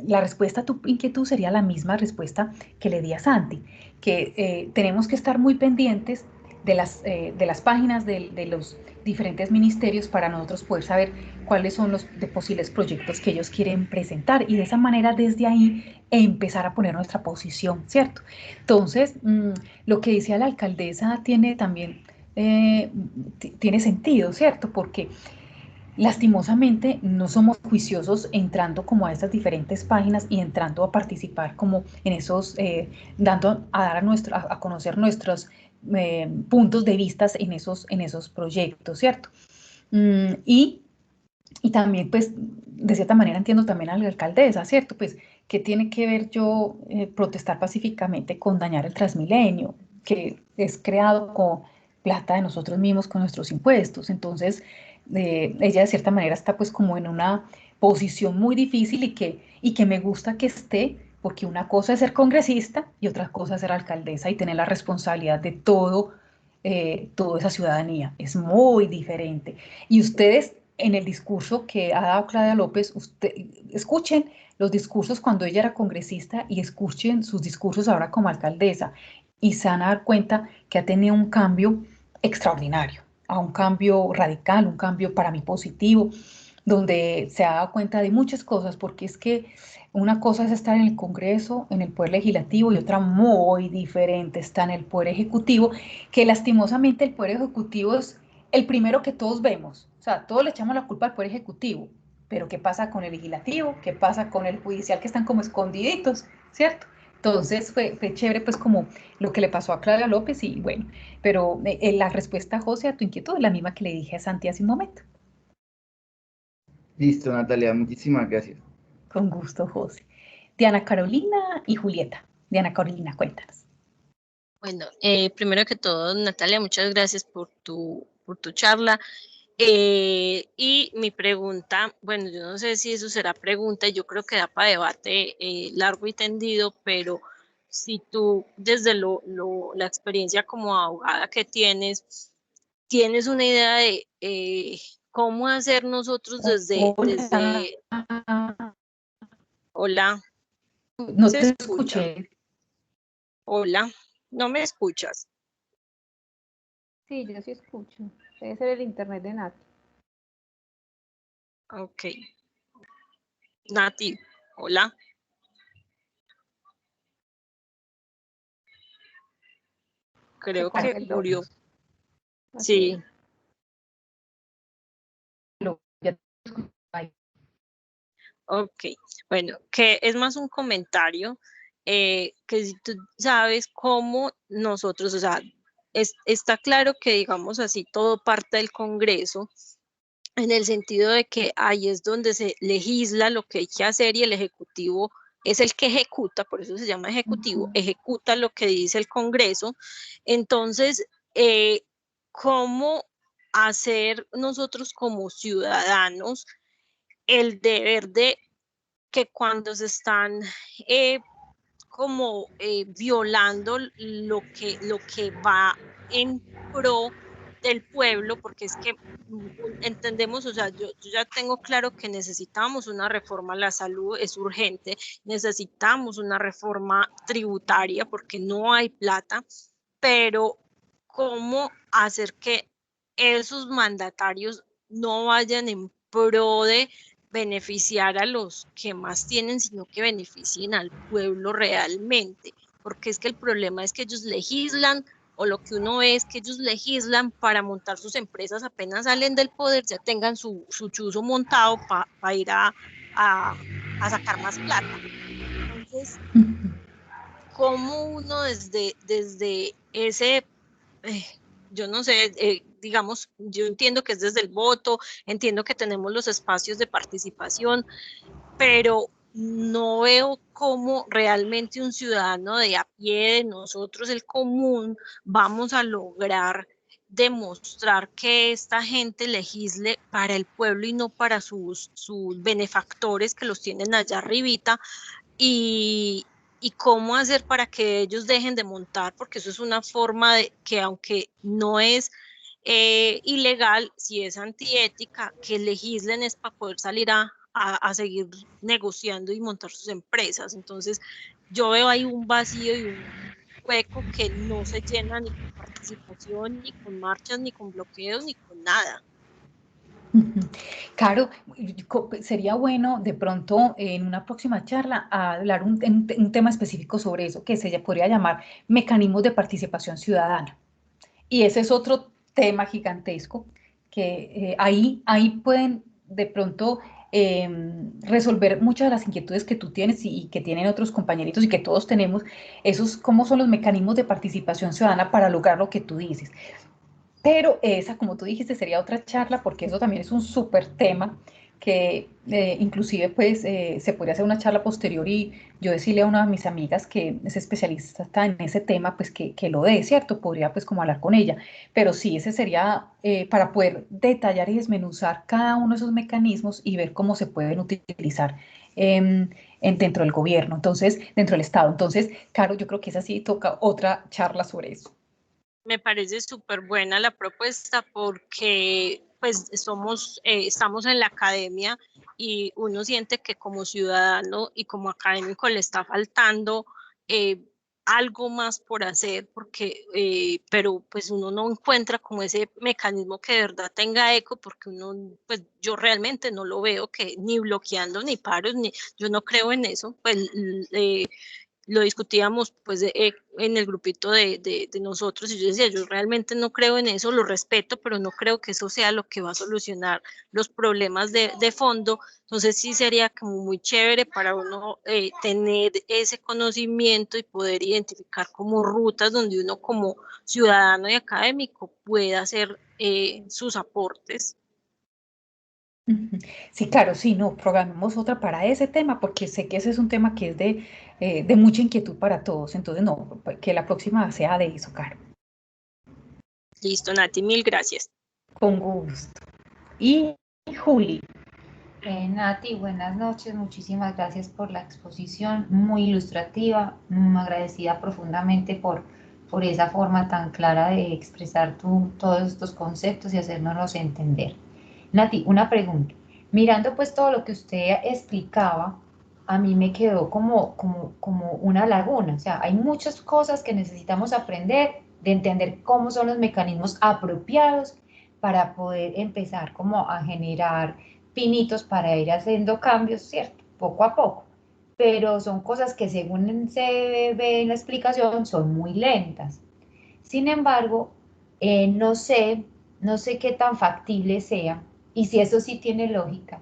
la respuesta a tu inquietud sería la misma respuesta que le di a Santi, que tenemos que estar muy pendientes de las páginas de los diferentes ministerios para nosotros poder saber cuáles son los posibles proyectos que ellos quieren presentar y de esa manera desde ahí empezar a poner nuestra posición, ¿cierto? Entonces, lo que decía la alcaldesa tiene también, tiene sentido, ¿cierto? Porque lastimosamente no somos juiciosos entrando como a estas diferentes páginas y entrando a participar como en esos, dando a dar a conocer nuestros puntos de vista en esos proyectos, ¿cierto? Y también, pues, de cierta manera entiendo también a la alcaldesa, ¿cierto? Pues, ¿qué tiene que ver yo protestar pacíficamente con dañar el Transmilenio, que es creado con plata de nosotros mismos, con nuestros impuestos? Entonces, ella de cierta manera está pues como en una posición muy difícil y que me gusta que esté, porque una cosa es ser congresista y otra cosa es ser alcaldesa y tener la responsabilidad de todo, toda esa ciudadanía. Es muy diferente. Y ustedes en el discurso que ha dado Claudia López, escuchen los discursos cuando ella era congresista y escuchen sus discursos ahora como alcaldesa y se van a dar cuenta que ha tenido un cambio extraordinario, a un cambio radical, un cambio para mí positivo, donde se ha dado cuenta de muchas cosas, porque es que una cosa es estar en el Congreso, en el Poder Legislativo, y otra muy diferente está en el Poder Ejecutivo, que lastimosamente el Poder Ejecutivo es el primero que todos vemos. O sea, todos le echamos la culpa al Poder Ejecutivo, pero ¿qué pasa con el Legislativo? ¿Qué pasa con el Judicial, que están como escondiditos, ¿cierto? Entonces fue chévere pues como lo que le pasó a Clara López y bueno, pero la respuesta, José, a tu inquietud es la misma que le dije a Santi hace un momento. Listo, Natalia, muchísimas gracias. Con gusto, José. Diana Carolina y Julieta. Diana Carolina, cuéntanos. Bueno, primero que todo, Natalia, muchas gracias por tu charla. Y mi pregunta, bueno, yo no sé si eso será pregunta, yo creo que da para debate largo y tendido, pero si tú desde la experiencia como abogada que tienes una idea de cómo hacer nosotros desde... Hola, no ¿se te escucha? escuché. Hola, ¿no me escuchas? Sí, yo sí escucho. Debe ser el internet de Nati. Ok. Nati, hola. Creo que murió. Sí. Ok, bueno, que es más un comentario, que si tú sabes cómo nosotros, o sea, está claro que digamos así, todo parte del Congreso, en el sentido de que ahí es donde se legisla lo que hay que hacer y el Ejecutivo es el que ejecuta, por eso se llama Ejecutivo, ejecuta lo que dice el Congreso. Entonces, ¿cómo hacer nosotros como ciudadanos el deber de que cuando se están violando lo que va en pro del pueblo, porque es que entendemos, o sea, yo ya tengo claro que necesitamos una reforma a la salud, es urgente, necesitamos una reforma tributaria porque no hay plata, pero ¿cómo hacer que esos mandatarios no vayan en pro beneficiar a los que más tienen, sino que beneficien al pueblo realmente, porque es que el problema es que ellos legislan, o lo que uno ve es que ellos legislan para montar sus empresas, apenas salen del poder, ya tengan su chuzo montado para ir a sacar más plata. Entonces, ¿cómo uno desde ese, yo no sé, digamos, yo entiendo que es desde el voto, entiendo que tenemos los espacios de participación, pero no veo cómo realmente un ciudadano de a pie, de nosotros, el común, vamos a lograr demostrar que esta gente legisle para el pueblo y no para sus benefactores que los tienen allá arribita, y cómo hacer para que ellos dejen de montar, porque eso es una forma de que, aunque no es ilegal, si es antiética, que legislen es para poder salir a seguir negociando y montar sus empresas. Entonces, yo veo ahí un vacío y un hueco que no se llena ni con participación, ni con marchas, ni con bloqueos, ni con nada. Claro, sería bueno de pronto en una próxima charla hablar un tema específico sobre eso, que se podría llamar mecanismos de participación ciudadana. Y ese es otro tema gigantesco que ahí pueden de pronto resolver muchas de las inquietudes que tú tienes y que tienen otros compañeritos y que todos tenemos, cómo son los mecanismos de participación ciudadana para lograr lo que tú dices. Pero esa, como tú dijiste, sería otra charla, porque eso también es un súper tema que inclusive pues se podría hacer una charla posterior y yo decirle a una de mis amigas que es especialista en ese tema, pues que lo dé, ¿cierto? Podría pues como hablar con ella. Pero sí, ese sería para poder detallar y desmenuzar cada uno de esos mecanismos y ver cómo se pueden utilizar dentro del gobierno, entonces, dentro del Estado. Entonces, Caro, yo creo que esa sí toca otra charla sobre eso. Me parece súper buena la propuesta porque pues estamos en la academia y uno siente que como ciudadano y como académico le está faltando algo más por hacer, porque pero pues uno no encuentra como ese mecanismo que de verdad tenga eco, porque pues yo realmente no lo veo, que ni bloqueando ni paros, yo no creo en eso, pues lo discutíamos pues en el grupito de nosotros y yo decía, yo realmente no creo en eso, lo respeto, pero no creo que eso sea lo que va a solucionar los problemas de fondo. Entonces sí sería como muy chévere para uno tener ese conocimiento y poder identificar como rutas donde uno como ciudadano y académico pueda hacer sus aportes. Sí, claro, sí, no, programemos otra para ese tema, porque sé que ese es un tema que es de mucha inquietud para todos, entonces no, que la próxima sea de eso, Caro. Listo, Nati, mil gracias. Con gusto. Y Juli. Nati, buenas noches, muchísimas gracias por la exposición, muy ilustrativa, agradecida profundamente por esa forma tan clara de expresar todos estos conceptos y hacérnoslos entender. Nati, una pregunta. Mirando pues todo lo que usted explicaba, a mí me quedó como una laguna. O sea, hay muchas cosas que necesitamos aprender, de entender cómo son los mecanismos apropiados para poder empezar como a generar pinitos para ir haciendo cambios, ¿cierto? Poco a poco. Pero son cosas que según se ve en la explicación son muy lentas. Sin embargo, no sé qué tan factible sea, y si eso sí tiene lógica,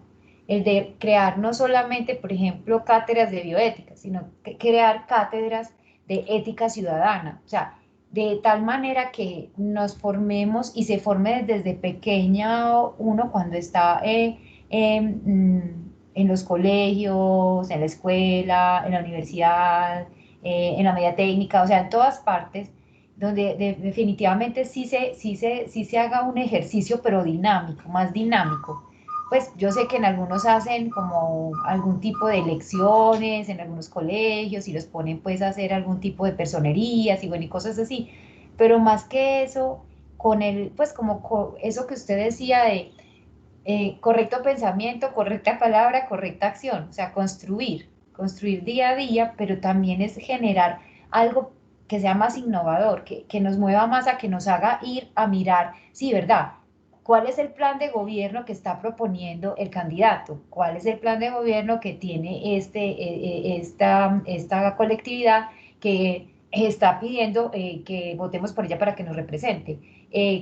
el de crear no solamente, por ejemplo, cátedras de bioética, sino crear cátedras de ética ciudadana, o sea, de tal manera que nos formemos y se forme desde pequeña uno cuando está en los colegios, en la escuela, en la universidad, en la media técnica, o sea, en todas partes, donde definitivamente sí se haga un ejercicio, pero dinámico, más dinámico. Pues yo sé que en algunos hacen como algún tipo de lecciones en algunos colegios y los ponen pues a hacer algún tipo de personerías y bueno, y cosas así, pero más que eso, con el, pues como eso que usted decía de correcto pensamiento, correcta palabra, correcta acción, o sea, construir día a día, pero también es generar algo que sea más innovador, que nos mueva más a que nos haga ir a mirar, sí, ¿verdad? ¿cuál es el plan de gobierno que está proponiendo el candidato? ¿Cuál es el plan de gobierno que tiene esta colectividad que está pidiendo que votemos por ella para que nos represente?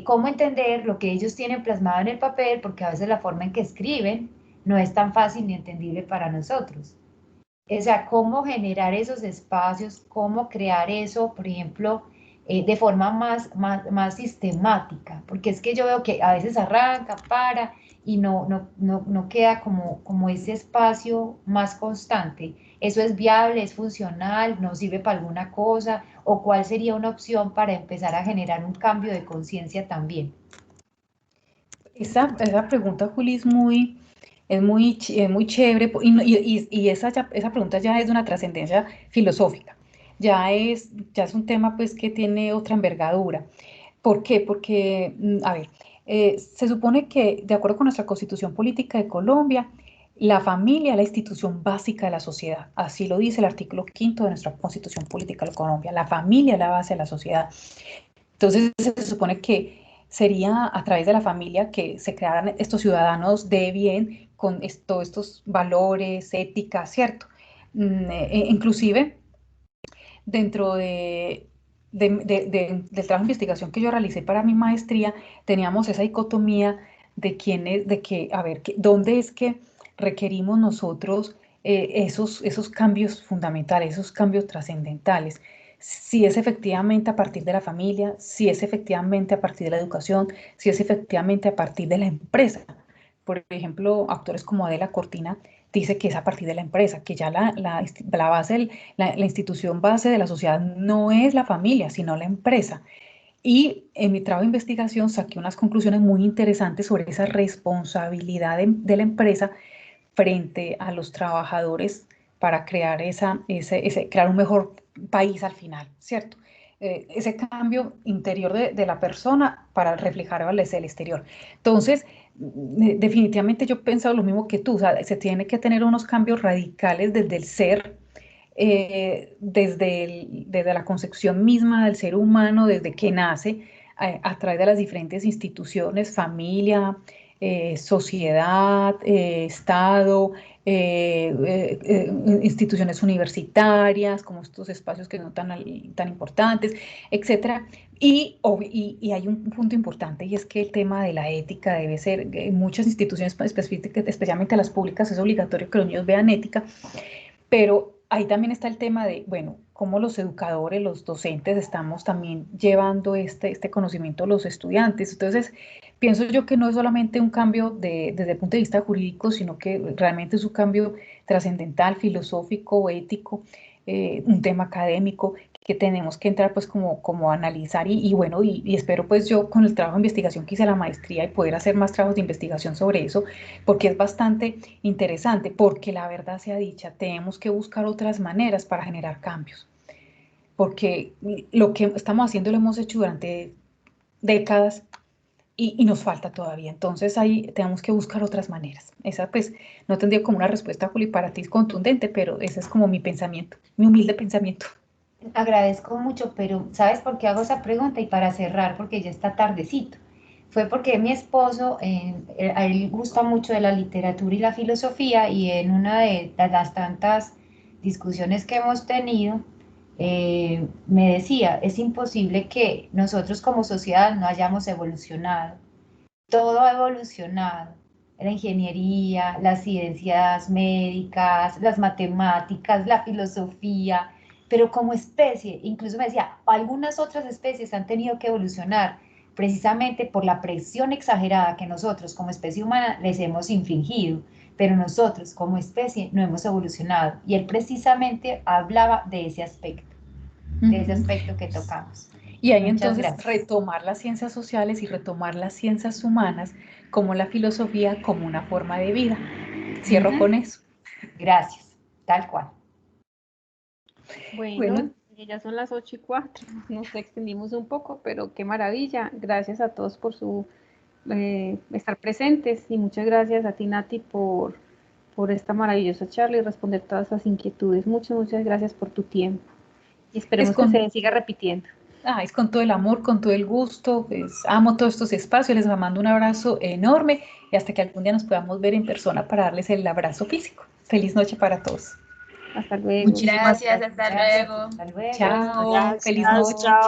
¿Cómo entender lo que ellos tienen plasmado en el papel? Porque a veces la forma en que escriben no es tan fácil ni entendible para nosotros. O sea, cómo generar esos espacios, cómo crear eso, por ejemplo, de forma más sistemática, porque es que yo veo que a veces arranca, para, y no queda como ese espacio más constante. ¿Eso es viable, es funcional, nos sirve para alguna cosa? ¿O cuál sería una opción para empezar a generar un cambio de conciencia también? Esa pregunta, Juli, es muy chévere, y esa pregunta ya es de una trascendencia filosófica, ya es un tema pues que tiene otra envergadura. ¿Por qué? Porque, a ver, se supone que de acuerdo con nuestra Constitución Política de Colombia, la familia es la institución básica de la sociedad, así lo dice el artículo 5º de nuestra Constitución Política de Colombia, la familia es la base de la sociedad. Entonces se supone que sería a través de la familia que se crearan estos ciudadanos de bien con todos estos valores, ética, ¿cierto? Inclusive dentro del trabajo de investigación que yo realicé para mi maestría, teníamos esa dicotomía a ver, ¿dónde es que requerimos nosotros esos cambios fundamentales, esos cambios trascendentales? Si es efectivamente a partir de la familia, si es efectivamente a partir de la educación, si es efectivamente a partir de la empresa. Por ejemplo, actores como Adela Cortina dice que es a partir de la empresa, que ya la base, la institución base de la sociedad no es la familia, sino la empresa. Y en mi trabajo de investigación saqué unas conclusiones muy interesantes sobre esa responsabilidad de la empresa frente a los trabajadores para crear crear un mejor país al final, ¿cierto? Ese cambio interior de la persona para reflejar el exterior. Entonces, definitivamente yo he pensado lo mismo que tú, o sea, se tiene que tener unos cambios radicales desde el ser, desde la concepción misma del ser humano, desde que nace, a través de las diferentes instituciones, familia, sociedad, Estado, instituciones universitarias, como estos espacios que no tan importantes, etcétera. Y hay un punto importante, y es que el tema de la ética debe ser, en muchas instituciones, especialmente las públicas, es obligatorio que los niños vean ética, pero ahí también está el tema de, bueno, cómo los educadores, los docentes estamos también llevando este conocimiento a los estudiantes. Entonces, pienso yo que no es solamente un cambio desde el punto de vista jurídico, sino que realmente es un cambio trascendental, filosófico, ético, un tema académico que tenemos que entrar pues como a analizar bueno, y espero pues yo con el trabajo de investigación que hice la maestría y poder hacer más trabajos de investigación sobre eso, porque es bastante interesante, porque la verdad sea dicha, tenemos que buscar otras maneras para generar cambios, porque lo que estamos haciendo lo hemos hecho durante décadas y nos falta todavía, entonces ahí tenemos que buscar otras maneras. Esa pues no tendría como una respuesta, Juli, para ti contundente, pero ese es como mi pensamiento, mi humilde pensamiento. Agradezco mucho, pero ¿sabes por qué hago esa pregunta? Y para cerrar, porque ya está tardecito. Fue porque mi esposo, a él gusta mucho de la literatura y la filosofía, y en una de las tantas discusiones que hemos tenido, me decía, es imposible que nosotros como sociedad no hayamos evolucionado. Todo ha evolucionado. La ingeniería, las ciencias médicas, las matemáticas, la filosofía, pero como especie, incluso me decía, algunas otras especies han tenido que evolucionar precisamente por la presión exagerada que nosotros como especie humana les hemos infligido, pero nosotros como especie no hemos evolucionado. Y él precisamente hablaba de ese aspecto que tocamos. Y ahí entonces retomar las ciencias sociales y retomar las ciencias humanas como la filosofía como una forma de vida. Cierro con eso. Gracias, tal cual. Bueno, ya son las 8:04, nos extendimos un poco, pero qué maravilla. Gracias a todos por su estar presentes, y muchas gracias a ti, Nati, por esta maravillosa charla y responder todas esas inquietudes. Muchas gracias por tu tiempo y esperemos que se siga repitiendo. Es con todo el amor, con todo el gusto, pues amo todos estos espacios, les mando un abrazo enorme y hasta que algún día nos podamos ver en persona para darles el abrazo físico. Feliz noche para todos. Hasta luego. Gracias, hasta luego. Chao, Gracias, feliz noche. chao.